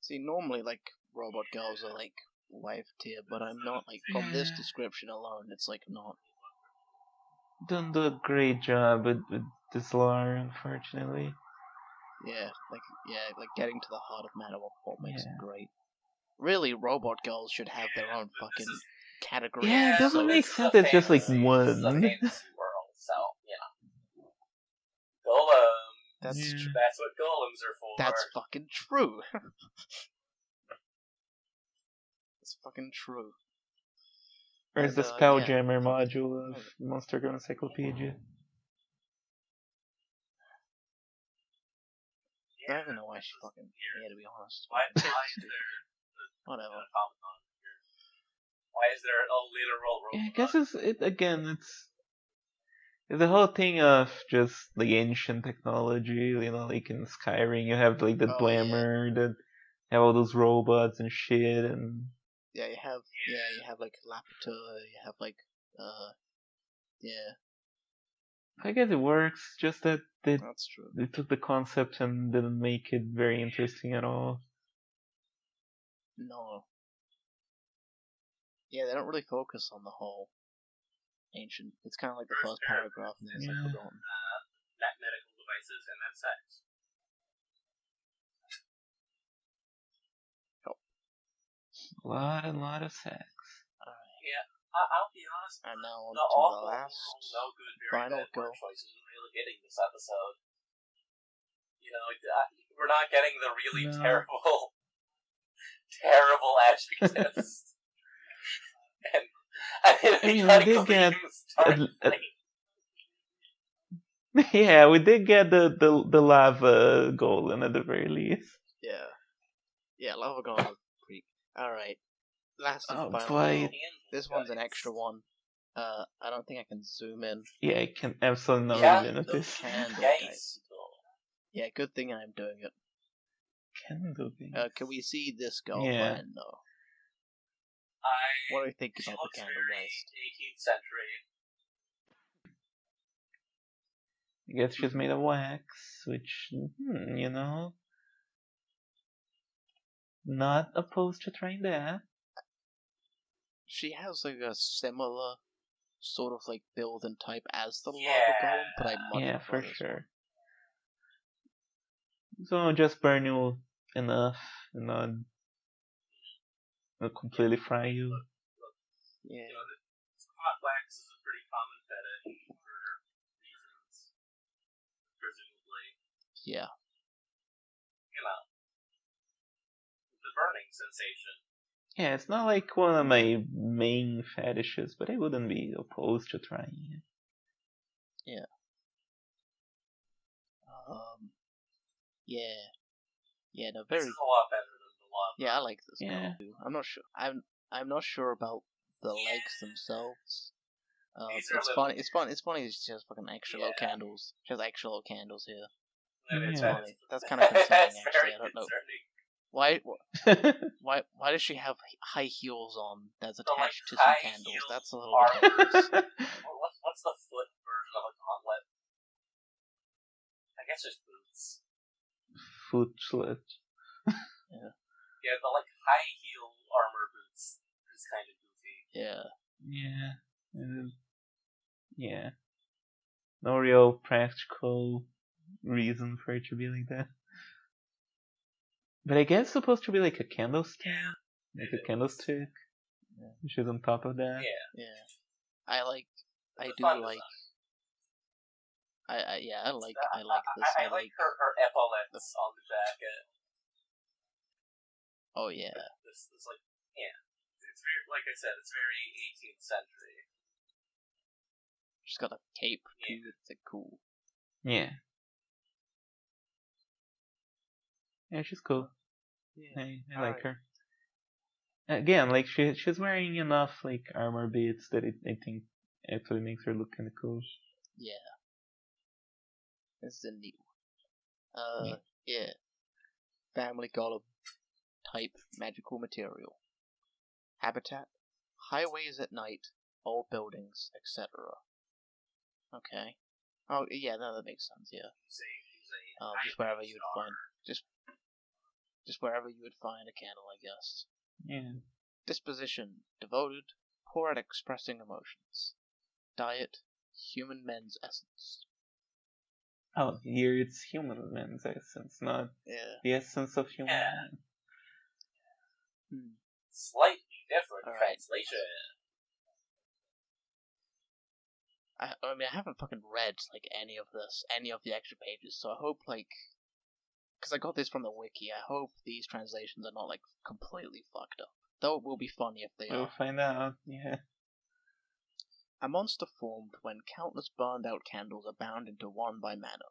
See, normally, like, robot girls are, like, wife tier, but I'm not, like, from this Yeah. description alone, it's, like, not. Don't do a great job with this lore, unfortunately. Yeah, like, getting to the heart of matter, what makes Yeah. it great. Really, robot girls should have their own fucking category. Yeah, it doesn't episode. make this is sense. a It's just like fantasy- This is a one. fantasy world, so, Golem. That's Yeah. That's what golems are for. That's fucking true. That's fucking true. Where's the And, Spelljammer module of Monster Girl Encyclopedia? I don't even know why she fucking here, to be honest. Why is there Whatever. Comic-Con here? Why is there a literal robot? Yeah, I guess it's the whole thing of just the ancient technology, like in Skyrim you have like the Oh, Glamour that have all those robots and shit, and Yeah, you have like Lapitor, you have like I guess it works, just that they that's true. took the concept and didn't make it very interesting at all. No. Yeah, they don't really focus on the whole ancient. It's kind of like the first paragraph and then it's like Yeah. forgotten. Medical devices and then sex. A lot of sex. Yeah, I'll be honest. And now on The to awful, the last no good, very final bad word go. choices are really hitting this episode. We're not getting the really No. terrible adjectives. and we did get yeah, we did get the lava golem at the very least. Yeah, lava golem was pretty. All right, last and final. Dwight. This one's an extra one. I don't think I can zoom in. Yeah, I can absolutely not Yeah, zoom in at this. Candle, guys. Yeah, good thing I'm doing it. Candle thing. Can we see this girl? Yeah. Fine, no. What do you think about the candle, guys? 18th century. I guess she's made of wax, which, you know, not opposed to trying that. She has like a similar sort of like build and type as the lava golem, but I much prefer this sure. So just burn you enough, and not completely fry you. Yeah. You know, hot wax is a pretty common fetish for reasons, presumably. Yeah. You know, the burning sensation. Yeah, it's not like one of my main fetishes, but I wouldn't be opposed to trying it. Yeah. Yeah, no, very. This is a lot better than the lava. Yeah, I like this Yeah. girl. I'm not sure. I'm not sure about the legs themselves. It's funny. It's funny. She has fucking extra little candles. She has extra little candles here. It's funny. That's kind of concerning, actually. I don't know why. Why does she have high heels on that's attached to some candles? That's a little bit dangerous. What's the foot version of a gauntlet? I guess just boots. Footlet. Yeah, the like high heel armor boots is kind of goofy. Yeah. No real practical reason for it to be like that. But I guess it's supposed to be like a candlestick. Like a candlestick. She's on top of that. Yeah. I like this. I like her epaulettes on the jacket. Oh yeah. This like it's very, like I said, it's very 18th century. She's got a cape too. It's like cool. Yeah, she's cool. Yeah. I like her. Again, like she's wearing enough like armor bits that I think actually makes her look kind of cool. Yeah. This is a neat one. Yeah. Family golem type magical material. Habitat: highways at night, old buildings, etc. Okay. Oh yeah, no, that makes sense. Yeah. Just wherever you would find, just wherever you would find a candle, I guess. Yeah. Disposition: devoted, poor at expressing emotions. Diet: human men's essence. Oh, here it's human men's essence, not the essence of human men. Slightly different translation. I mean, I haven't fucking read like any of the extra pages, so I hope because I got this from the wiki, I hope these translations are not like completely fucked up. Though it will be funny if they are. We'll find out. Yeah. A monster formed when countless burned out candles are bound into one by mana.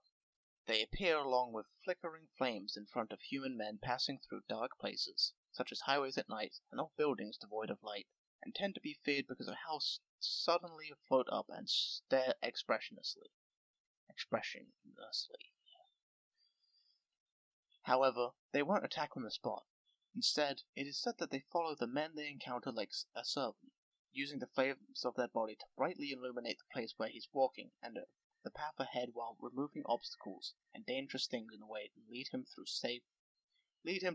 They appear along with flickering flames in front of human men passing through dark places, such as highways at night and off buildings devoid of light, and tend to be feared because of how suddenly float up and stare expressionlessly. However, they won't attack on the spot. Instead, it is said that they follow the men they encounter like a servant, using the flames of their body to brightly illuminate the place where he's walking and the path ahead while removing obstacles and dangerous things in the way to lead him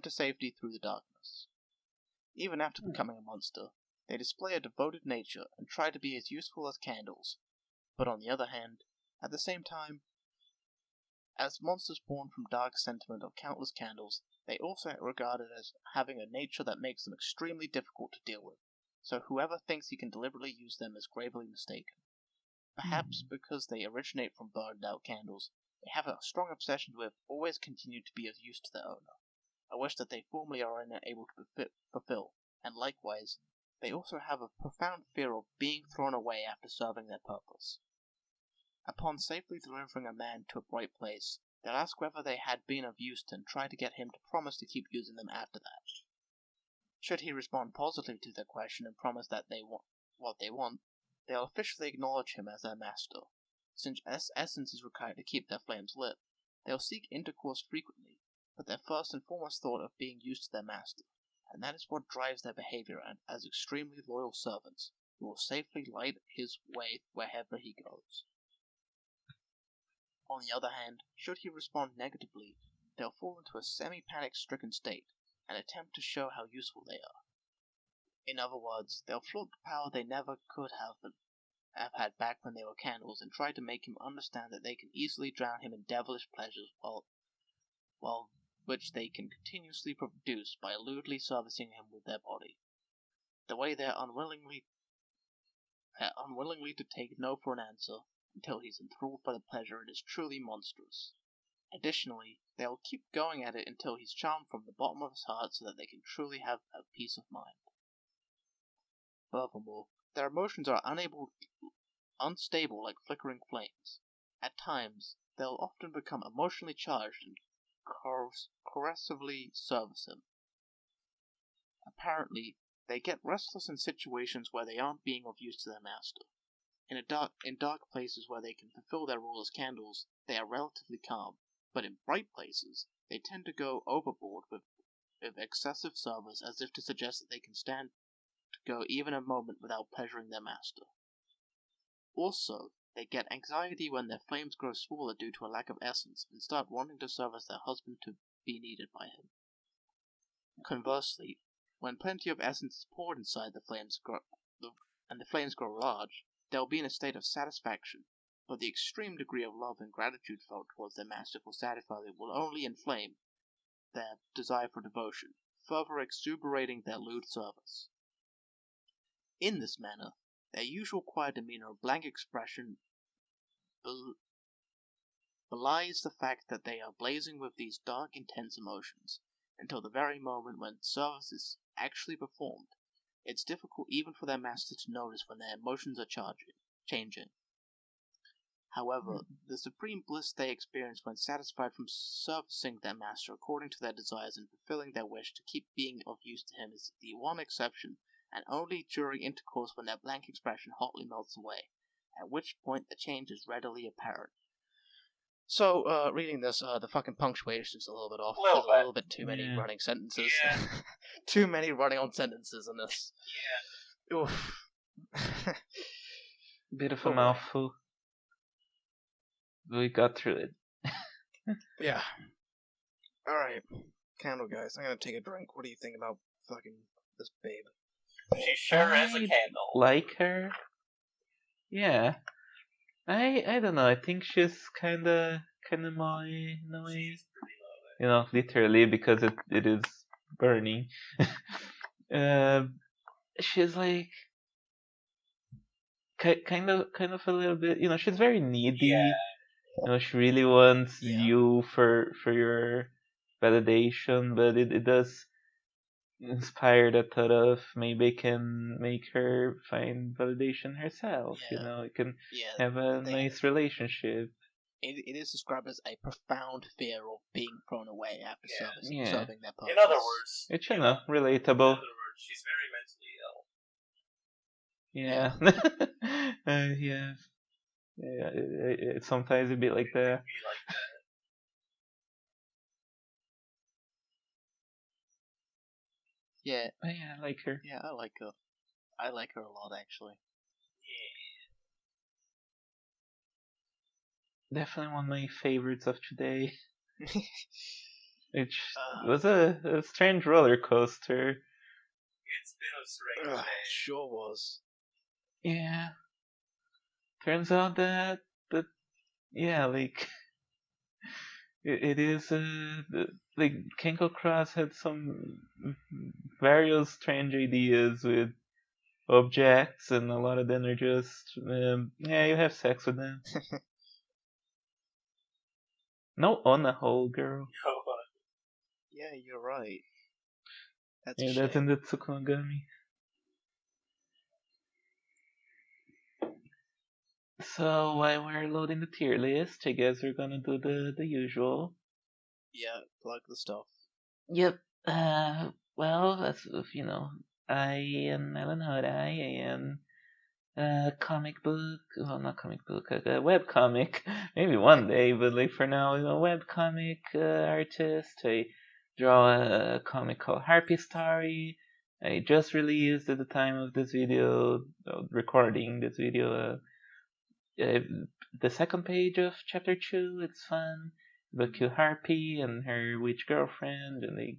to safety through the darkness. Even after becoming a monster, they display a devoted nature and try to be as useful as candles. But on the other hand, at the same time, as monsters born from dark sentiment of countless candles, they also are regarded as having a nature that makes them extremely difficult to deal with. So whoever thinks he can deliberately use them is gravely mistaken. Perhaps because they originate from burned out candles, they have a strong obsession with always continue to be of use to their owner, a wish that they formerly are unable to fulfill, and likewise, they also have a profound fear of being thrown away after serving their purpose. Upon safely delivering a man to a bright place, they'll ask whether they had been of use and try to get him to promise to keep using them after that. Should he respond positively to their question and promise that they want what they want, they'll officially acknowledge him as their master. Since essence is required to keep their flames lit, they'll seek intercourse frequently, but their first and foremost thought of being used to their master, and that is what drives their behavior as extremely loyal servants who will safely light his way wherever he goes. On the other hand, should he respond negatively, they'll fall into a semi-panic-stricken state and attempt to show how useful they are. In other words, they'll flaunt the power they never could have had back when they were candles and try to make him understand that they can easily drown him in devilish pleasures which they can continuously produce by lewdly servicing him with their body. The way they're unwillingly to take no for an answer until he's enthralled by the pleasure it is truly monstrous. Additionally, they'll keep going at it until he's charmed from the bottom of his heart so that they can truly have a peace of mind. Furthermore, their emotions are unstable like flickering flames. At times, they'll often become emotionally charged and caressively service him. Apparently, they get restless in situations where they aren't being of use to their master. In dark places where they can fulfill their role as candles, they are relatively calm, but in bright places, they tend to go overboard with excessive service as if to suggest that they can stand to go even a moment without pleasuring their master. Also, they get anxiety when their flames grow smaller due to a lack of essence and start wanting to service their husband to be needed by him. Conversely, when plenty of essence is poured inside the flames grow large, they'll be in a state of satisfaction, but the extreme degree of love and gratitude felt towards their master for satisfying them will only inflame their desire for devotion, further exuberating their lewd service. In this manner, their usual quiet demeanor or blank expression belies the fact that they are blazing with these dark, intense emotions, until the very moment when service is actually performed. It's difficult even for their master to notice when their emotions are changing. However, the supreme bliss they experience when satisfied from servicing their master according to their desires and fulfilling their wish to keep being of use to him is the one exception, and only during intercourse when their blank expression hotly melts away, at which point the change is readily apparent. So, reading this, the fucking punctuation is a little bit off. There's a little bit too many running sentences. Yeah. Too many running on sentences in this. Yeah. Oof. Bit of a mouthful. We got through it. Yeah. Alright. Candle guys, I'm gonna take a drink. What do you think about fucking this babe? She sure is a candle. Like her? Yeah. I don't know. I think she's kinda annoying. You know, literally because it is burning. She's like kind of a little bit. You know, she's very needy. Yeah. You know, she really wants you for your validation, but it does inspire the thought of maybe it can make her find validation herself. Yeah. You know, it can have a nice relationship. It is described as a profound fear of being thrown away after serving their purpose. In other words, it's relatable. In other words, she's very mentally ill. Yeah. Yeah. It's sometimes a bit like that. Yeah. Oh, yeah, I like her. Yeah, I like her. I like her a lot, actually. Yeah. Definitely one of my favorites of today. It was a strange roller coaster. It's been a strange day. Sure was. Yeah. Turns out that yeah, like it is like Kenko Cross had some various strange ideas with objects, and a lot of them are just you have sex with them. No on a hole, girl. Yeah, you're right. That's that's in the Tsukunagami. So while we're loading the tier list, I guess we're gonna do the usual. Yeah, plug the stuff. Yep. Well, as you know, I am Alan Hodai. I am a comic book, well, not comic book, a web comic. Maybe one day, but like for now, web comic artist. I draw a comic called HARPY Story. I just released at the time of this video, recording this video, the second page of chapter 2. It's fun. But kill Harpy and her witch girlfriend, and they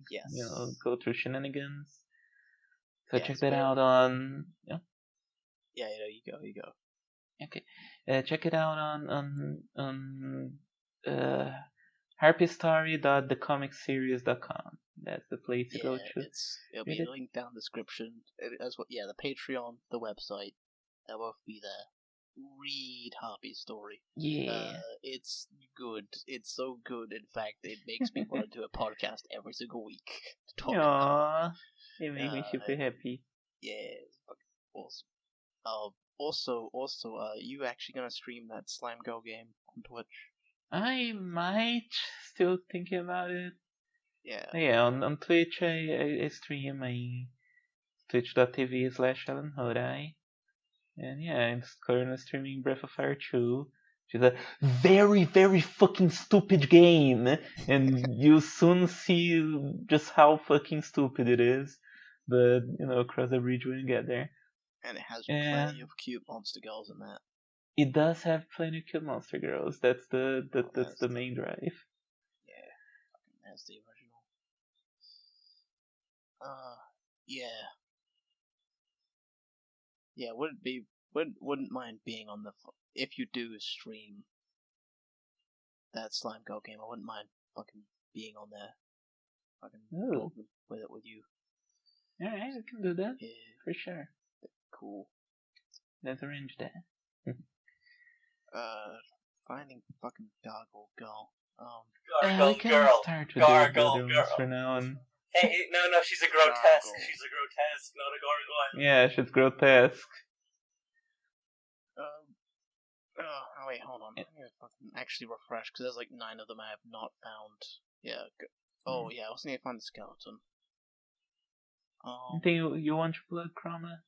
go through shenanigans. So check that out on. Yeah, you go. Okay, check it out on harpystory.thecomicseries.com. That's the place to go to. It'll be linked down in the description. The Patreon, the website, they'll both be there. Read Harpy's story. Yeah. It's good. It's so good. In fact, it makes me want to do a podcast every single week to talk about it. It makes me super happy. Yeah, it's fucking awesome. Also, you actually gonna stream that Slime Go game on Twitch? I might. Still thinking about it. Yeah. Yeah, on Twitch I stream my twitch.tv/Alan Hodai. And yeah, I'm currently streaming Breath of Fire 2, which is a very, very fucking stupid game. And you'll soon see just how fucking stupid it is. But, cross the bridge when you get there. And it has plenty of cute monster girls in that. It does have plenty of cute monster girls. That's the main drive. Yeah. That's the original. Yeah. Yeah, wouldn't mind being on if you do stream that Slime Go game. I wouldn't mind fucking being on there, fucking talking with you. Alright, we can do that. Yeah, for sure. Cool. Let's arrange that. Finding fucking Gargle Girl. We can start with the other ones for now on. Hey, no, she's a grotesque. She's a grotesque, not a gargoyle. Yeah, she's grotesque. Wait, hold on. I'm gonna fucking actually refresh, because there's like 9 of them I have not found. Yeah. Yeah, I also need to find the skeleton. You think you want your blood, Chroma?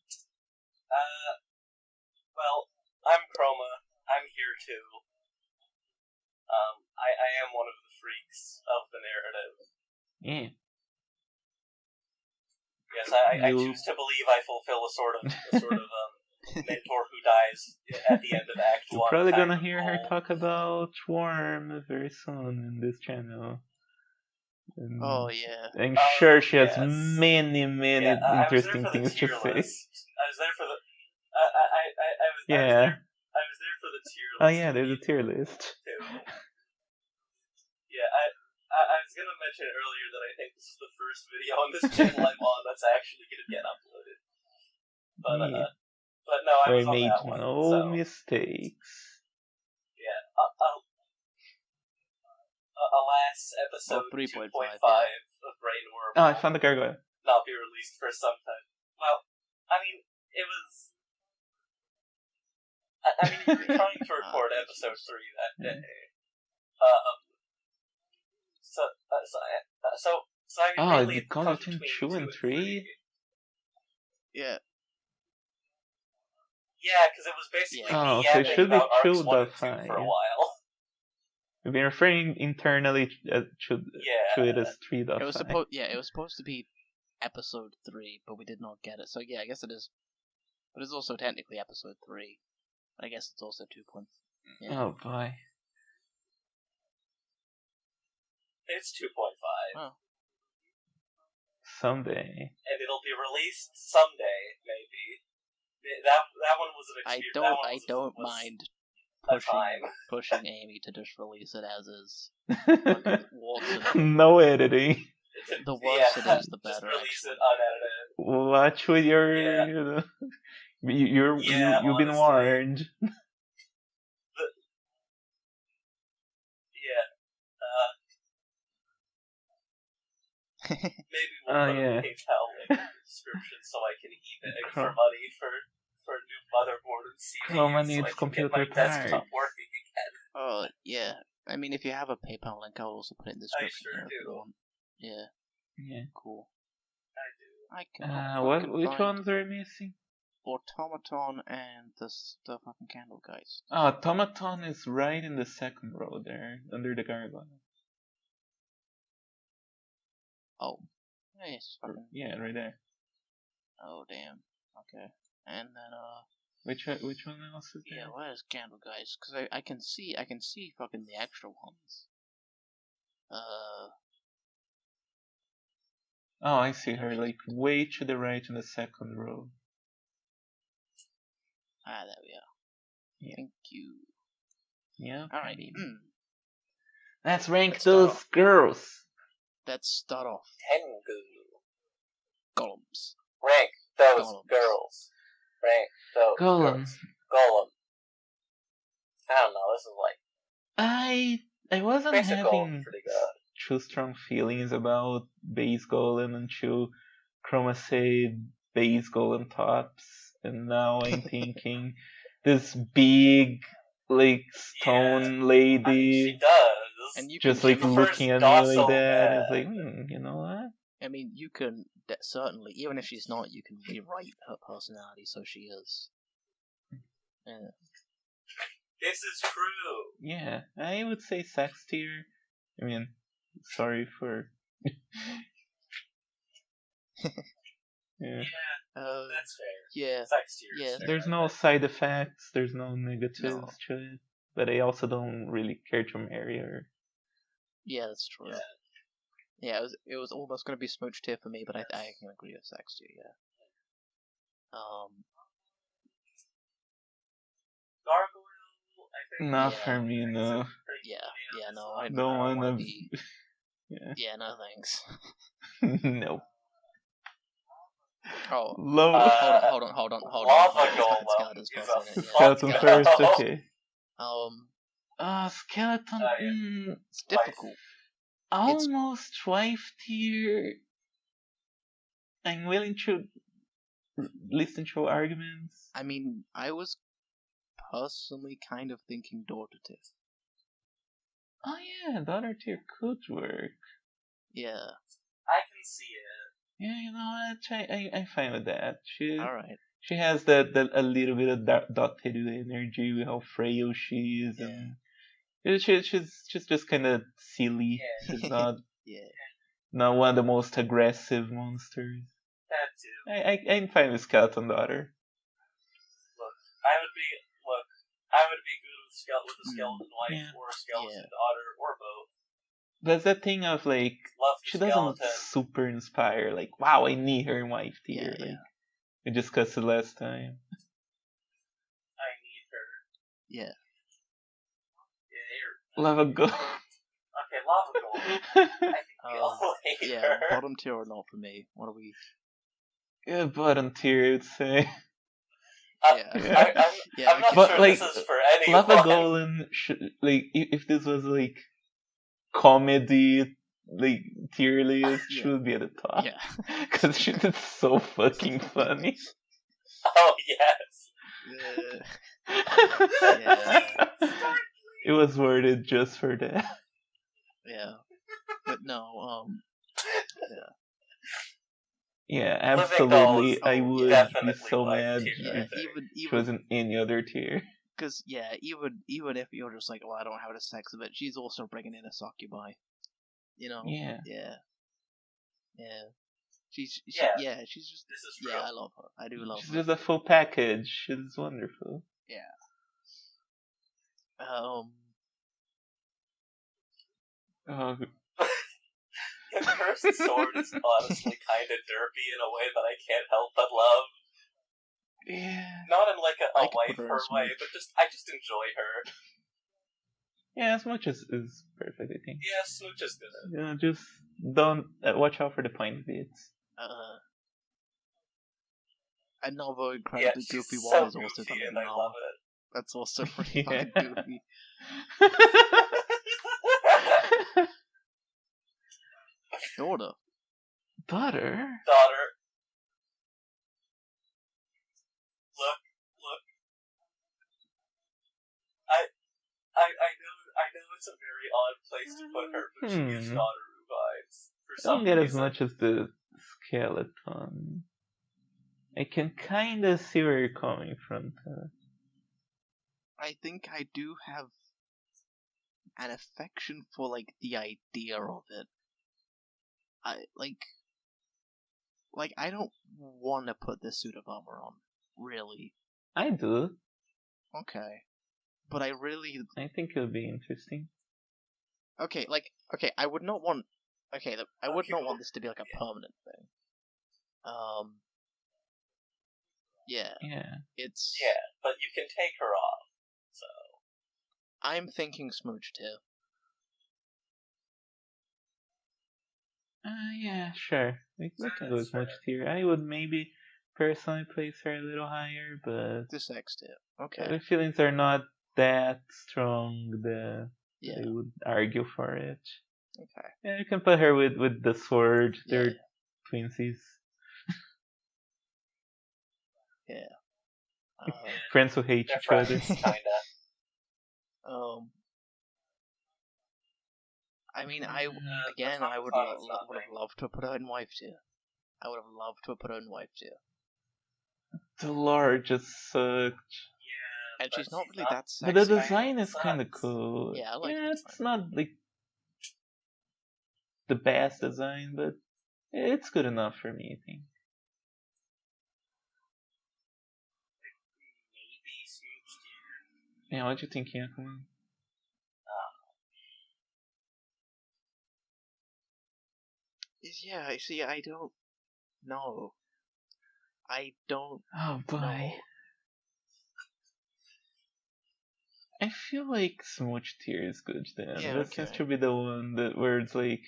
Well, I'm Chroma. I'm here too. I am one of the freaks of the narrative. Yeah. Yes, I choose to believe I fulfill a sort of mentor who dies at the end of Act 1. You're probably gonna hear her talk about Worm very soon in this channel. And I'm sure she has many interesting things to say. I was there for the. I was there for the tier list. Oh yeah, there's a tier list. Too. Yeah, I was gonna mention earlier that I think this is the first video on this channel I'm on that's actually gonna get uploaded. But no, I was on that one. No mistakes. Yeah, alas, episode 3.5 of Brainworm. Oh, I found the gargoyle. Not be released for some time. Well, I mean, it was. I mean, we were trying to record episode 3 that day. So I mean, really, you call it between 2 and 3? Yeah. Yeah, because it was basically me so it should be about arcs 1 and 2 2.5 for a while. We've been referring internally to it as 3.5. It was supposed to be episode 3, but we did not get it. So yeah, I guess it is. But it's also technically episode 3. But I guess it's also 2. Yeah. Oh boy. It's 2.5. Oh. Someday. And it'll be released someday, maybe. That one was an experience. I don't mind pushing Amy to just release it as is. No editing. The worse it is, the better. Just release actually. it unedited. Watch with your, you've been warned. Maybe we'll put a PayPal link in the description so I can eBay for money for new motherboard and CPU. Roma so needs I can get computer my desktop parts. working again. Yeah. I mean, if you have a PayPal link, I'll also put it in the description. sure here if you do. want. Yeah. Yeah. Cool. I do. I can Which find ones are missing? Automaton and the fucking Candle Guys. Oh, Automaton is right in the second row there, under the gargoyle. Oh. Nice. Fucking... Yeah, right there. Oh, damn. Okay. And then, Which one else is there? yeah, where's Candle Guys? Because I can see fucking the extra ones. Oh, I see her, like, way to the right in the second row. Ah, there we are. Yeah. Thank you. Yeah. Alright. Let's rank Let's those start girls. Let's start off. Tengu. Golems. Rank those Golems. girls. Rank those Golem. girls. Golem. I don't know, this is like... I wasn't Basic having Golem's pretty good. too strong feelings about base golem until Chroma said base golem tops, and now I'm thinking this big like stone lady I mean, she does. And you just can like choose- looking at me docile like that. man. It's like, you know what? I mean, you can certainly, even if she's not, you can rewrite her personality so she is. Yeah. This is true. Yeah, I would say sex tier. I mean, sorry for. Yeah. That's fair. Yeah. Sex tier. Yeah. There's no side effects, there's no negatives to it. But I also don't really care to marry her. Yeah, that's true. Yeah. Yeah, it was almost going to be smooch tier for me, but I can agree with sex tier, yeah. Gargoyle, I think. Not Yeah. for me, no. Yeah, no, I Don't want wanna to be... Yeah. Yeah, no thanks. No. Oh, Love. hold on. Lava Fucking Golem Skeleton's is first, a isn't it? Yeah. Skeleton fuck first, no. okay. Skeleton. Yeah. It's difficult. Almost wife tier. I'm willing to listen to arguments. I mean, I was personally kind of thinking daughter tier. Oh yeah, daughter tier could work. Yeah. I can see it. Yeah, you know what? I'm fine with that. Alright. She has that a little bit of dotted energy with how frail she is, and she's just kind of silly. Yeah. She's not Yeah. not one of the most aggressive monsters. That too. I'm fine with Skeleton Daughter. I would be good with a skeleton wife Yeah. or a skeleton daughter or both. There's that thing of like Love the she doesn't skeleton. super inspire. Like, wow, I need her in wife tier. Yeah, like we discussed it last time. I need her. Yeah. Yeah, Lava Go. okay, Lava Golem. I think we all hate Yeah, her. bottom tier or not for me. What are we... Yeah, bottom tier, I'd say. Yeah. I'm not But, sure like, this is for anyone. Lava Golem should, like, if this was like comedy, like tier list, she would be at the top. Yeah. Because she did so fucking funny. Oh, yes. Yeah. It was worth it just for that. Yeah. But no, Yeah, Living absolutely. Dolls I would be definitely so like mad tier, yeah, I think. if she was in any other tier. because even if you're just like, well, I don't have a sex of it, she's also bringing in a succubi. You know? Yeah. Yeah. She's just This is true. I love her. I do love She's her. just a full package. She's wonderful. Yeah. Oh, The cursed sword is honestly kind of derpy in a way that I can't help but love. yeah. Not in like a I could wife put her in her way, Smooch. but I just enjoy her. Yeah, as much as is perfect, I think. Yeah, Smooch is good. You know, just don't watch out for the point bits. Another Yeah, incredibly she's goofy so one is also goofy done and in I Lava. love it. That's also pretty Yeah. fucking goofy. Daughter. Daughter? Daughter. Look. very odd place to put her, but she gives Daughter vibes. For I some don't get as reason. much as the skeleton. I can kinda see where you're coming from. I think I do have an affection for like the idea of it. I I don't want to put this suit of armor on, really. I do. Okay, but I really I think it would be interesting. okay. I would not want. Okay, I would not want this to be like a permanent thing. Yeah. Yeah. It's. Yeah, but you can take her off. So I'm thinking smooched here. Yeah, sure. We can go with much tier. I would maybe personally place her a little higher, but This X tier. Okay. the feelings are not that strong that Yeah. they would argue for it. Okay. Yeah, you can put her with the sword. Yeah. They're twinsies. Yeah. Friends who hate each other. kinda. I mean, I would have loved to have put her in wife tier. I would have loved to have put her in wife tier. The lore just sucked. Yeah, and she's not really that sexy. But the design is kind of cool. Yeah, I like the it's design. not like the best design, but it's good enough for me, I think. Yeah, what do you think, Yakuma? Yeah, I see. I don't know. I don't. Oh boy. know. I feel like Smooch tier is good then. Yeah, This seems okay. to be the one that where it's like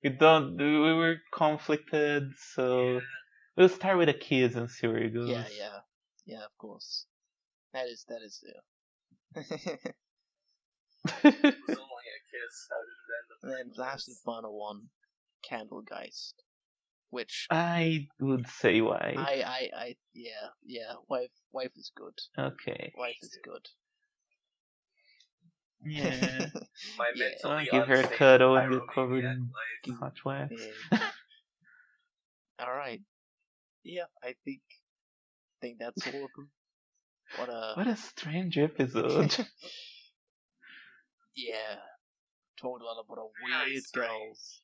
we were conflicted, so we'll start with a kiss and see where it goes. Yeah, of course. That is yeah. It was only a kiss. How did it end up? And then last and final one, Candlegeist, which I would say why. yeah. Wife is good. Okay. Wife is good. Yeah. My Yeah. mentally Give her a unstable cuddle and get covered pyromaniac in life. hot wax. Yeah. All right. Yeah, I think that's all of them. What a strange episode. Yeah. Talked a lot about Very weird strange. girls.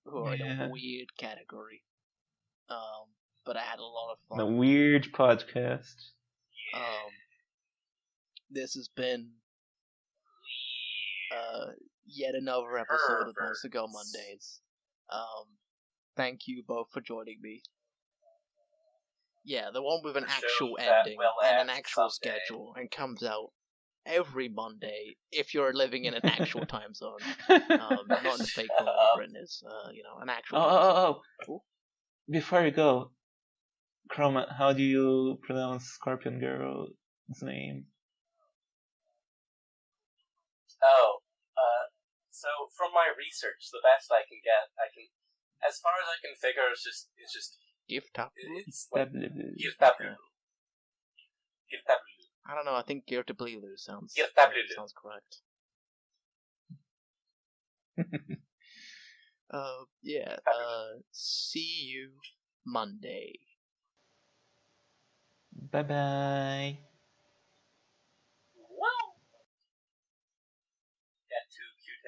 Who are in Yeah. a weird category. But I had a lot of fun. The weird podcast. This has been yet another episode of Monster Go Mondays. Thank you both for joining me. Yeah, the one with an actual ending and an actual schedule and comes out every Monday if you're living in an actual time zone. Not in the fake one where Britain is. An actual time zone. Oh. Before you go, Chroma, how do you pronounce Scorpion Girl's name? So from my research, the best I can get, as far as I can figure, it's just it's like Girtablu. I don't know. I think Girtablu sounds correct. Yeah. See you Monday. Bye-bye. Wow. Yeah, too cute.